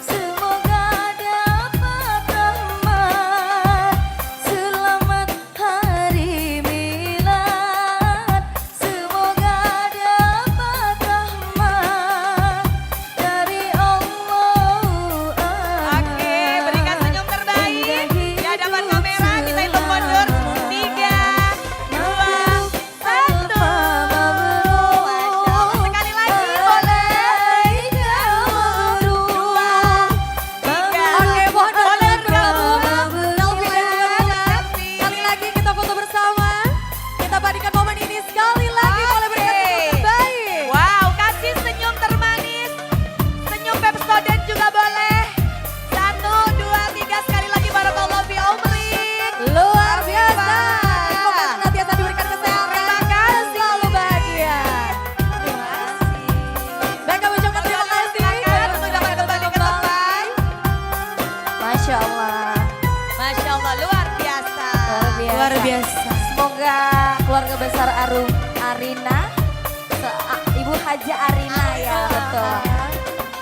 Semoga dapat rahmat. Selamat hari milad. Semoga dapat rahmat dari Allah. Oke, berikan senyum terbaik di hadapan kamera. Kita hitung mundur. 3, 2, 1. Sekali lagi boleh. 2, 3. Oke, mohon Boleh bergabung. bergabung. Selfie dan juga Mila. Sekali lagi kita foto bersama. Kita abadikan momen ini sekali lagi. Boleh berikan senyum terbaik. Wow, kasih senyum termanis. Senyum Pepsodent juga boleh. 1, 2, 3. Sekali lagi barakallahu fi umrik. Luar biasa. Semoga senantiasa diberikan kesehatan dan selalu bahagia. Dan kami ucapkan terima kasih. Untuk dapat kembali ke tempat. Masya Allah. Masya Allah, luar biasa. Luar biasa. Semoga keluarga besar Arina, Ibu Haja Arina ya betul.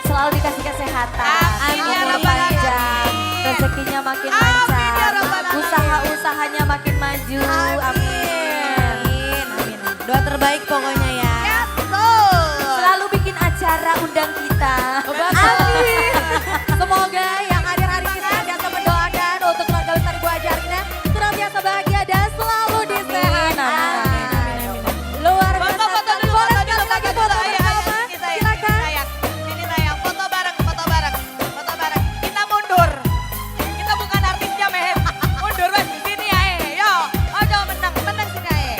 Selalu dikasih kesehatan, Amin ya umur rabbal panjang, alamin. rezekinya makin Amin ya lancar, rabbal alamin. usaha-usahanya makin maju. Amin. Doa terbaik pokoknya ya. Ya, betul. Selalu bikin acara undang kita. Amin. Semoga yang hadir hari ini senantiasa mendoakan untuk keluarga besar Ibu Haja Arina senantiasa bahagia dan selalu disehatkan. Luar biasa. Foto-foto dulu, Boleh foto sekali dulu, lagi foto foto dulu. Ayo, bersama. sini sayang, Silakan. sayang. Sini sayang, foto bareng, foto bareng. Foto bareng. Kita mundur. Kita bukan artisnya, Mehem. Mundur, Mas. Sini ya, yo. Ojo, menang, menang sini ya.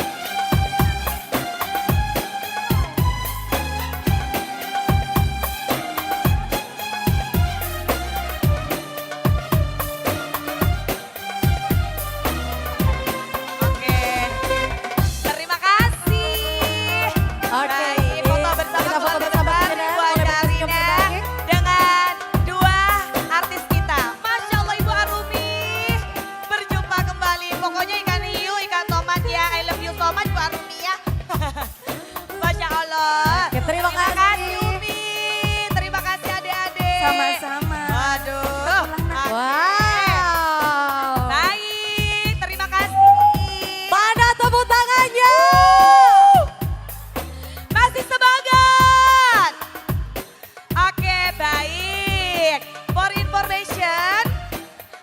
Oke. Terima kasih. Oke, Baik, foto bersama kita foto keluarga bersama besar sejenak. Ibu Boleh Haja bersenyum Arina terbaik. dengan dua artis kita. Masya Allah Ibu Arumi. Berjumpa kembali. Pokoknya ikan hiu, ikan tomat ya. I love you so much Bu Arumi ya. Masya Allah. Oke, terima kasih. Umi. Terima kasih adik-adik. Sama-sama. Waduh. Wow. Baik, terima kasih. Mana tepuk tangannya? Masih semangat. Oke, baik. For information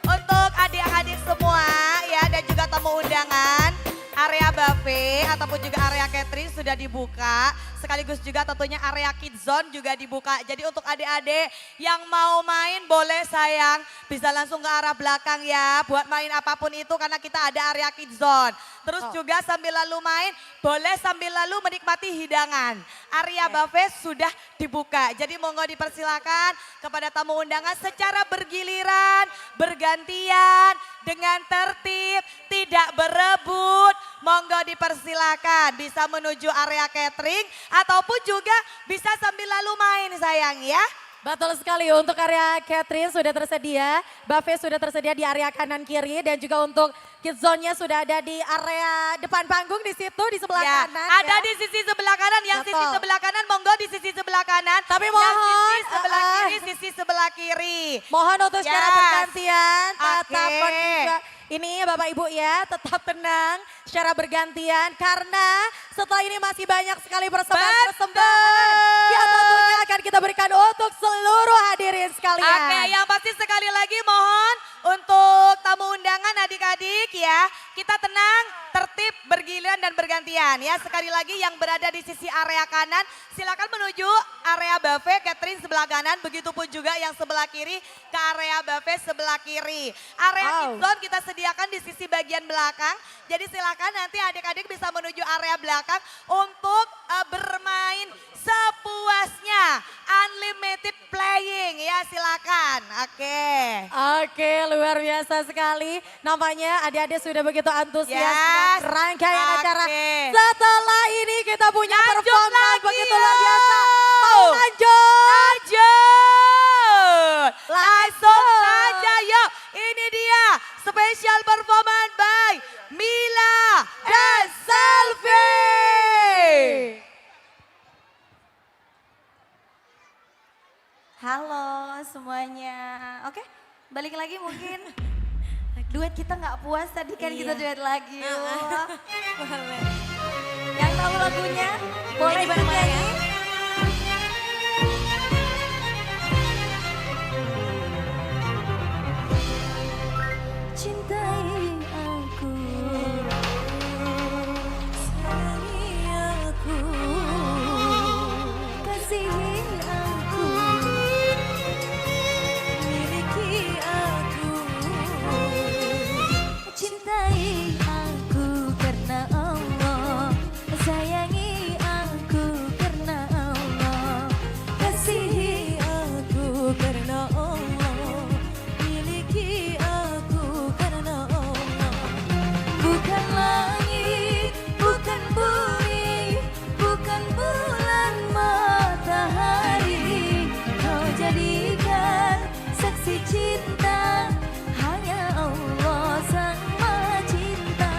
untuk adik-adik semua ya dan juga tamu undangan, area buffet ataupun juga area catering sudah dibuka. Sekaligus juga tentunya area kids zone juga dibuka. Jadi untuk adik-adik yang mau main boleh sayang bisa langsung ke arah belakang ya. Buat main apapun itu karena kita ada area kids zone. Terus juga sambil lalu main boleh sambil lalu menikmati hidangan. Area buffet sudah dibuka. Jadi monggo dipersilakan kepada tamu undangan secara bergiliran, bergantian, dengan tertib, tidak berebut. Monggo dipersilakan bisa menuju area catering ataupun juga bisa sambil lalu main sayang ya. Betul sekali, untuk area Catherine sudah tersedia, buffet sudah tersedia di area kanan kiri dan juga untuk kids zone-nya sudah ada di area depan panggung di situ di sebelah Ya, kanan. ada ya. di sisi sebelah kanan, yang sisi Betul. sebelah kanan monggo di sisi sebelah kanan. Tapi yang mohon, sisi sebelah kiri, sisi sebelah kiri. Mohon untuk secara Yes. bergantian, tetap Oke. juga. Ini Bapak Ibu ya, tetap tenang secara bergantian karena setelah ini masih banyak sekali persembahan-persembahan yang tentunya akan kita berikan untuk seluruh hadirin sekalian. Oke, yang pasti sekali lagi mohon untuk tamu undangan adik-adik ya, kita tenang, tertib, bergiliran dan bergantian ya. Sekali lagi yang berada di sisi area kanan, silakan menuju area buffet Catherine sebelah kanan, begitupun juga yang sebelah kiri ke area buffet sebelah kiri. Area kids zone kita sediakan di sisi bagian belakang, jadi silakan nanti adik-adik bisa menuju area belakang untuk bermain sepuasnya, unlimited playing ya, silakan. Oke, luar biasa sekali. Nampaknya adik-adik sudah begitu antusias Yes. dengan rangkaian acara. Oke. Setelah ini kita punya Lanjut performa lagi, begitu luar biasa. yuk. Mau lanjut? Langsung saja yuk, ini dia special performance by Mila dan Selfie. Halo semuanya. Oke, balik lagi mungkin. Duet kita nggak puas tadi kan kita duet lagi. Wah. Yang tahu lagunya boleh ikut nyanyi. Cintai aku, sayangi aku, kasihi aku, miliki aku. Cintai aku karena Allah, sayangi aku karena Allah, kasihi aku karena Allah, miliki aku karena Allah. Bukan langit, bukan bumi, bukan bulan matahari, kau jadikan saksi cinta, hanya Allah sang Maha Cinta.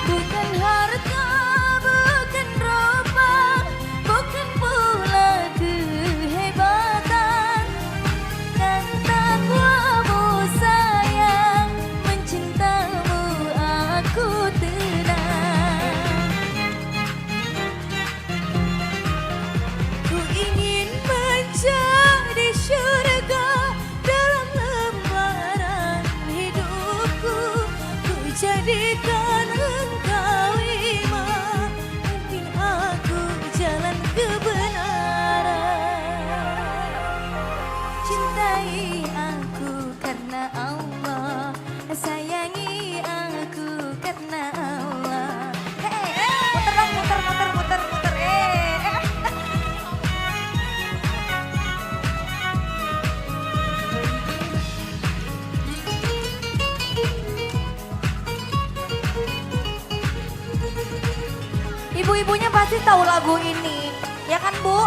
Bukan harta, bukan rupa, bukan pula kehebatan, dan takwamu sayang, mencintamu aku tenang. Ku ingin menjadi syurga dalam lembaran hidupku, ku jadikan engkau imam, pimpin aku jalan kebenaran. Cintai aku karena Allah, sayangi aku karena Allah. Hey, muter dong, muter, muter, muter, muter. Ibu-ibunya pasti tahu lagu ini, ya kan Bu?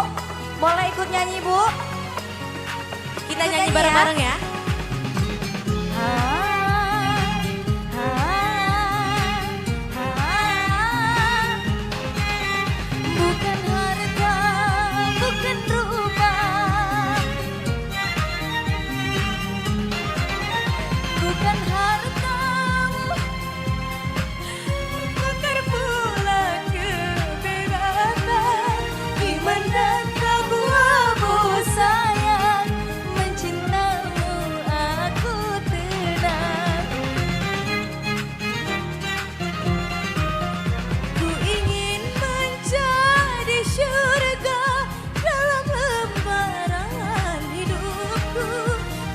Boleh ikut nyanyi Bu? Kita Ikut nyanyi bareng-bareng ya. Bukan harta, bukan rupa, bukan harta, bukan pula kebebasan, iman dan takwamu sayang, mencintamu aku tenang. Ku ingin menjadi syurga dalam lembaran hidupku,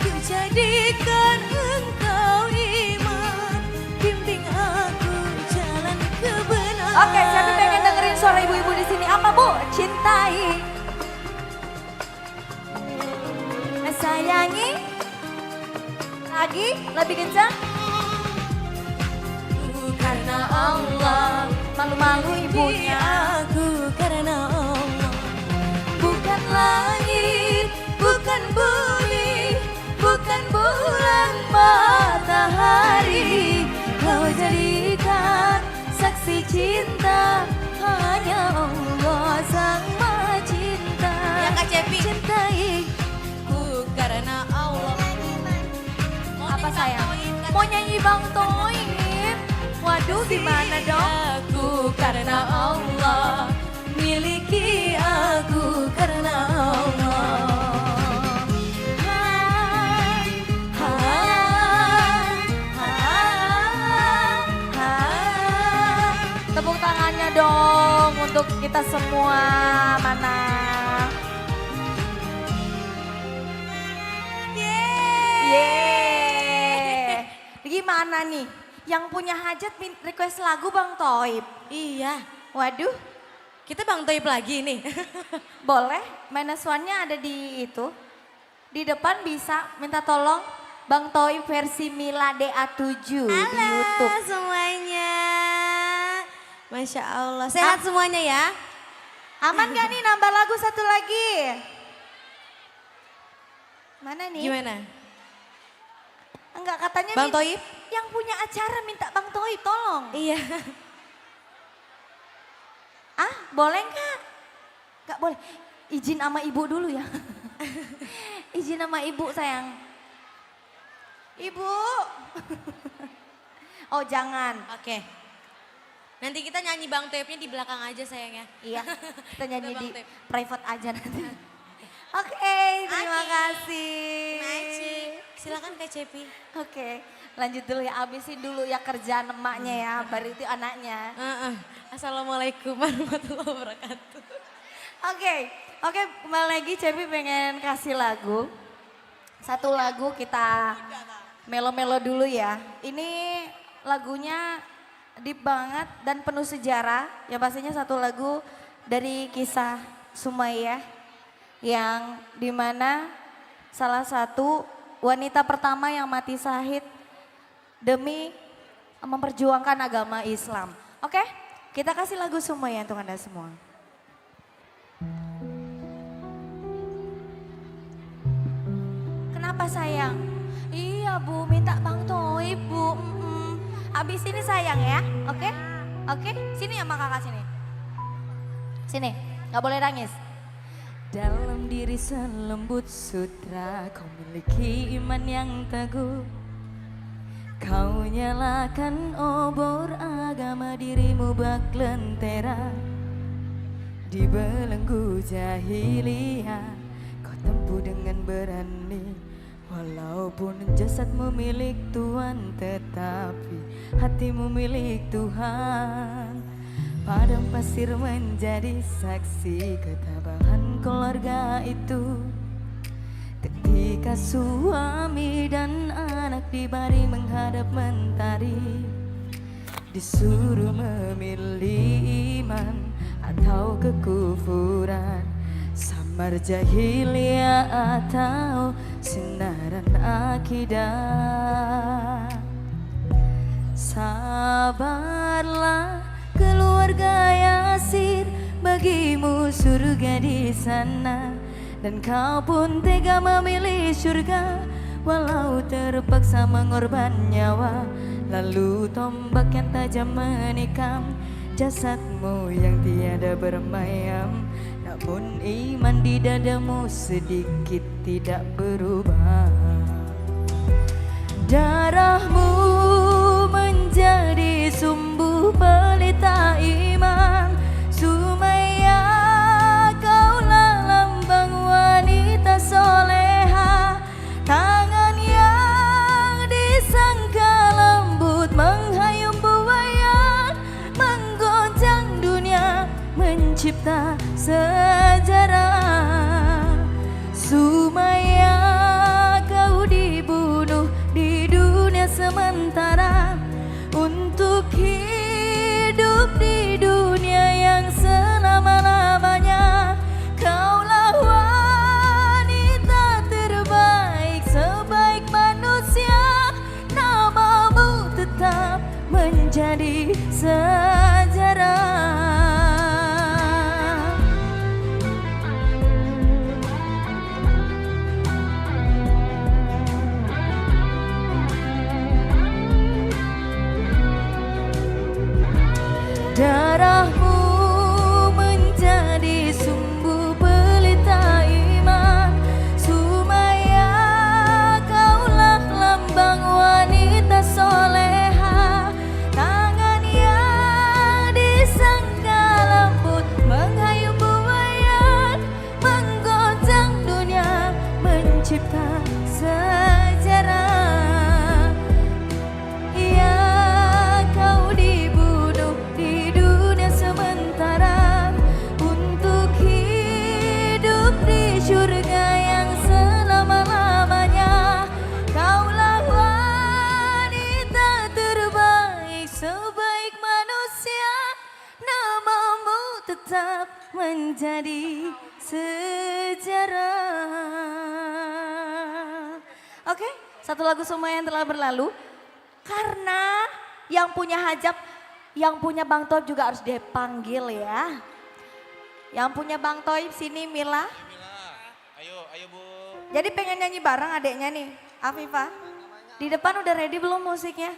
ku jadikan engkau imam, bimbing aku jalan kebenaran. Oke, siapa pengen dengerin suara ibu-ibu di sini? Apa Bu? Cintai. nyanyi. Lagi, lebih kencang. Karena Allah Malu-malu ibunya. aku karena Allah. Bukan langit, bukan bumi, bukan bulan matahari. Kau jadikan saksi cinta, hanya Allah sang maha cinta. Ya Kak Cepi. Cintai. Ku karena Allah. Apa sayang? Mau nyanyi Bang Toib? Waduh gimana dong? Aku karena Allah. Miliki aku karena Allah. Tepuk tangannya dong untuk kita semua. Mana? Yeay. Gimana nih? Yang punya hajat request lagu Bang Toib. Iya. Waduh, Kita Bang Toib lagi nih. boleh. Minus one-nya ada di itu. Di depan bisa minta tolong Bang Toib versi Mila DA7 di YouTube. Semuanya. Masya Allah. Sehat semuanya ya. Aman gak nih nambah lagu satu lagi? Mana nih? Gimana? Enggak katanya Bang Toib? yang punya acara minta Bang Toib tolong. Iya. Ah boleh nggak? Nggak boleh. Izin sama ibu dulu ya. Izin sama ibu sayang. Ibu. Oh jangan. Oke. Nanti kita nyanyi Bang Toibnya di belakang aja sayang ya. Iya kita nyanyi Bang di Toib. private aja nanti. Oke terima kasih. Maci. Silakan Kak Cepi. Oke lanjut dulu ya, abisin dulu ya kerjaan emaknya ya, baru itu anaknya. Assalamualaikum warahmatullahi wabarakatuh. Oke, kembali lagi Cepi pengen kasih lagu. Satu lagu kita melo-melo dulu ya. Ini lagunya deep banget dan penuh sejarah. Ya pastinya satu lagu dari kisah Sumayyah yang dimana salah satu wanita pertama yang mati syahid demi memperjuangkan agama Islam. Oke, kita kasih lagu Sumayyah untuk Anda semua. Kenapa sayang? Iya Bu, minta Bang Toib Bu. Abis ini sayang ya, oke? Oke, sini sama kakak sini. Sini, gak boleh nangis. Dalam diri selembut sutra, kau miliki iman yang teguh. Kau nyalakan obor agama, dirimu bak lentera. Di belenggu jahiliyah, kau tempuh dengan berani. Walaupun jasadmu milik Tuhan, tetapi hatimu milik Tuhan. Padang pasir menjadi saksi ketabahan keluarga itu. Ketika suami dan anak dibaring menghadap mentari, disuruh memilih iman atau kekufuran, samar jahiliyah atau sinaran akidah. Sabarlah keluarga Yasir, bagimu surga di sana. Dan kau pun tega memilih surga, walau terpaksa mengorban nyawa. Lalu tombak yang tajam menikam jasadmu yang tiada bermayam. Namun iman di dadamu sedikit tidak berubah. Darahmu menjadi sumbu pelita iman. Sumayyah, kaulah lambang wanita soleha. Tangan yang disangka lembut menghayung buaya, menggoncang dunia, mencipta sejarah. Sumayyah, kau dibunuh di dunia sementara menjadi sejarah. Darahmu menjadi sumbu pelita iman, Sumaya kaulah lambang wanita soleha. Tangan yang disangka lembut menghayung buaya, menggoncang dunia mencipta sejarah. Surga yang selama-lamanya, kaulah wanita terbaik sebaik manusia, namamu tetap menjadi sejarah. Oke, satu lagu semua yang telah berlalu. Karena yang punya hajab, yang punya Bang Toib juga harus dipanggil ya. Yang punya Bang Toib sini Mila. Ayo Bu. Jadi pengen nyanyi bareng adeknya nih, Afifah. Di depan udah ready belum musiknya?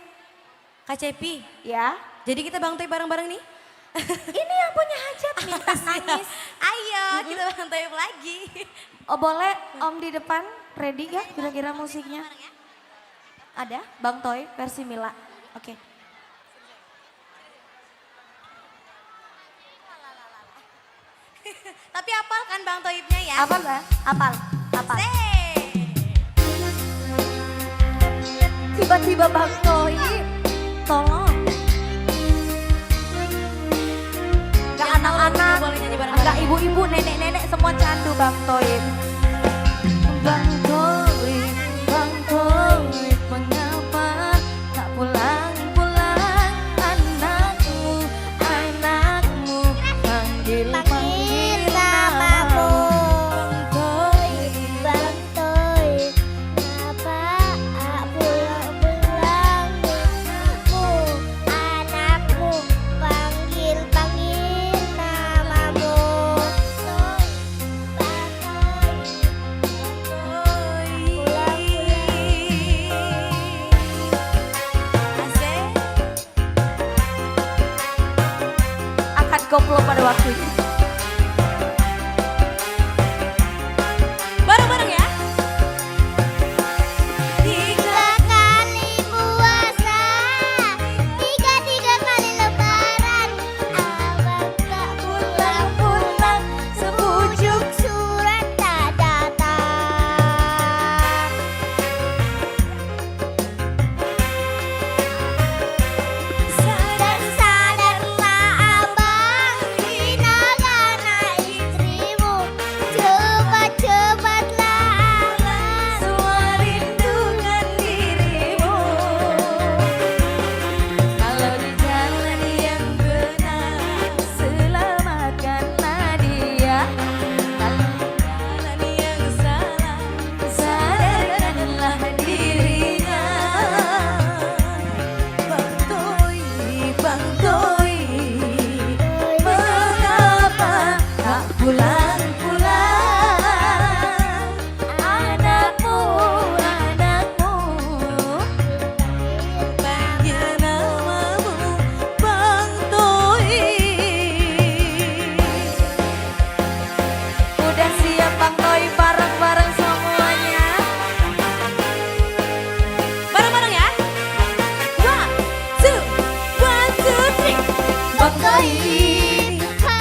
Kak Cepi, Ya. jadi kita Bang Toib bareng-bareng nih? Ini yang punya hajat minta nangis. Ayo kita Bang Toib lagi. Oh boleh Om di depan ready gak kira-kira musiknya? Ada Bang Toib versi Mila. Oke. Tapi apal kan Bang Toibnya ya? Apal Bang? Apal. Tiba-tiba Bang Toib, tolong. Gak anak-anak, gak ibu-ibu, nenek-nenek semua candu Bang Toib. Bang Toib, mengapa tak pulang-pulang? Anakmu, panggil namamu. Bang Toib, kenapa tak pulang-pulang? Anakmu, panggil namamu. Akan koplo pada waktunya. Bareng-bareng ya? 3 kali puasa, 3 kali lebaran. Abang tak pulang-pulang, sepucuk surat tak datang. Sadarlah abang, hinakan istrimu. Cepat-cepatlah abang, Semua rindukan dirimu. Kalau di jalan yang benar, selamatkanlah dia. Kalau di jalan yang salah, sadarkanlah dirinya. Bang Toib, mengapa tak pulang-pulang? Anakmu, panggil namamu, Bang Toib. Udah siap Bang Toib bareng-bareng semuanya? Bareng-bareng ya? 1, 2, 3. Bang Toib, Bang Toib, Bang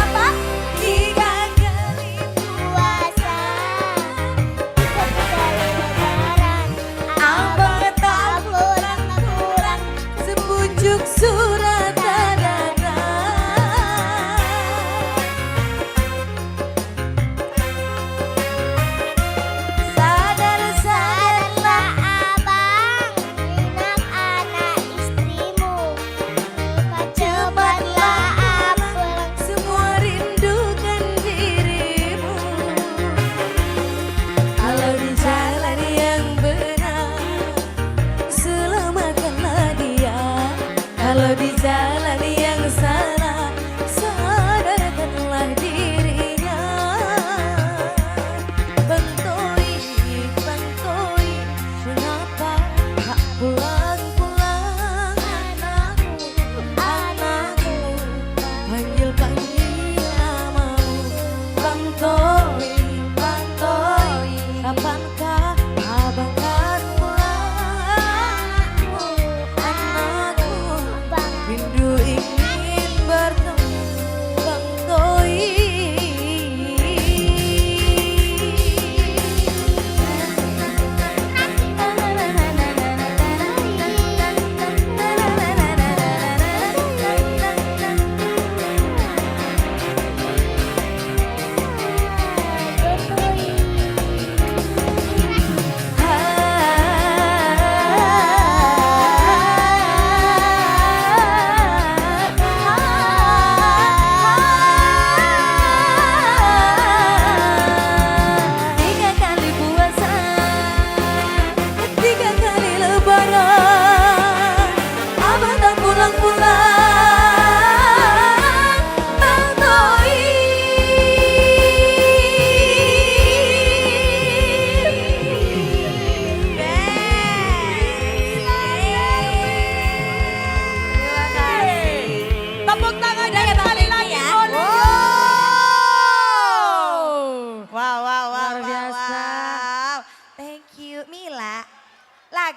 apa? 3 kali puasa, 3 kali lebaran. Abang tak pulang-pulang, sepucuk surat tak datang.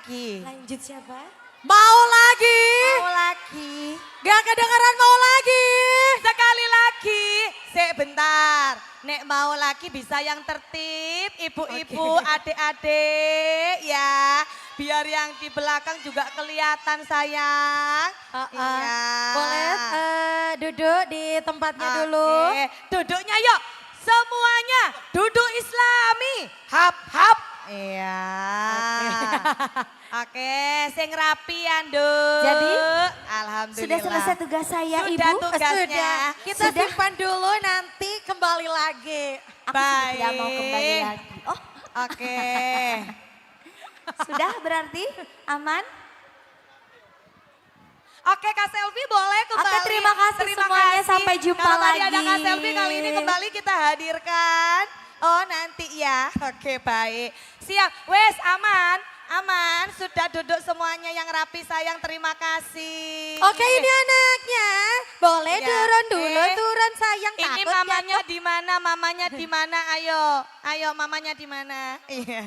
lagi. Lanjut siapa? Mau lagi. Mau lagi. Gak kedengeran mau lagi. Sekali lagi. Sebentar. Nek mau lagi bisa yang tertib. Ibu-ibu, adik-adik ya. Biar yang di belakang juga kelihatan sayang. Iya. Boleh duduk di tempatnya dulu. Oke, duduknya yuk. Semuanya duduk islami. Hap, hap. Iya. Oke, sing rapi ya, Nduk. Jadi, alhamdulillah. Sudah selesai tugas saya, Sudah Ibu? tugasnya. Sudah. Kita simpan dulu nanti kembali lagi. Aku sudah tidak mau kembali lagi. Oh, Oke. sudah berarti aman? Oke, Kak Selvi boleh kembali. Oke, terima kasih semuanya. Sampai jumpa Kalau tadi ada lagi. Kak Selvi, kali ini kembali kita hadirkan. Oh nanti ya. Oke, baik. Siap. Wes, aman. Aman. Sudah duduk semuanya yang rapi sayang. Terima kasih. Oke, ini anaknya. Boleh Ya, turun oke. dulu, turun sayang. Ini takut mamanya jatuh. di mana? Mamanya di mana? Ayo. Ayo, mamanya di mana? Iya.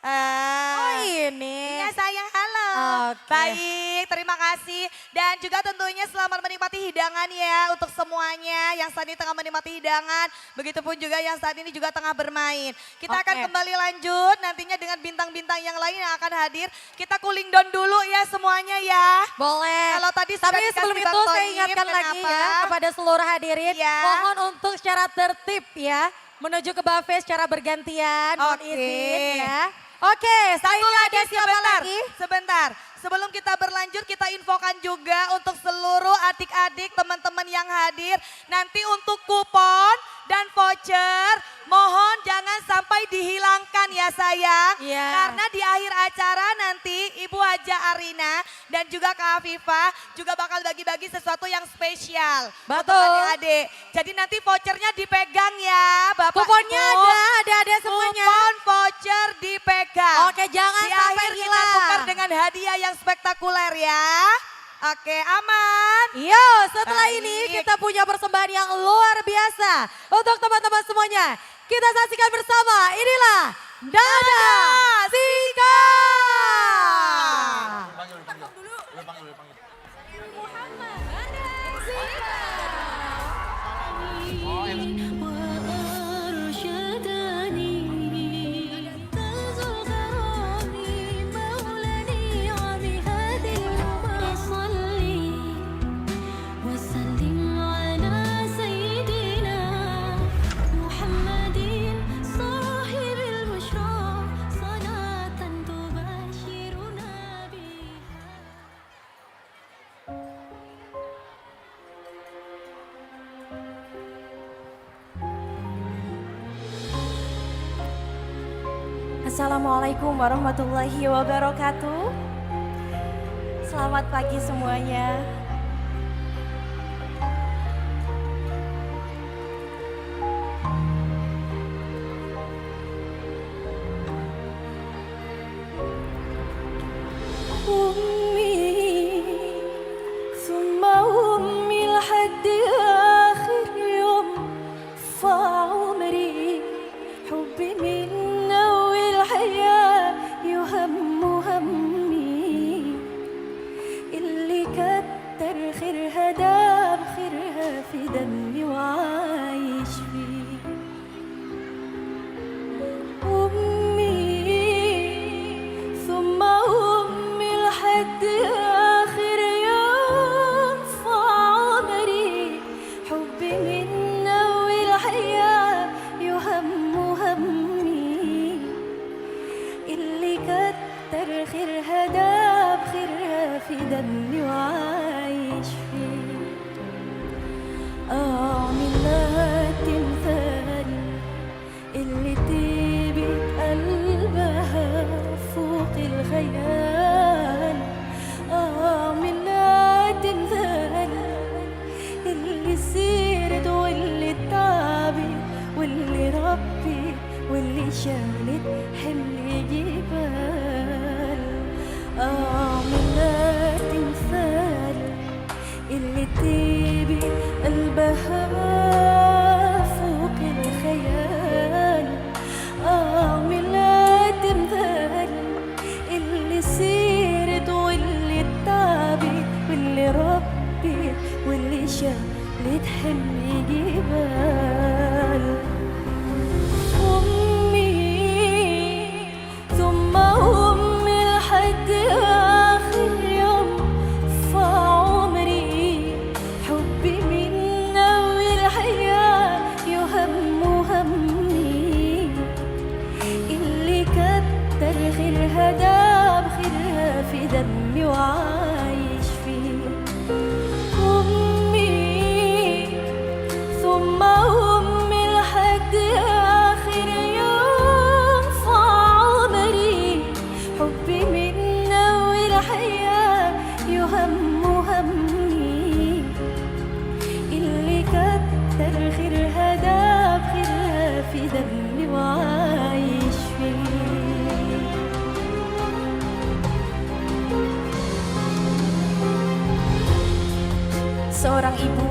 Oh ini. Iya sayang, halo. Oke. Baik, terima kasih. Dan juga tentunya selamat menikmati hidangan ya untuk semuanya yang saat ini tengah menikmati hidangan. Begitupun juga yang saat ini juga tengah bermain. Kita akan kembali lanjut nantinya dengan bintang-bintang yang lain yang akan hadir. Kita cooling down dulu ya semuanya ya. Boleh. Kalau tadi sudah Tapi dikasih sebelum itu Bang saya Toyib, ingatkan lagi kenapa? ya kepada seluruh hadirin. Ya. Mohon untuk secara tertib ya. Menuju ke buffet secara bergantian. Mohon Oke. izin ya. Oke, Satu lagi ada siapa sebentar, lagi? sebentar. Sebelum kita berlanjut kita infokan juga untuk seluruh adik-adik teman-teman yang hadir. Nanti untuk kupon dan voucher mohon jangan sampai dihilangkan ya sayang. Iya. Karena di akhir acara nanti Ibu Haja Arina dan juga Kak Afifah juga bakal bagi-bagi sesuatu yang spesial. Untuk Betul. adik-adik. Jadi nanti vouchernya dipegang ya Bapak Kuponnya Ibu. ada semuanya. Kupon voucher dipegang. Oke, jangan Di sampai akhir kita hilang. tukar dengan hadiah yang spektakuler ya. Oke, aman. Yo, setelah Baik. ini kita punya persembahan yang luar biasa. Untuk teman-teman semuanya, kita saksikan bersama. Inilah Dada Sika. Assalamualaikum warahmatullahi wabarakatuh. Selamat pagi semuanya. أمي ثم أمي لحد آخر يوم فعمري حبي منا والحياة يهم همي اللي كتر خيرها دام خيرها في دمي وعايش فيه أمي ثم أمي لحد آخر يوم في عمري حبي منا والحياة يهم همي اللي كتر خيرها داب خيرها في دمي وعايش فيه أعمل لها تمثال اللي تبت قلبها فوق الخيال أعمل لها تمثال اللي سيرت واللي تعبت واللي ربت واللي شالت حمل جبال أعمل لها تمثال اللي تبت قلبها فوق الخيال أعمل لها تمثال شالت حمل جبال ثم أمي لحد آخر يوم في عمري حبي من أول حياة يهم همي اللي كتر خيرها داب خيرها في دمي وعايش فيه ثم أمي لحد آخر يوم في عمري حبي من أول حياة يهم همي اللي كتر خيرها داب خيرها في دمي وعايش فيه. Seorang ibu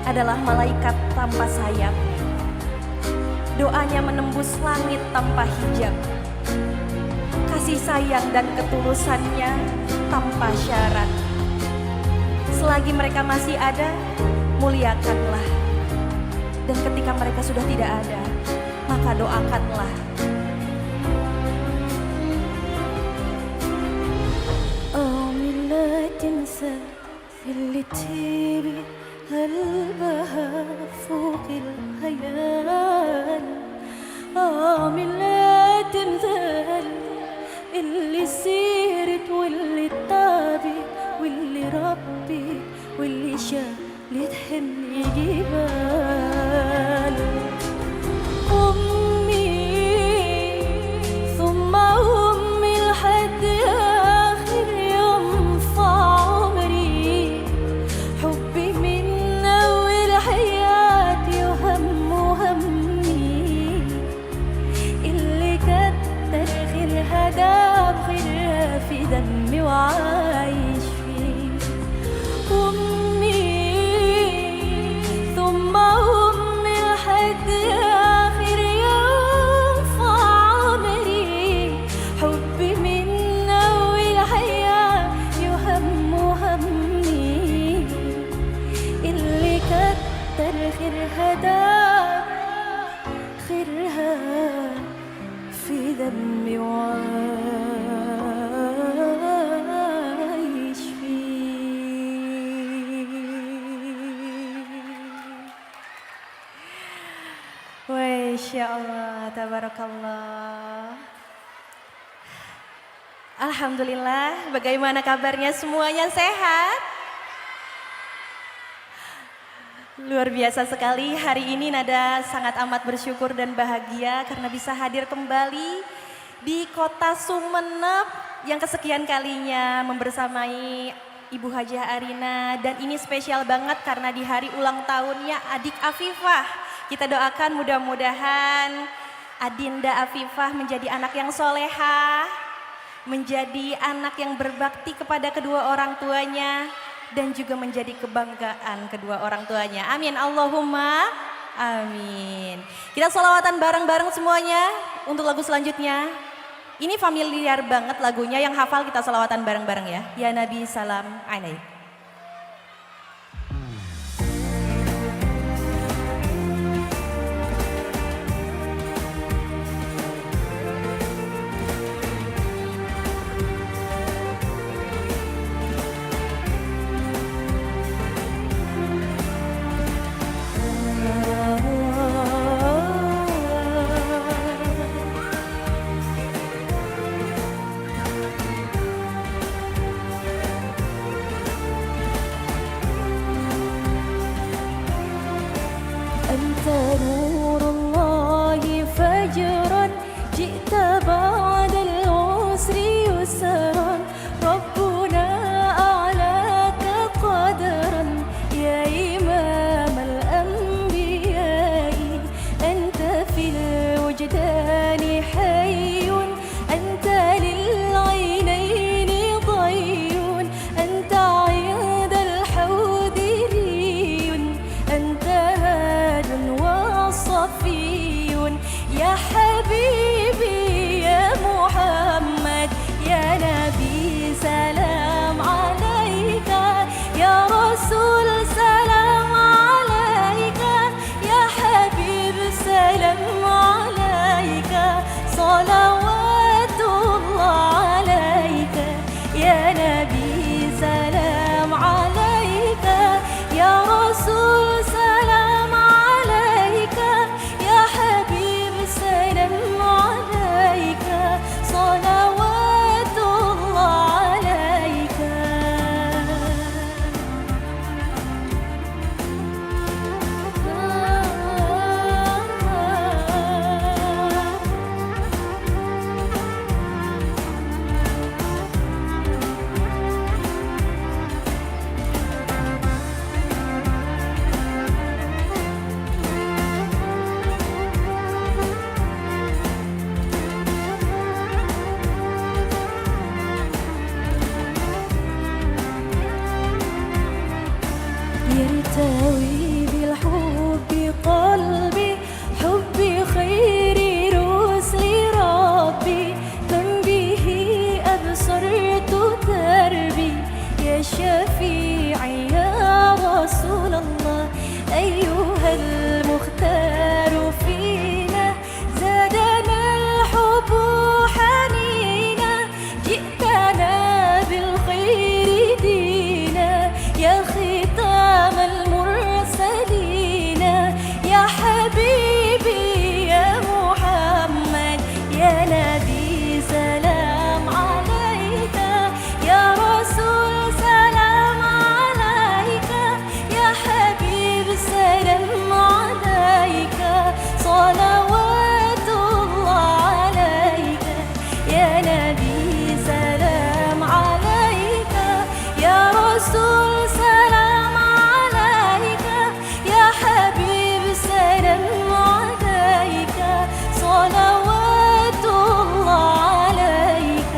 adalah malaikat tanpa sayap. Doanya menembus langit tanpa hijab. Kasih sayang dan ketulusannya tanpa syarat. Selagi mereka masih ada, muliakanlah. Dan ketika mereka sudah tidak ada, maka doakanlah. Amin la tinsa اللي تبي قلبها فوق الخيال من لا تمثال اللي سيرت واللي طابت واللي ربت واللي شالت حمل جبال ثم أمي لحد آخر يوم في عمري حبي من أول حياتي وهم همي اللي كتر خيرها داب خيرها في دمي وعايش فيه ثم أمي لحد آخر يوم في عمري حبي من أول حياة يهم همي اللي كتر خيرها داب خيرها في دمي وعايش فيه. Masya Allah, tabarakallah. Alhamdulillah, bagaimana kabarnya semuanya sehat? Luar biasa sekali, hari ini Nada sangat amat bersyukur dan bahagia karena bisa hadir kembali di kota Sumeneb yang kesekian kalinya membersamai Ibu Hajah Arina. Dan ini spesial banget karena di hari ulang tahunnya adik Afifah. Kita doakan mudah-mudahan Adinda Afifah menjadi anak yang solehah, menjadi anak yang berbakti kepada kedua orang tuanya, dan juga menjadi kebanggaan kedua orang tuanya. Amin, Allahumma amin. Kita sholawatan bareng-bareng semuanya untuk lagu selanjutnya. Ini familiar banget lagunya, yang hafal kita sholawatan bareng-bareng ya. Ya Nabi salam alaik. أنت نور الله فجرا جئت بعد العسر يسرا ربنا أعلاك قدرا يا إمام الأنبياء أنت في الوجدان حي أنت للعينين ضي أنت عند الحوض ري أنت هاد يرتوي بالحب قلبي حب خير رسل ربي من به أبصرت دربي يا شفيعي يا رسول الله أيها المختار فينا زادنا الحب حنينا جئتنا بالخير دينا يا ختام المرسلين يا حبيبي يا محمد يا نبي سلام عليك يا رسول سلام عليك يا حبيب سلام عليك صلوات الله عليك يا نبي سلام عليك يا رسول سلام عليك يا حبيب سلام عليك صلوات الله عليك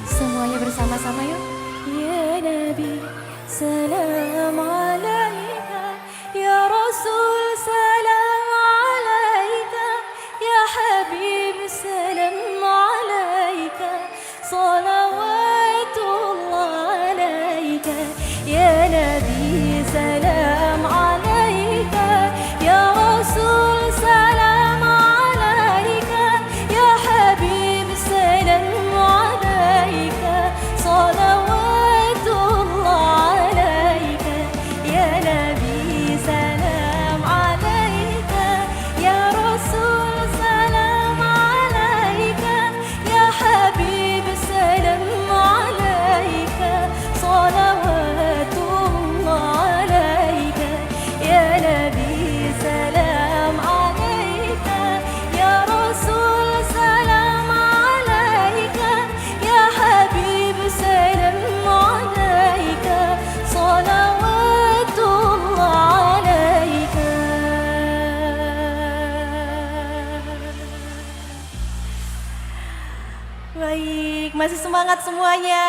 Semuanya bersama-sama yuk. Ya Nabi, salam alaika. Ya Rasul, salam alaika. Ya Habib, salam alaika. Salawatullah alaika. Ya Nabi, salam alaika. Ya Rasul, salam alaika. Ya Habib, salam alaika. Salawatullah alaika. Ya Nabi, salam alaika. Ya Rasul, salam alaika. Ya Habib, salam alaika. Salawatullah alaika. Ya Nabi, salam alaika. Ya Rasul, salam alaika. Ya Habib, salam alaika. Salawatullah alaika. Baik, masih semangat semuanya?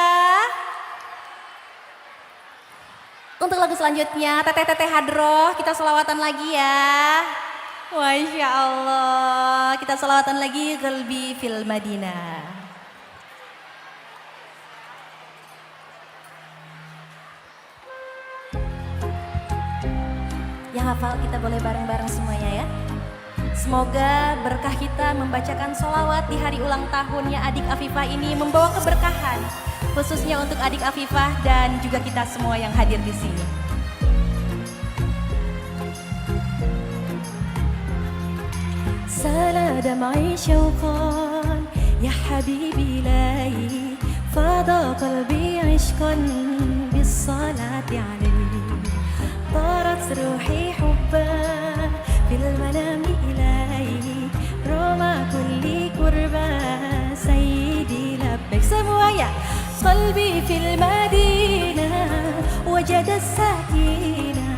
Untuk lagu selanjutnya, Teteh Hadroh, kita selawatan lagi ya. Masya Allah, kita selawatan lagi Qalbi fil Madinah. Yang hafal kita boleh bareng-bareng semuanya ya. Semoga berkah kita membacakan sholawat di hari ulang tahunnya adik Afifah ini membawa keberkahan. Khususnya untuk adik Afifah dan juga kita semua yang hadir di sini. سال دمعي شوقا يا حبيبي إلهي فاض قلبي عشقا بالصلاة عليه طارت روحي حبا في المنام إلهي رمى كل كربا سيدي لبيك semuanya قلبي في المدينة وجد السكينة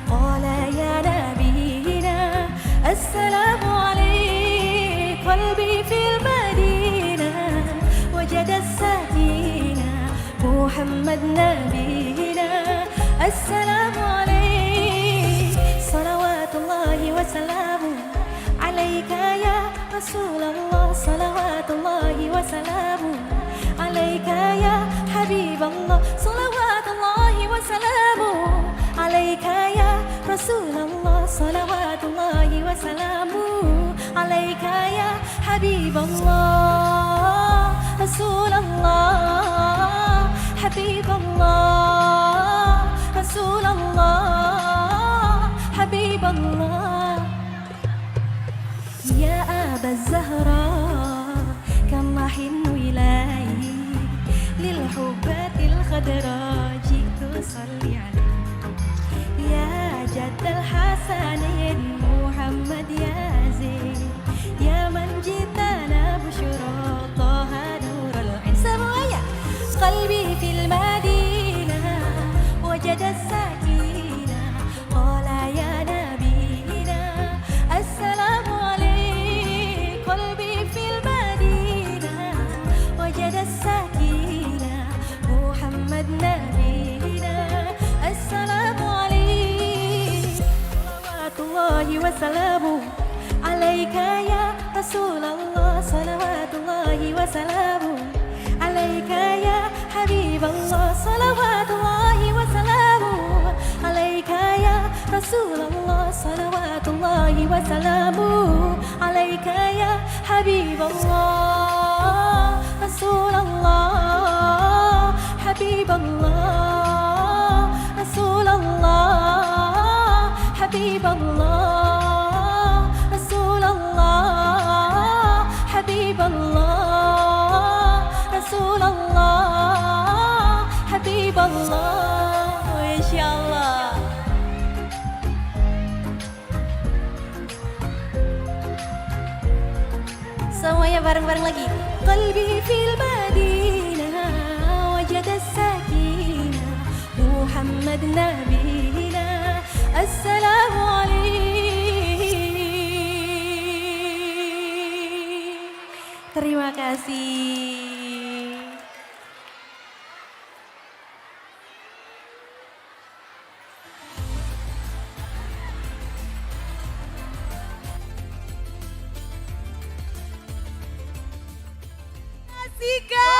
قال يا نبينا السلام عليك قلبي في المدينة وجد السكينة محمد نبينا السلام عليك صلوات الله وسلامه عليك يا رسول الله صلوات الله وسلامه عليك يا حبيب الله صلوات الله وسلامه عليك يا رسول الله صلوات الله وسلامه عليك يا حبيب الله رسول الله حبيب الله رسول الله حبيب الله يا أبا الزهراء كم أحن إليك للحبات الخضراء صل عليه يا جد الحسنين محمد يا زين يا من جئتنا بشرى طه نور العين semuanya قلبي في المدينة وجد السكينة قال يا نبينا السلام عليك قلبي في المدينة وجد السكينة محمد نبينا السلام عليك صلوات الله وسلامه عليك يا رسول الله صلوات الله وسلامه عليك يا حبيب الله صلوات الله وسلامه عليك يا رسول الله صلوات الله وسلامه عليك يا حبيب الله رسول الله حبيب الله رسول الله حبيب الله رسول الله حبيب الله رسول الله حبيب الله إن شاء الله semuanya bareng-bareng lagi قلبي في المدينة وجد السكينة محمد نبينا السلام عليك terima kasih. Sika.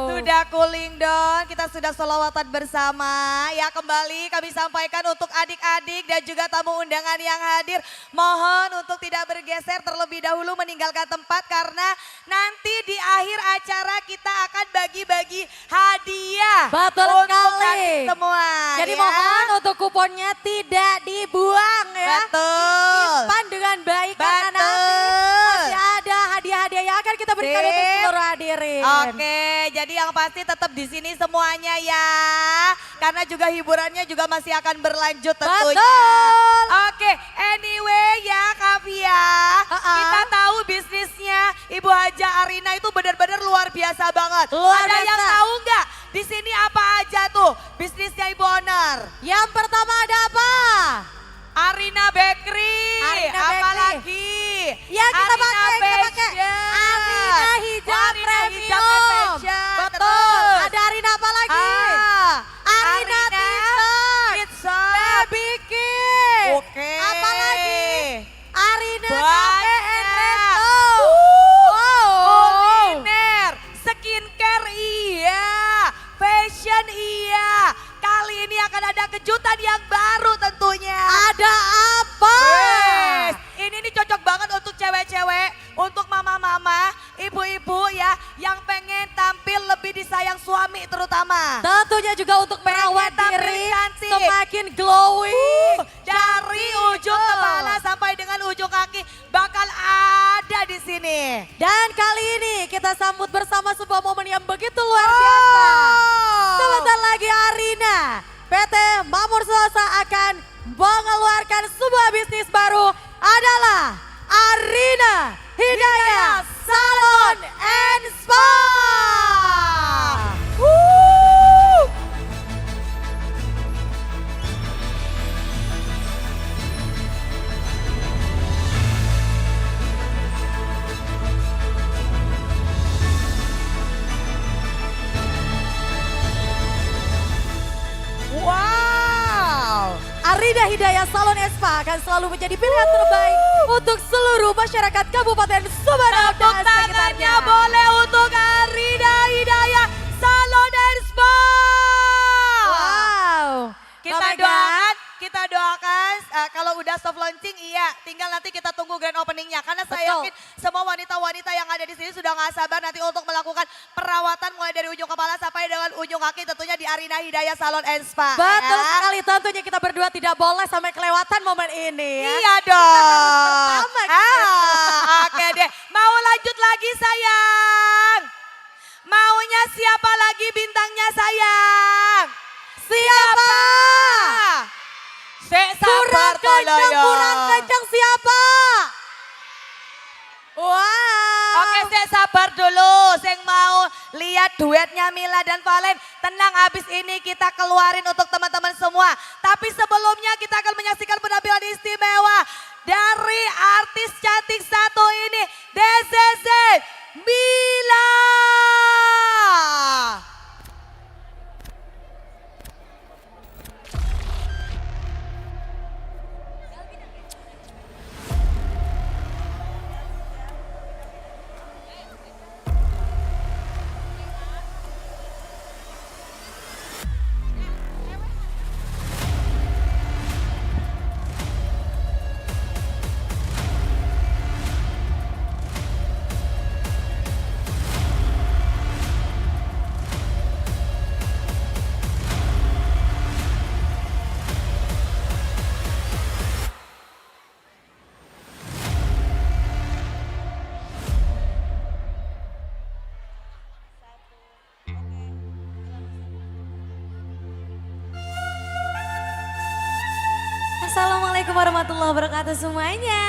Sudah cooling down, kita sudah sholawatan bersama. Ya kembali kami sampaikan untuk adik-adik dan juga tamu undangan yang hadir. Mohon untuk tidak bergeser terlebih dahulu meninggalkan tempat karena nanti di akhir acara kita akan bagi-bagi hadiah. Betul untuk sekali. kalian semua. Jadi ya. mohon untuk kuponnya tidak dibuang ya. Betul. Simpan dengan baik karena nanti masih ada hadiah-hadiah yang akan kita berikan untuk seluruh hadirin. Oke, jadi yang pasti tetap di sini semuanya ya. Karena juga hiburannya juga masih akan berlanjut tentunya. Betul. Oke, anyway ya Kavia, kita tahu bisnisnya Ibu Haja Arina itu benar-benar luar biasa banget. Luar Ada yang biasa. tahu nggak di sini apa aja tuh bisnisnya Ibu Honor? Yang pertama ada apa? Arina Bakery, Arina apa Bakery. lagi? Ya kita Arina pakai, kita pakai. Fashion. Arina Hijab Arina Hijab Premium. Fashion, Betul. terus. Ada Arina apa lagi? Arina Pizza. Baby Kids. Oke. Apa lagi? Arina Banyak. Cafe and Resto. Kuliner, skincare iya, fashion iya. Kali ini akan ada kejutan yang baru tentunya. Ada apa? Wes, ini nih cocok banget untuk cewek-cewek, untuk mama-mama, ibu-ibu ya yang pengen tampil lebih disayang suami terutama. Tentunya juga untuk merawat Pengen tampil diri cantik. semakin glowing. Dari ujung kepala sampai dengan ujung kaki bakal ada di sini. Dan kali ini kita sambut bersama sebuah momen yang begitu luar biasa. Sebentar lagi Arina, PT Mamur Swasta akan mengeluarkan sebuah bisnis baru adalah Arina Hidayah Salon and Spa. Wow. Arina Hidayah Salon and Spa akan selalu menjadi pilihan terbaik untuk seluruh masyarakat Kabupaten Sumedang Tepuk dan tangannya sekitarnya. boleh untuk Arina Hidayah Salon and Spa. Wow. Kita doakan kalau udah soft launching iya, tinggal nanti kita tunggu grand openingnya. Karena saya Betul. yakin semua wanita-wanita yang ada di sini sudah gak sabar nanti untuk melakukan perawatan mulai dari ujung kepala sampai dengan ujung kaki tentunya di Arina Hidayah Salon and Spa. Betul ya. sekali, tentunya kita berdua tidak boleh sampai kelewatan momen ini ya. Iya dong. Pertama kita. Oke deh, mau lanjut lagi sayang. Maunya siapa lagi bintangnya sayang? kencang, kurang kencang siapa? Wow. Oke, saya sabar dulu. Saya mau lihat duetnya Mila dan Valen. Tenang, habis ini kita keluarin untuk teman-teman semua. Tapi sebelumnya kita akan menyaksikan penampilan istimewa dari artis cantik satu ini, DCC Mila. Assalamualaikum warahmatullahi wabarakatuh semuanya.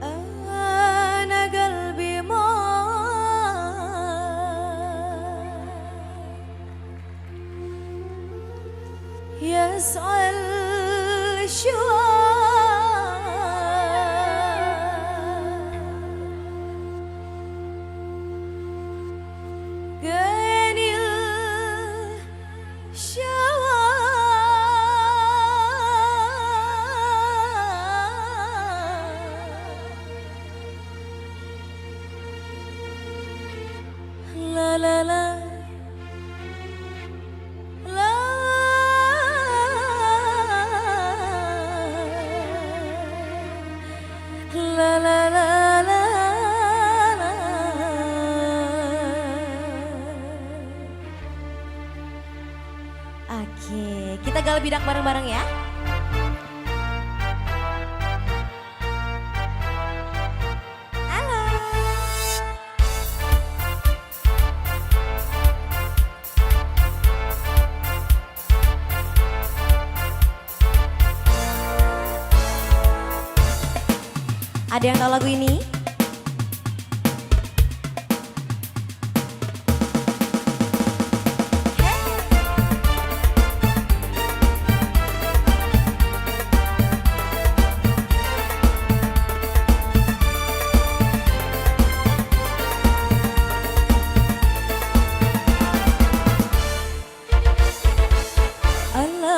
أنا قلبي ما يسأل La la la la la la la la. Oke, kita gal bidak bareng-bareng ya. Halo. Ada yang tahu lagu ini?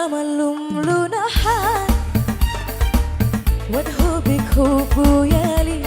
malum lunaha wadhu bikubu yali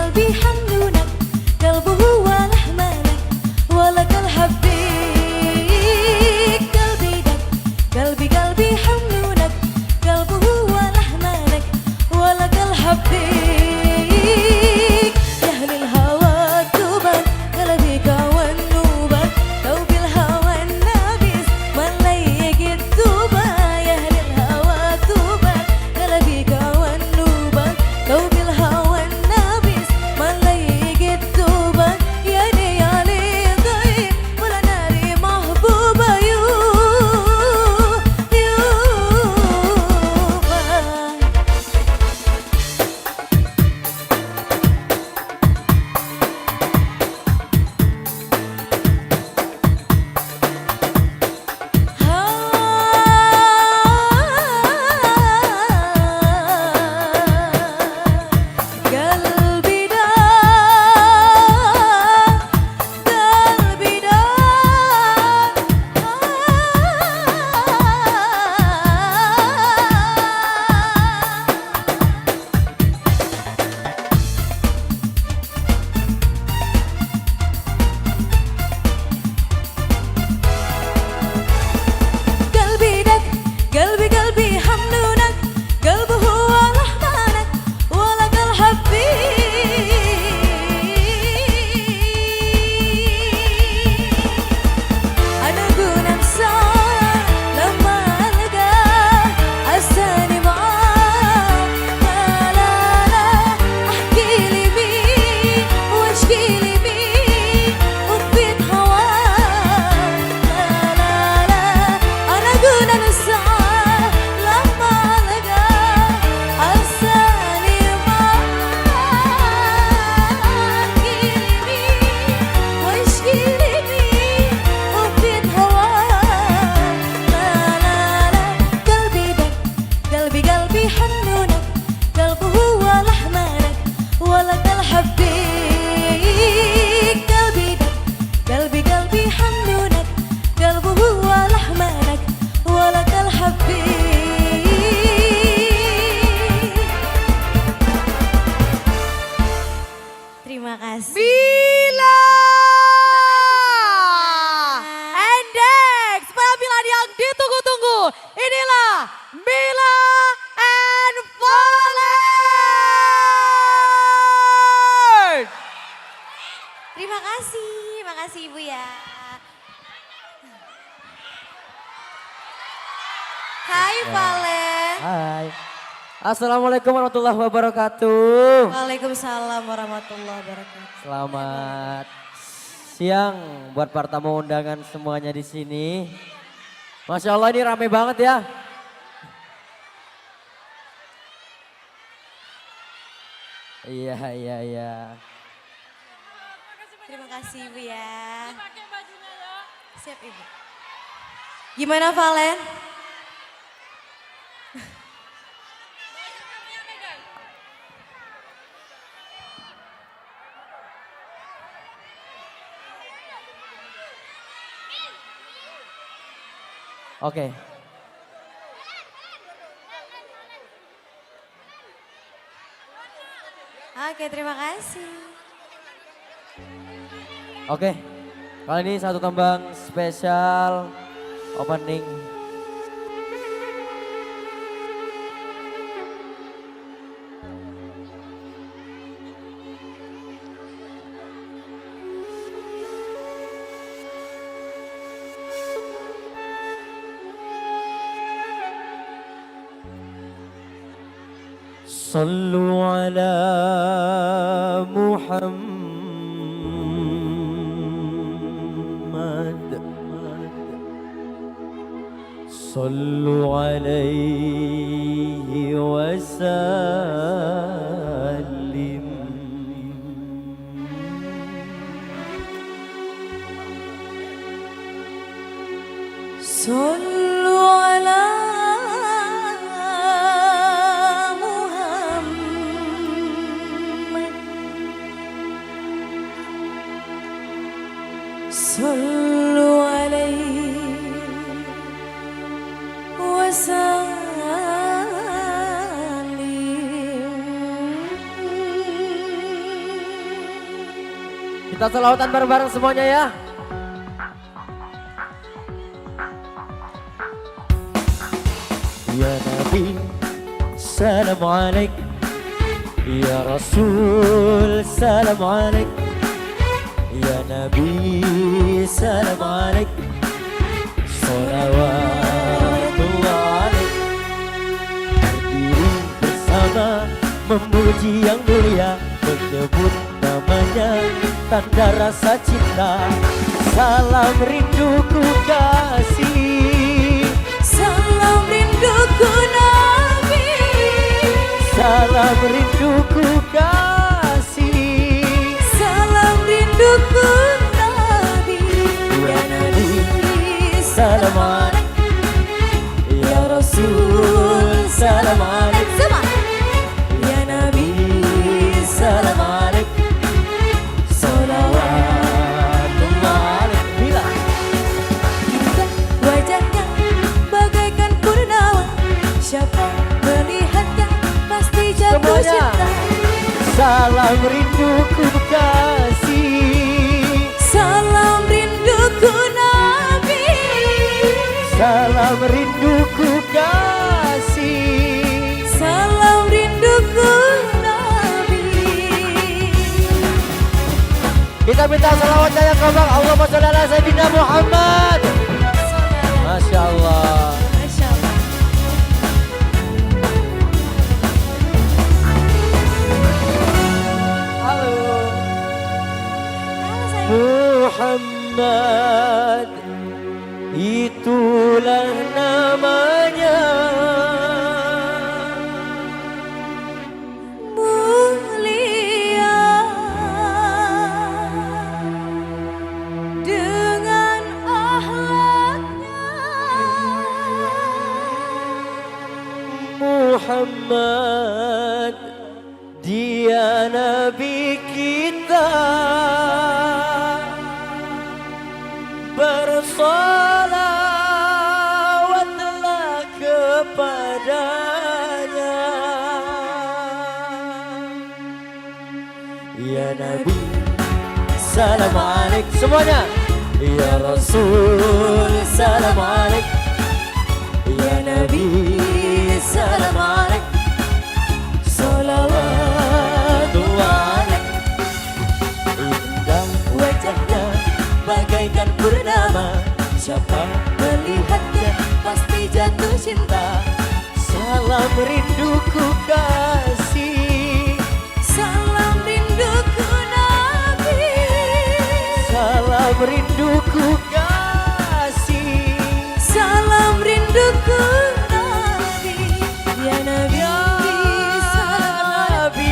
قلبي حنونك قلبه ولحمانك ولك الحب بيك قلبي دق قلبي حنونك قلبه ولحمانك ولك الحب بيك يا أهل الهوى الدوبان قلبي كون نوبك ثوب الهوى النابس من ليق الدوبة يا أهل الهوى الدوبان قلبي كون نوبك ثوب الهوى النابس من ليق الدوبة يا ليالي ضيق ولا ناري محبوبة قلبي ده قلبي ده قلبي دق قلبي حنونك قلبه هو رحمانك ولك الحب أنا أقول أنساه لما ألقاه أنساني معاه لا أحكي لي مين وأشكي لي مين وطفيت هواه لا أنا أقول أنساه لما ألقاه أنساني معاه أحكي لي مين وأشكي لي مين وطفيت هواه لا قلبي دق قلبي حنونك قلبه هو لحمانك ولك الحب بيك قلبي دق قلبي حنونك قلبه هو لحمانك ولك الحب بيك Terima kasih. Bila Endex, penampilan yang ditunggu-tunggu. Inilah Bila and Valen. Terima kasih Ibu ya. Hai Valen. Hai. Assalamualaikum warahmatullahi wabarakatuh. Waalaikumsalam warahmatullahi wabarakatuh. Selamat siang buat para tamu undangan semuanya di sini. Masya Allah ini rame banget ya. Iya. Terima kasih Ibu ya. Siap Ibu. Gimana Valen? Oke. Oke, terima kasih. Oke. Kali ini satu tembang spesial opening. صلوا على محمد صلوا عليه وسلم صلوا على صلوا عليه وسلم Kita selawatan bareng-bareng semuanya ya. Ya Nabi, salam alaik. Ya Rasul, salam alaik. Ya Nabi, salam alaik. Salawatullah alaik. Berdiri bersama memuji yang mulia, menyebut namanya tanda rasa cinta. Salam rinduku kasih, Salam rinduku Nabi. salam rinduku kasih. Salam rinduku Nabi. Ya Nabi, salam alaik. Ya Rasul, salam alaik. Sama. Ya Nabi, salam alaik. Salawatullah alaik. Bila Indah wajahnya bagaikan purnama. Siapa melihatnya pasti jatuh semuanya, cinta. salam rinduku kasih. Salam rinduku Nabi. Salam rinduku kasih. Salam rinduku Nabi. Kita minta salawatnya yang kompak. Allahumma sholli ala sayyidina Muhammad. Masya Allah. Masya Allah. Muhammad, itulah namanya. Mulia dengan akhlaknya. Muhammad, dia Nabi kita. Bersolawatlah kepadanya. Ya Nabi, salam alaik. Semuanya. Ya Rasul, salam alaik. Ya Nabi, salam alaik. Salawatullah alaik. Indah wajahnya bagaikan purnama. Siapa melihatnya pasti jatuh cinta. Salam rinduku kasih. Salam rinduku Nabi. Salam rinduku kasih. Salam rinduku Nabi. Ya Nabi, salam Nabi,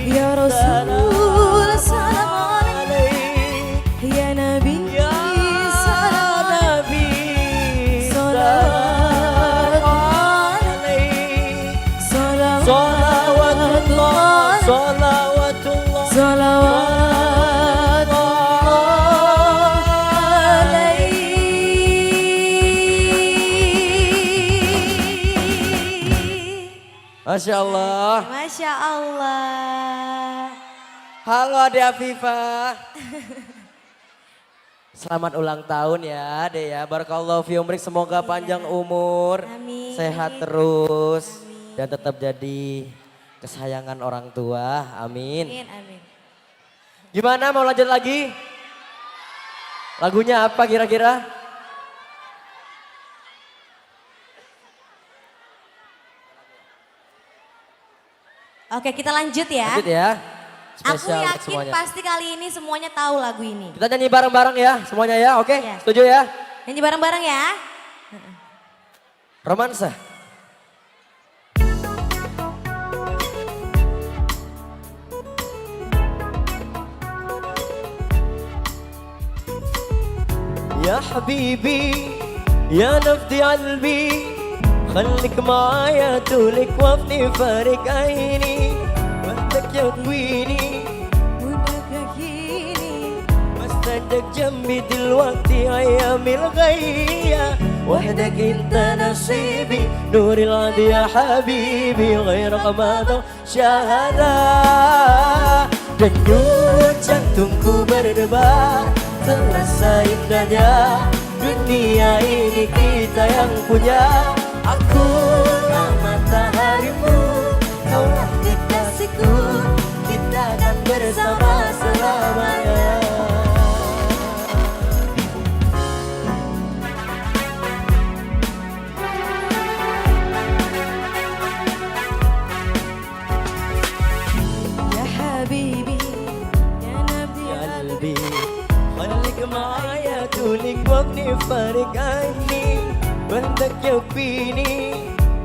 ya Rasul, salam alaik. ya Nabi, Ya salam Nabi, salawat alaik. salawatullah Salawatullah, salawatullah alaihi. Masya Allah. Masya Allah. Halo Ade Afifah. Selamat ulang tahun ya Ade ya. Barakallahu fi umrik, semoga panjang umur. Amin. Sehat terus. Dan tetap jadi kesayangan orang tua. Amin. Amin, amin. Gimana, mau lanjut lagi? Lagunya apa kira-kira? Oke, kita lanjut ya. Lanjut ya. Aku Spesial untuk yakin semuanya. pasti kali ini semuanya tahu lagu ini. Kita nyanyi bareng-bareng ya semuanya ya, oke? Iya. Setuju ya? Nyanyi bareng-bareng ya. Romansa. يا حبيبي يا نفدي قلبي خليك معايا طولك وافني فارق عيني وحدك يكويني بستناك جنبي دلوقتي ايامي الغية وحدك انت نصيبي نور العدي يا حبيبي غير غماضة شهادة دنيوتك jantungku berdebar, terasa indahnya dunia ini kita yang punya. Akulah mataharimu, kaulah kekasihku, kita akan bersama selamanya. Ya Habibi, ya Nabi قلبي خليك معايا طولك وقتي فارق عني وحدك يكفيني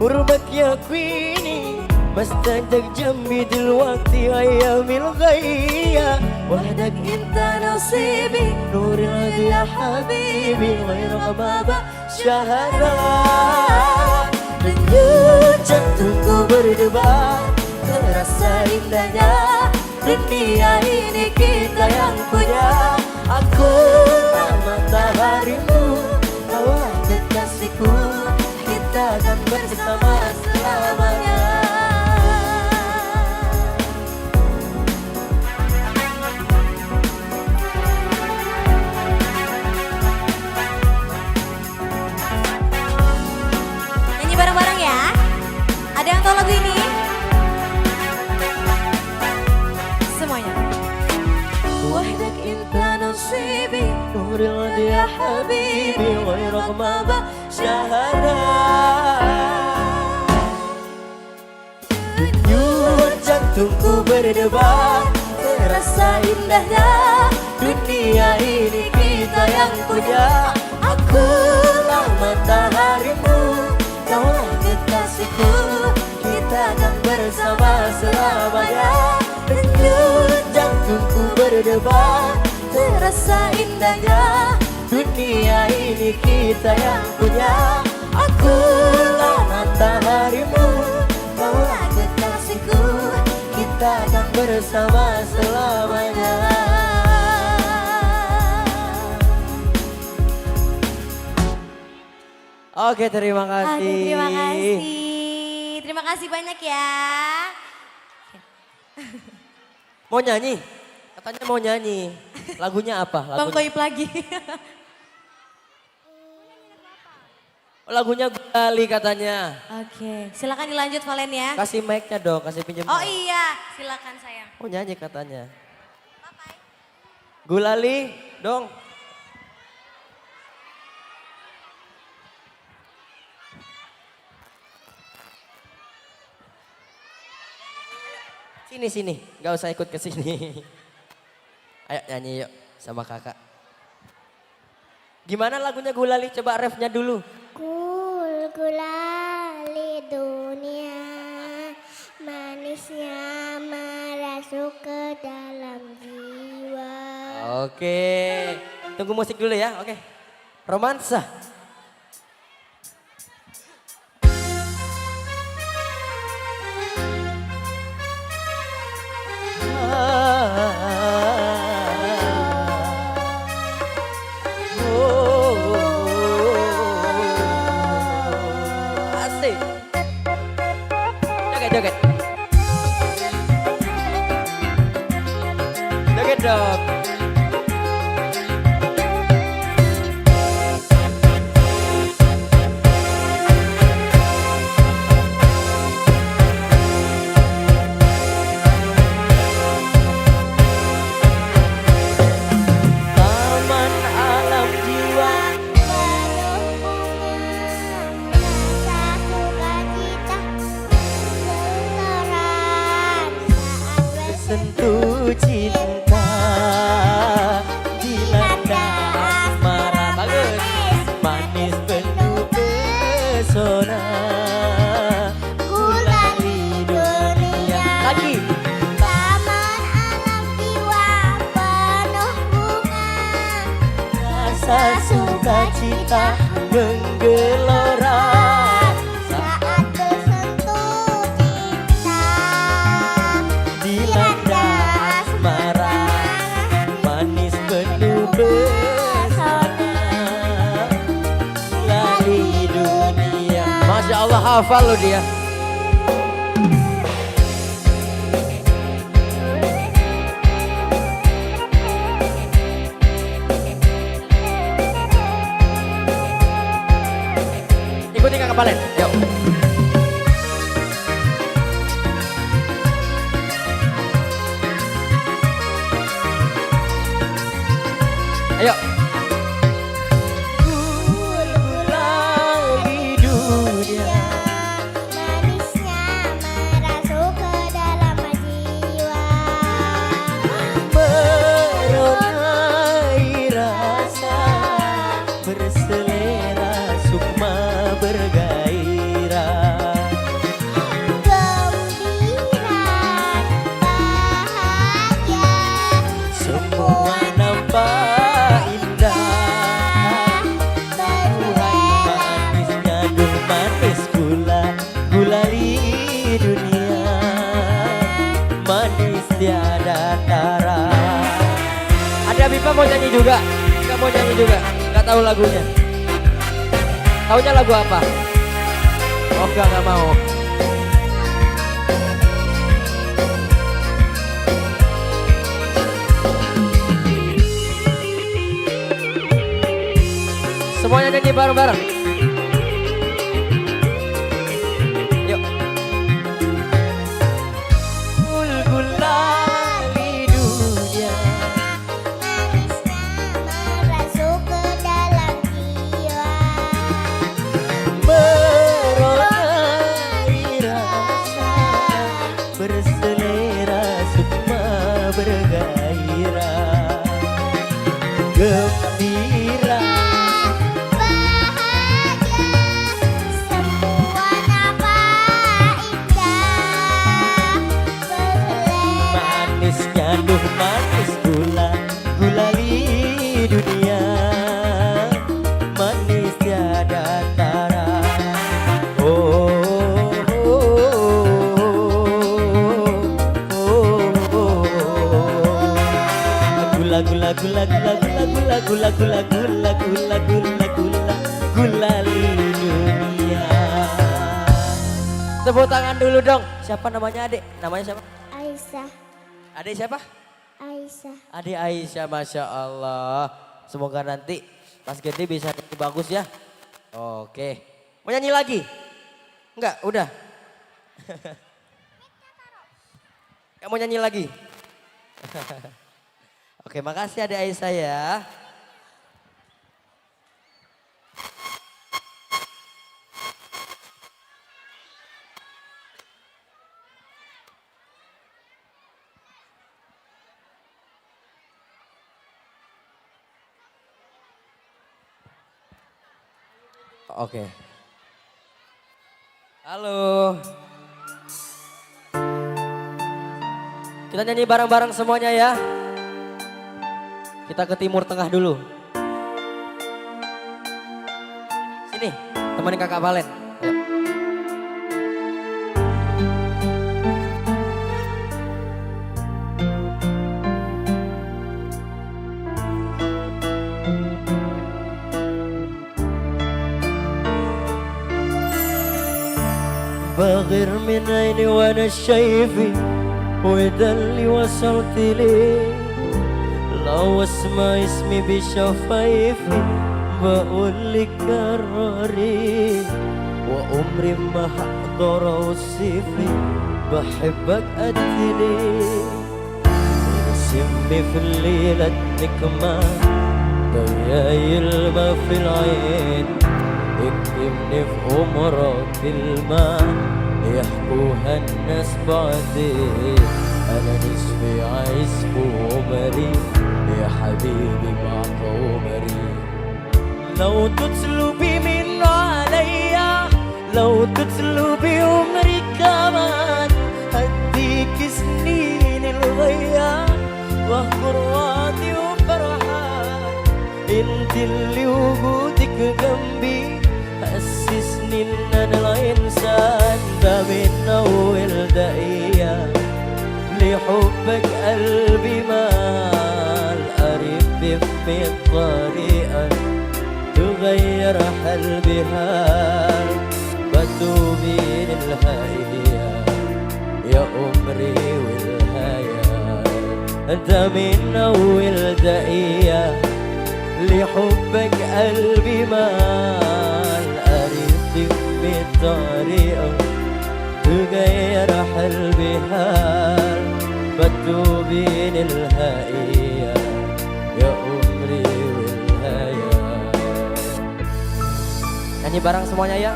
قربك يكفيني بستنجك جنبي دلوقتي أيامي الغية وحدك انت نصيبي نور الهدي يا حبيبي غيرك ما بشهادة. Denyut jantungku berdebar, terasa indahnya dunia ini kita yang punya. Akulah mataharimu, kaulah kekasihku, kita akan bersama selamanya. Nyanyi bareng-bareng ya. Ada yang tahu lagu ini? Semuanya. وحدك انت نصيبي نور الهدي يا حبيبي غيرك ما بشهادة. Denyut jantungku berdebar, terasa indahnya dunia ini kita yang punya. Akulah mataharimu, kaulah kekasihku, kita akan bersama selamanya. Denyut jantungku berdebar, terasa indahnya dunia ini kita yang punya. Akulah mataharimu, kaulah kekasihku, kita akan bersama selamanya. Oke, terima kasih. Oke, terima kasih. Terima kasih banyak ya. Mau nyanyi? Katanya mau nyanyi. Lagunya apa? Bang Lagunya, Toib lagi. lagunya Gulali katanya. Oke, silakan dilanjut Valen ya. Kasih mic-nya dong, kasih pinjam. Oh iya, silakan sayang. Mau nyanyi katanya. Gulali dong. Sini, gak usah ikut ke sini. Ayo nyanyi yuk sama kakak. Gimana lagunya Gulali? Coba refnya dulu. Gulali dunia, manisnya merasuk ke dalam jiwa. Oke, tunggu musik dulu ya, oke. Romansa. Asik. Joget. Joget dong. Taman alam jiwa sentuh cinta dilanda asmara. Bagus. Manis penuh pesona Gulali dunia. Lagi. Taman alam jiwa penuh bunga, Rasa sukacita menggelora saat tersentuh cinta, dilanda asmara. Manis penuh pesona Gulali dunia. Masya Allah, hafal loh dia. Kapalen. Yuk. Ayo. Gulali dunia, manisnya merasuk ke dalam jiwa. Meronai rasa berselera sukma bergairah. Gembira, bahagia, Semua nampak indah. Manisnya duh manis gula, gulali dunia. Manis tiada tara. Ada Bipa mau nyanyi juga? Nggak mau nyanyi juga? Nggak tahu lagunya? Taunya lagu apa? Oh nggak mau. Semuanya nyanyi bareng-bareng. Yuk. Gulali dunia. manisnya merasuk ke dalam jiwa. Meronai rasa berselera sukma bergairah. Gembira Bahagia, semua nampak indah. Berselera, manisnya duh manis gula, gulali dunia. Manis tiada tara. Oh, gula gula gula gula gula gula gula gula gula gula gula gula gulali dunia. Tepuk tangan dulu dong. Siapa namanya adik? Namanya siapa? Aisyah, Adik siapa? Aisyah. Adik Aisyah, Masya Allah. Semoga nanti pas gede bisa nyanyi bagus ya. Oke. Mau nyanyi lagi? Enggak, udah. Gak mau nyanyi lagi? Oke, makasih Adik Aisyah ya. Oke. Halo. Kita nyanyi bareng-bareng semuanya ya. Kita ke Timur Tengah dulu. Sini, temenin kakak Valen. Ayo. بغير من عيني وانا شايفي وده اللي وصلت ليه لو اسمع اسمي بشفايفي بقول لك كرري وعمري ما هقدر اوصفي بحبك قد ليه ارسمني في الليلة نجمة دايل ما في العين اكتبني في عمرك كلمة يحكوها الناس بعدين أنا نصفي عايز في عمري يا حبيبي معك عمري لو تطلبي منه عليا لو تطلبي عمري كمان هديك سنين الغيا واهجر وعدي وفرحان انت اللي وجودك جنبي حسسني ان انا الانسان ده من اول دقيقة لحبك قلبي مال قريب في الطريقة تغير قلبي هال بتوبي للهيئة يا عمري والهيال انت من اول دقيقة لحبك قلبي مال قريب في الطريق تغير حال بدو بين الهائية يا umri والهيا. Nyanyi bareng semuanya ya.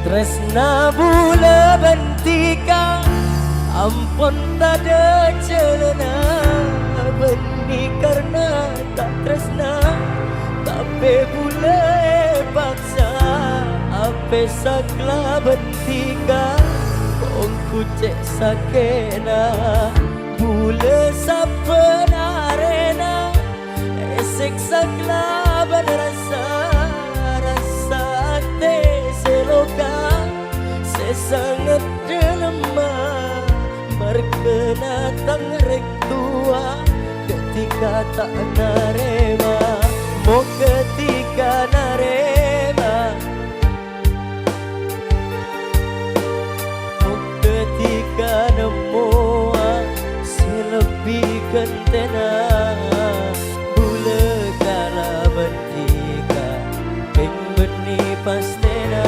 Tresna bula bentika ampun tada celana benih karena tak tresna tapi bule paksa ape sakla bentika kongku cek sakena bule sapenarena esek sakla benrasa rasa te seloka sesangat lemah berkena tangrek tua ketika tak narema mau ketika narema mau ketika nemu selebih kentena bule kala bentika ping benih pastena.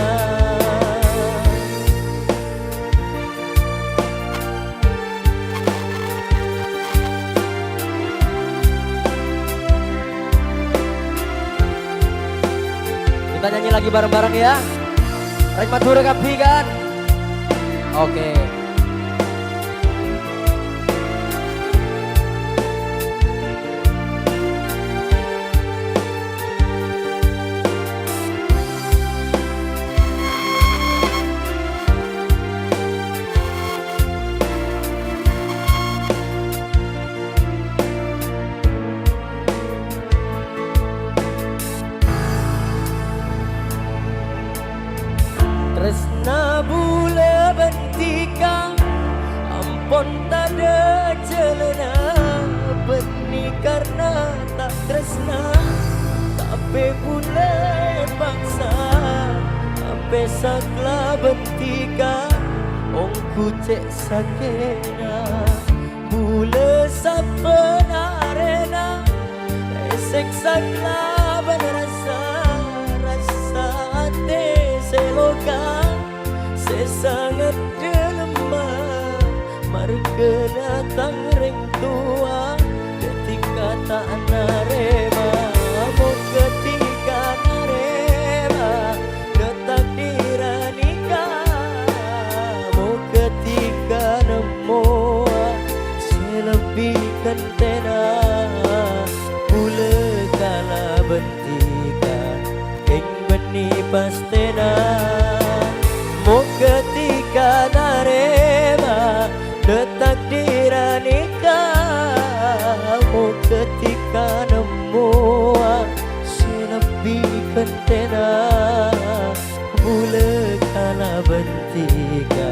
Kita nyanyi lagi bareng-bareng ya. Rahmat Hura Kapi kan? Oke. Tresna bula bentika ampun tada celana benih karena tak tresna tapi bule paksa ape sakla bentika ongku cek sakena bule sapenarena esek sakla benrasa rasa ate seloka sesangat lemah margena tangreng tua ketika tak narema mau ketika narema ketakdiran nikah mau ketika nemu selebih kentena bule kala bentika ing benih pastena mau ketika narema ketakdiran nikah mau ketika nemu selebih kentena bule kala bentika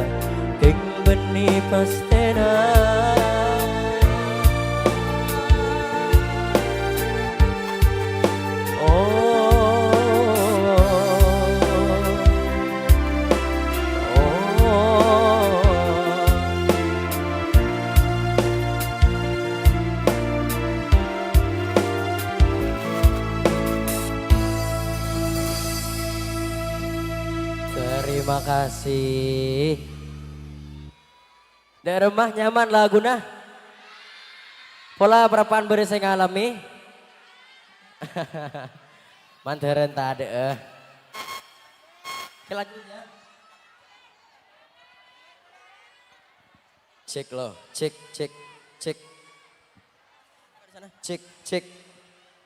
ing benih pastena. Terima kasih. Di rumah nyaman laguna. Pola berapaan beri saya ngalami. Manteren tadi Oke lanjut ya. Cek lo, cek.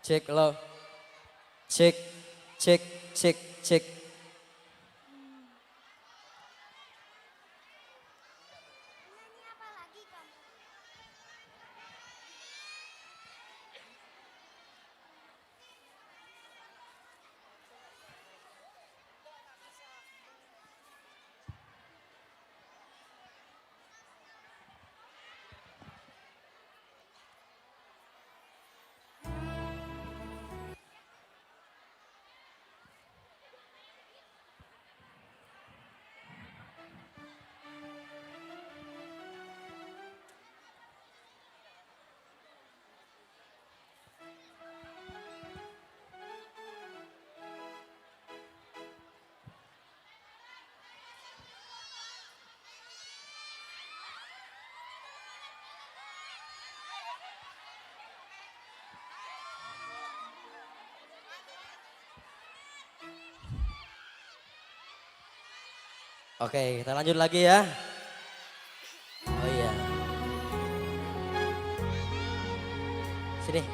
Cek lo. Cek. Oke, kita lanjut lagi ya. Oh iya. Sini.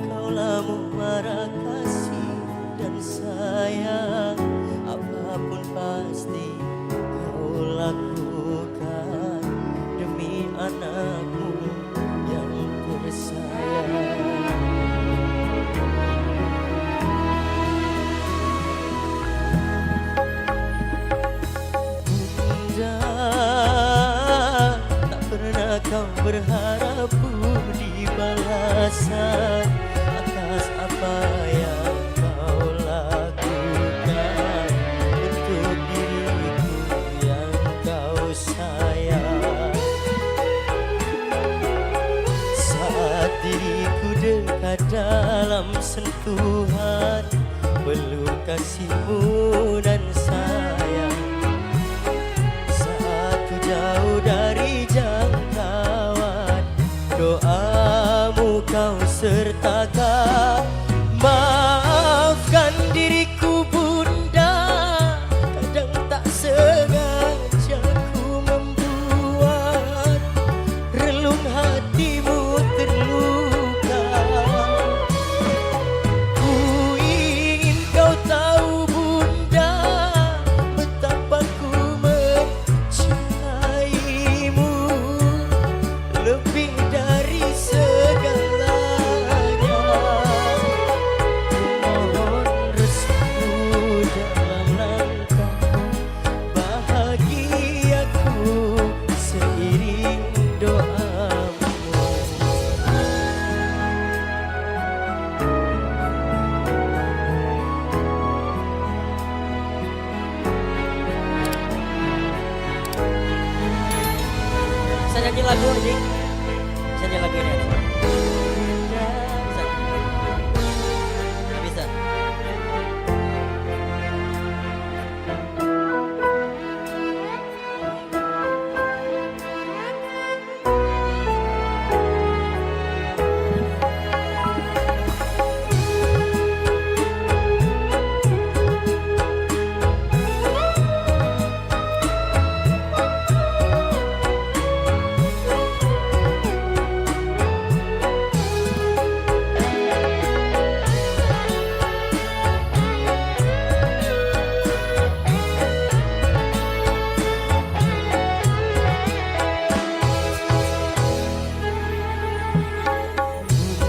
Engkaulah muara kasih dan sayang, apapun pasti kau lakukan demi anakmu yang tersayang. Bunda, tak pernah kau berharap budi balasan atas apa yang kau lakukan untuk diriku yang kau sayang. Saat diriku dekat dalam sentuhan, peluk kasihmu dan sayang. Saat ku jauh dari jangkauan, doamu kau sertakan. Maafkan diriku Bunda, kadang tak sengaja ku membuat relung hatimu terluka. Ku ingin kau tahu Bunda, betapa ku mencintaimu lebih dari segalanya. Mohon restu dalam langkahmu, bahagiaku seiring doamu. Bisa nyanyi lagu ini? Bisa nyanyi lagu ini? Bisa? Nggak bisa?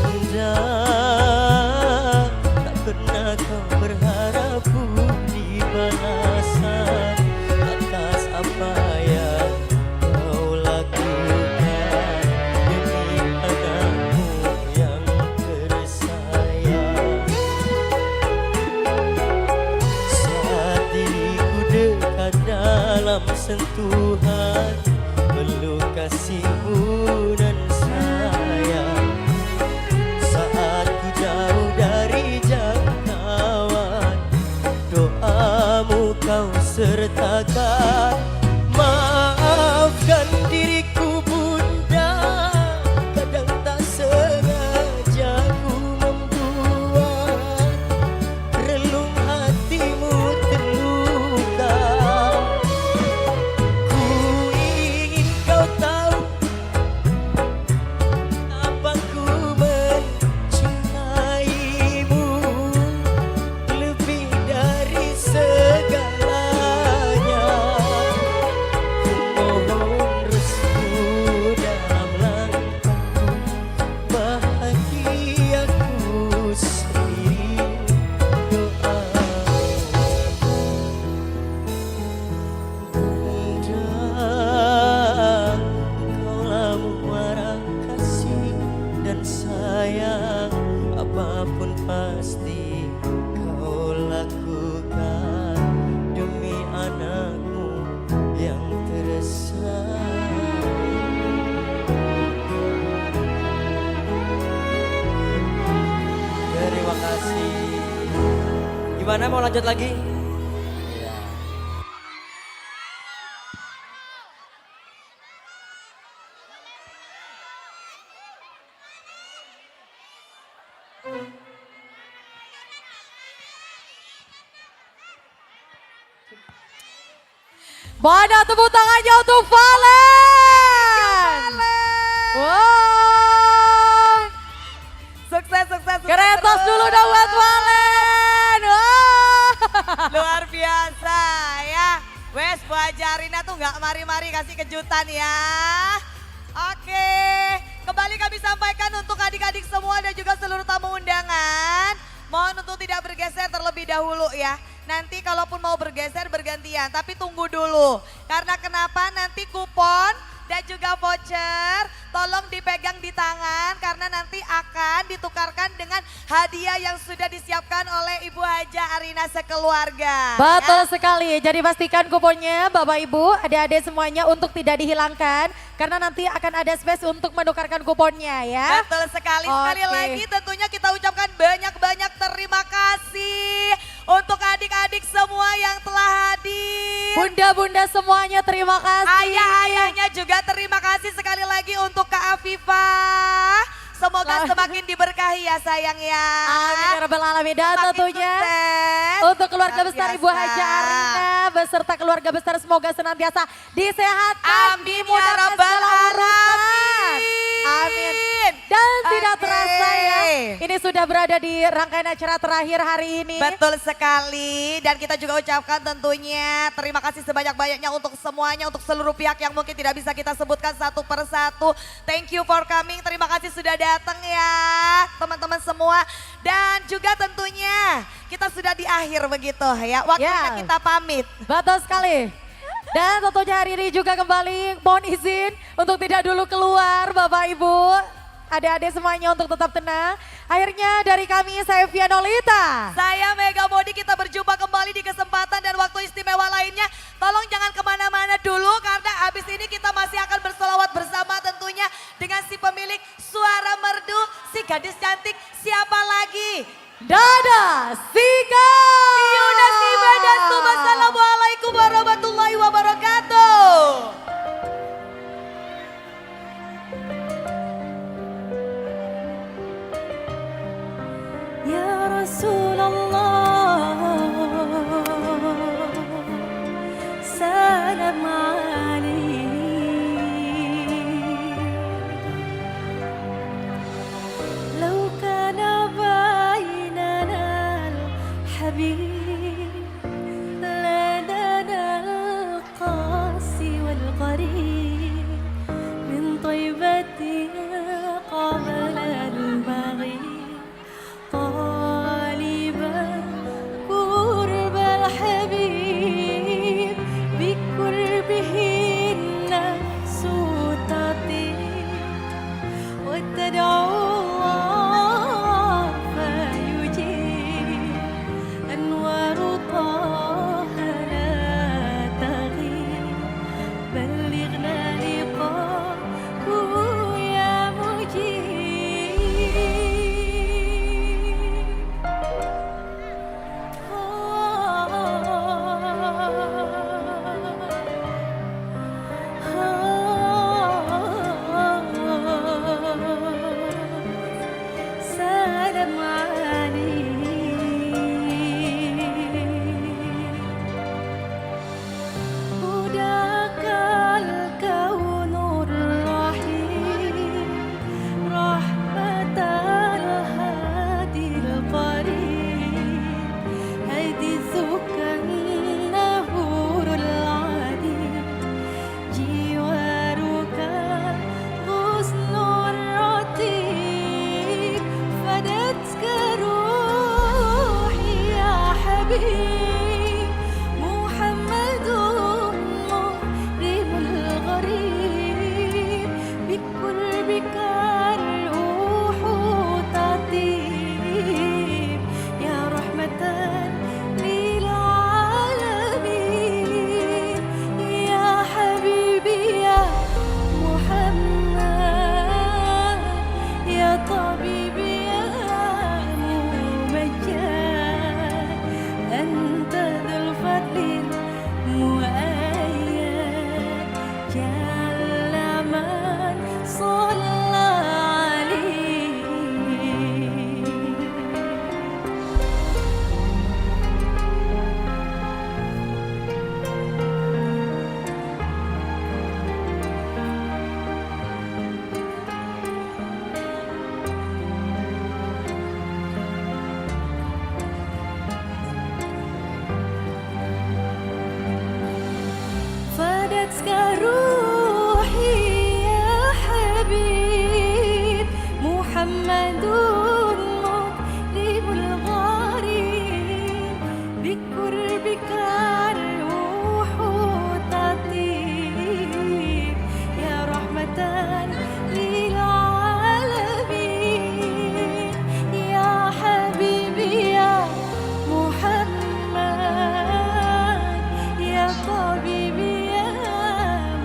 Bunda, tak pernah kau berharap budi balasan atas apa yang kau lakukan demi anakmu yang tersayang. Saat diriku dekat dalam sentuhan, peluk kasihmu dan sayang. Saat ku jauh dari jangkauan, doamu kau sertakan. Maafkan diriku Bunda, kadang tak sengaja ku membuat relung hatimu terluka. Ku ingin kau tahu apa ku mencintaimu lebih dari segalanya. Gimana mau lanjut lagi? Mana tepuk tangannya untuk Valen? Wow. Sukses, sukses, sukses. Keretos dulu dong buat Valen. Wow. Luar biasa ya. Wes Bu Haja Arina tuh nggak mari-mari kasih kejutan ya. Oke, kembali kami sampaikan untuk adik-adik semua dan juga seluruh tamu undangan. Mohon untuk tidak bergeser terlebih dahulu ya. Nanti kalaupun mau bergeser bergantian, tapi tunggu dulu. Karena kenapa nanti kupon dan juga voucher tolong dipegang di tangan karena nanti akan ditukarkan dengan hadiah yang sudah disiapkan oleh Ibu Haja Arina sekeluarga. Betul sekali, jadi pastikan kuponnya Bapak Ibu, adik-adik semuanya untuk tidak dihilangkan. Karena nanti akan ada space untuk menukarkan kuponnya ya. Betul sekali, sekali Oke. lagi tentunya kita ucapkan banyak-banyak terima kasih untuk adik-adik semua yang telah hadir. Bunda-bunda semuanya terima kasih. Ayah-ayahnya juga terima kasih sekali lagi untuk Kak Afifah. Semoga semakin diberkahi ya sayang ya. Amin ya rabbal alamin. Dan Semakin tentunya sukses. untuk keluarga Luar besar Ibu biasa. Haja Arina beserta keluarga besar semoga senantiasa disehatkan, Amin ya dimudahkan rabbal segala urusan. alamin. Amin. Dan tidak Oke. terasa ya, ini sudah berada di rangkaian acara terakhir hari ini. Betul sekali dan kita juga ucapkan tentunya terima kasih sebanyak-banyaknya untuk semuanya, untuk seluruh pihak yang mungkin tidak bisa kita sebutkan satu persatu. Thank you for coming, terima kasih sudah datang ya teman-teman semua. Dan juga tentunya kita sudah di akhir begitu ya, waktunya Ya. kita pamit. Betul sekali. Dan tentunya hari ini juga kembali mohon izin untuk tidak dulu keluar Bapak Ibu. Adik-adik semuanya untuk tetap tenang. Akhirnya dari kami saya Vianolita. Saya Mega Modi, kita berjumpa kembali di kesempatan dan waktu istimewa lainnya. Tolong jangan kemana-mana dulu karena abis ini kita masih akan bersolawat bersama tentunya dengan si pemilik suara merdu, si gadis cantik, siapa lagi? Dada Sika. Yuna Siba dan Assalamualaikum warahmatullahi wabarakatuh. Ya Rasulullah, salam alaik. Lau kana bainana al-habib, ladana al-qasi wal-qarib, min taybatina qabla al-maghib. طالبا قرب الحبيب بقربه النفس تطيب وتدعو الله فيجيب أنوار بقربك الروح تطيب يا رحمة للعالمين يا حبيبي يا محمد يا طبيبي يا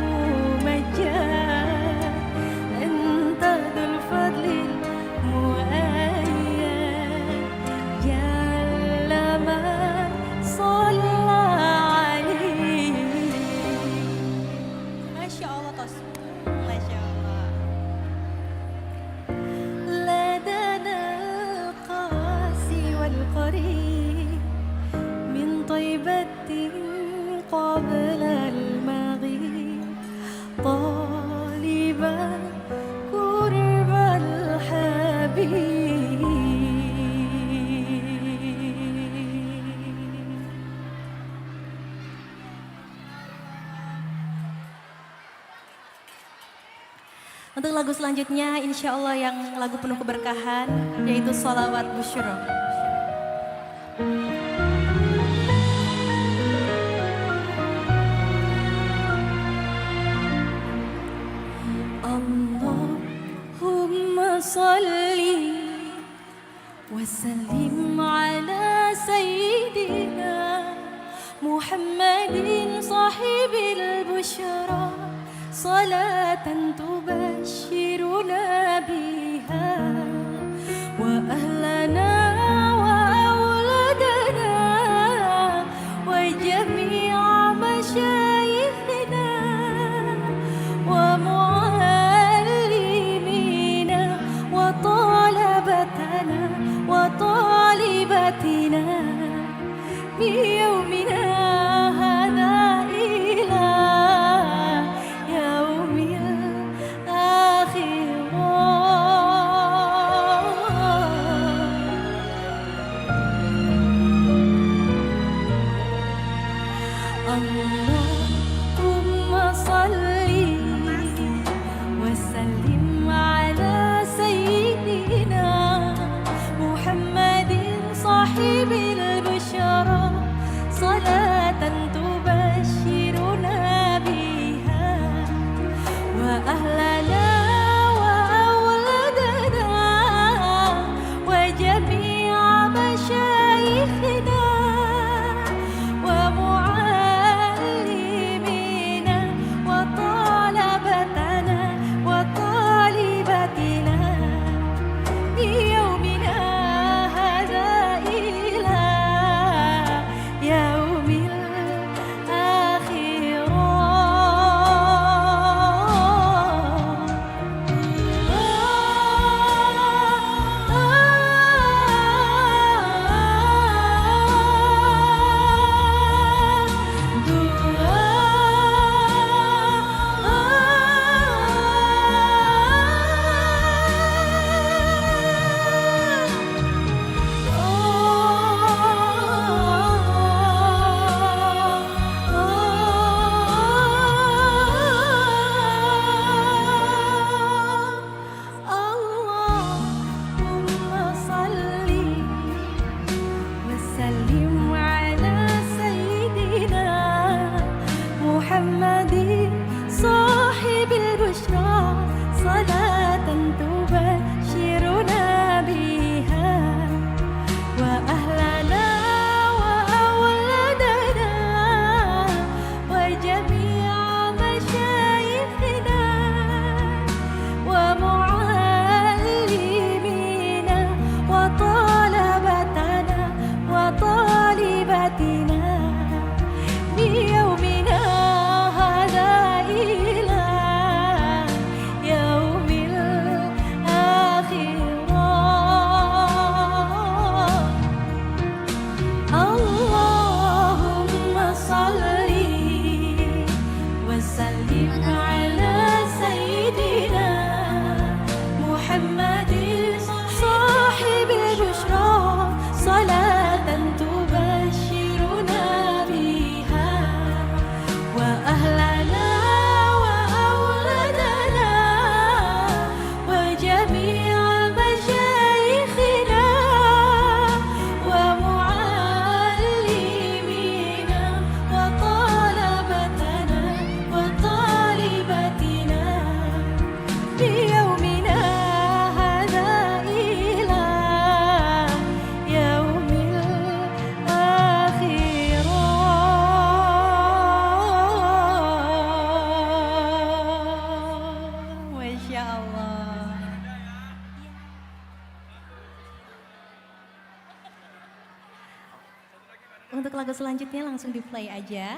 ممجد أنت ذو الفضل المؤيد جل من صلى عليه. Masya Allah tos, Masya Allah. لدنا القاسي والقريب من طيبة قبل المغيب طالبا قرب الحبيب. Untuk lagu selanjutnya insya Allah yang lagu penuh keberkahan yaitu Sholawat Busyra. Allahumma salli wa sallim ala sayyidina Muhammadin sahibil busyara salatan tubashiruna biha wa ahlana wa awladana wa jami'a masyayikhina wa muallimina wa talabatana wa talibatina biyawmina hadha ila Allahumma salli wa sallim ala sayyidina Muhammadin sahibil busyara salat Untuk lagu selanjutnya langsung di play aja.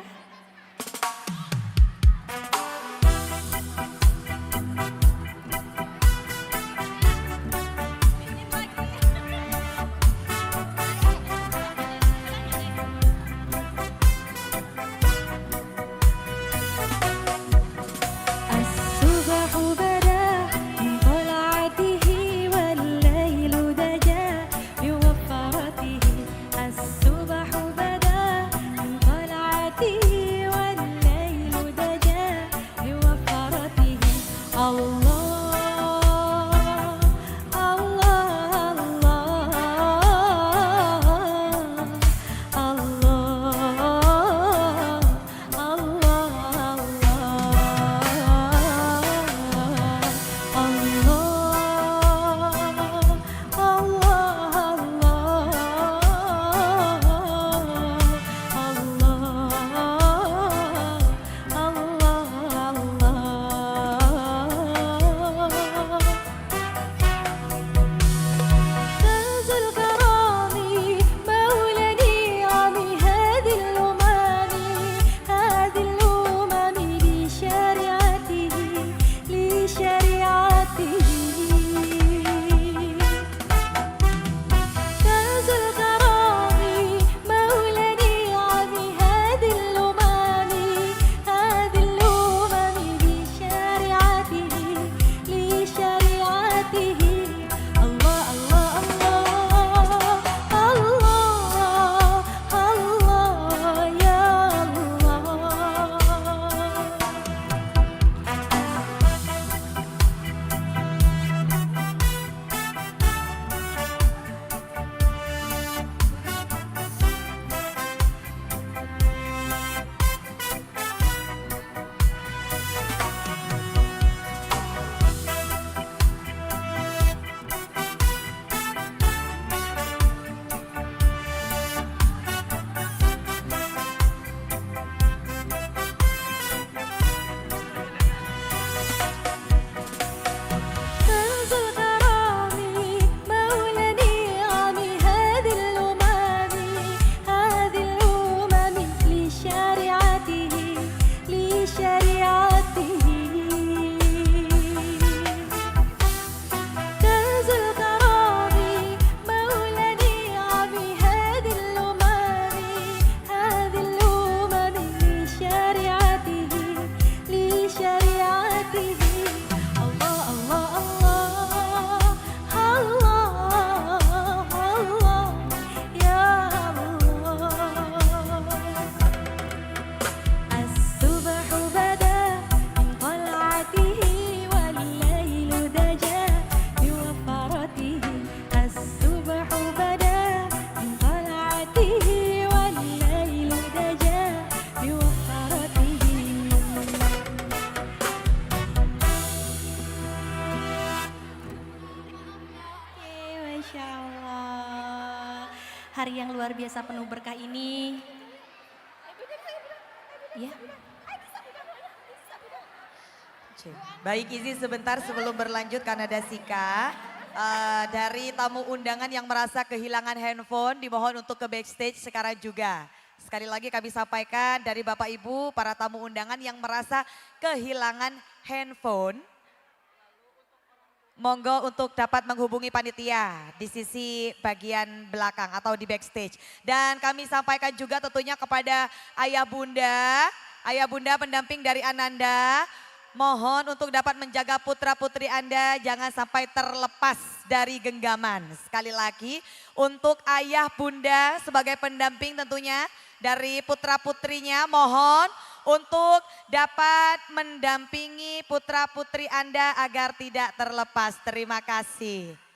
Hari yang luar biasa penuh berkah ini. Ya. Baik, izin sebentar sebelum berlanjut karena ada Sika. Dari tamu undangan yang merasa kehilangan handphone dimohon untuk ke backstage sekarang juga. Sekali lagi kami sampaikan dari Bapak Ibu para tamu undangan yang merasa kehilangan handphone. Monggo untuk dapat menghubungi panitia di sisi bagian belakang atau di backstage. Dan kami sampaikan juga tentunya kepada ayah bunda pendamping dari Ananda. Mohon untuk dapat menjaga putra putri Anda jangan sampai terlepas dari genggaman. Sekali lagi untuk ayah bunda sebagai pendamping tentunya dari putra putrinya mohon untuk dapat mendampingi putra putri Anda agar tidak terlepas. Terima kasih.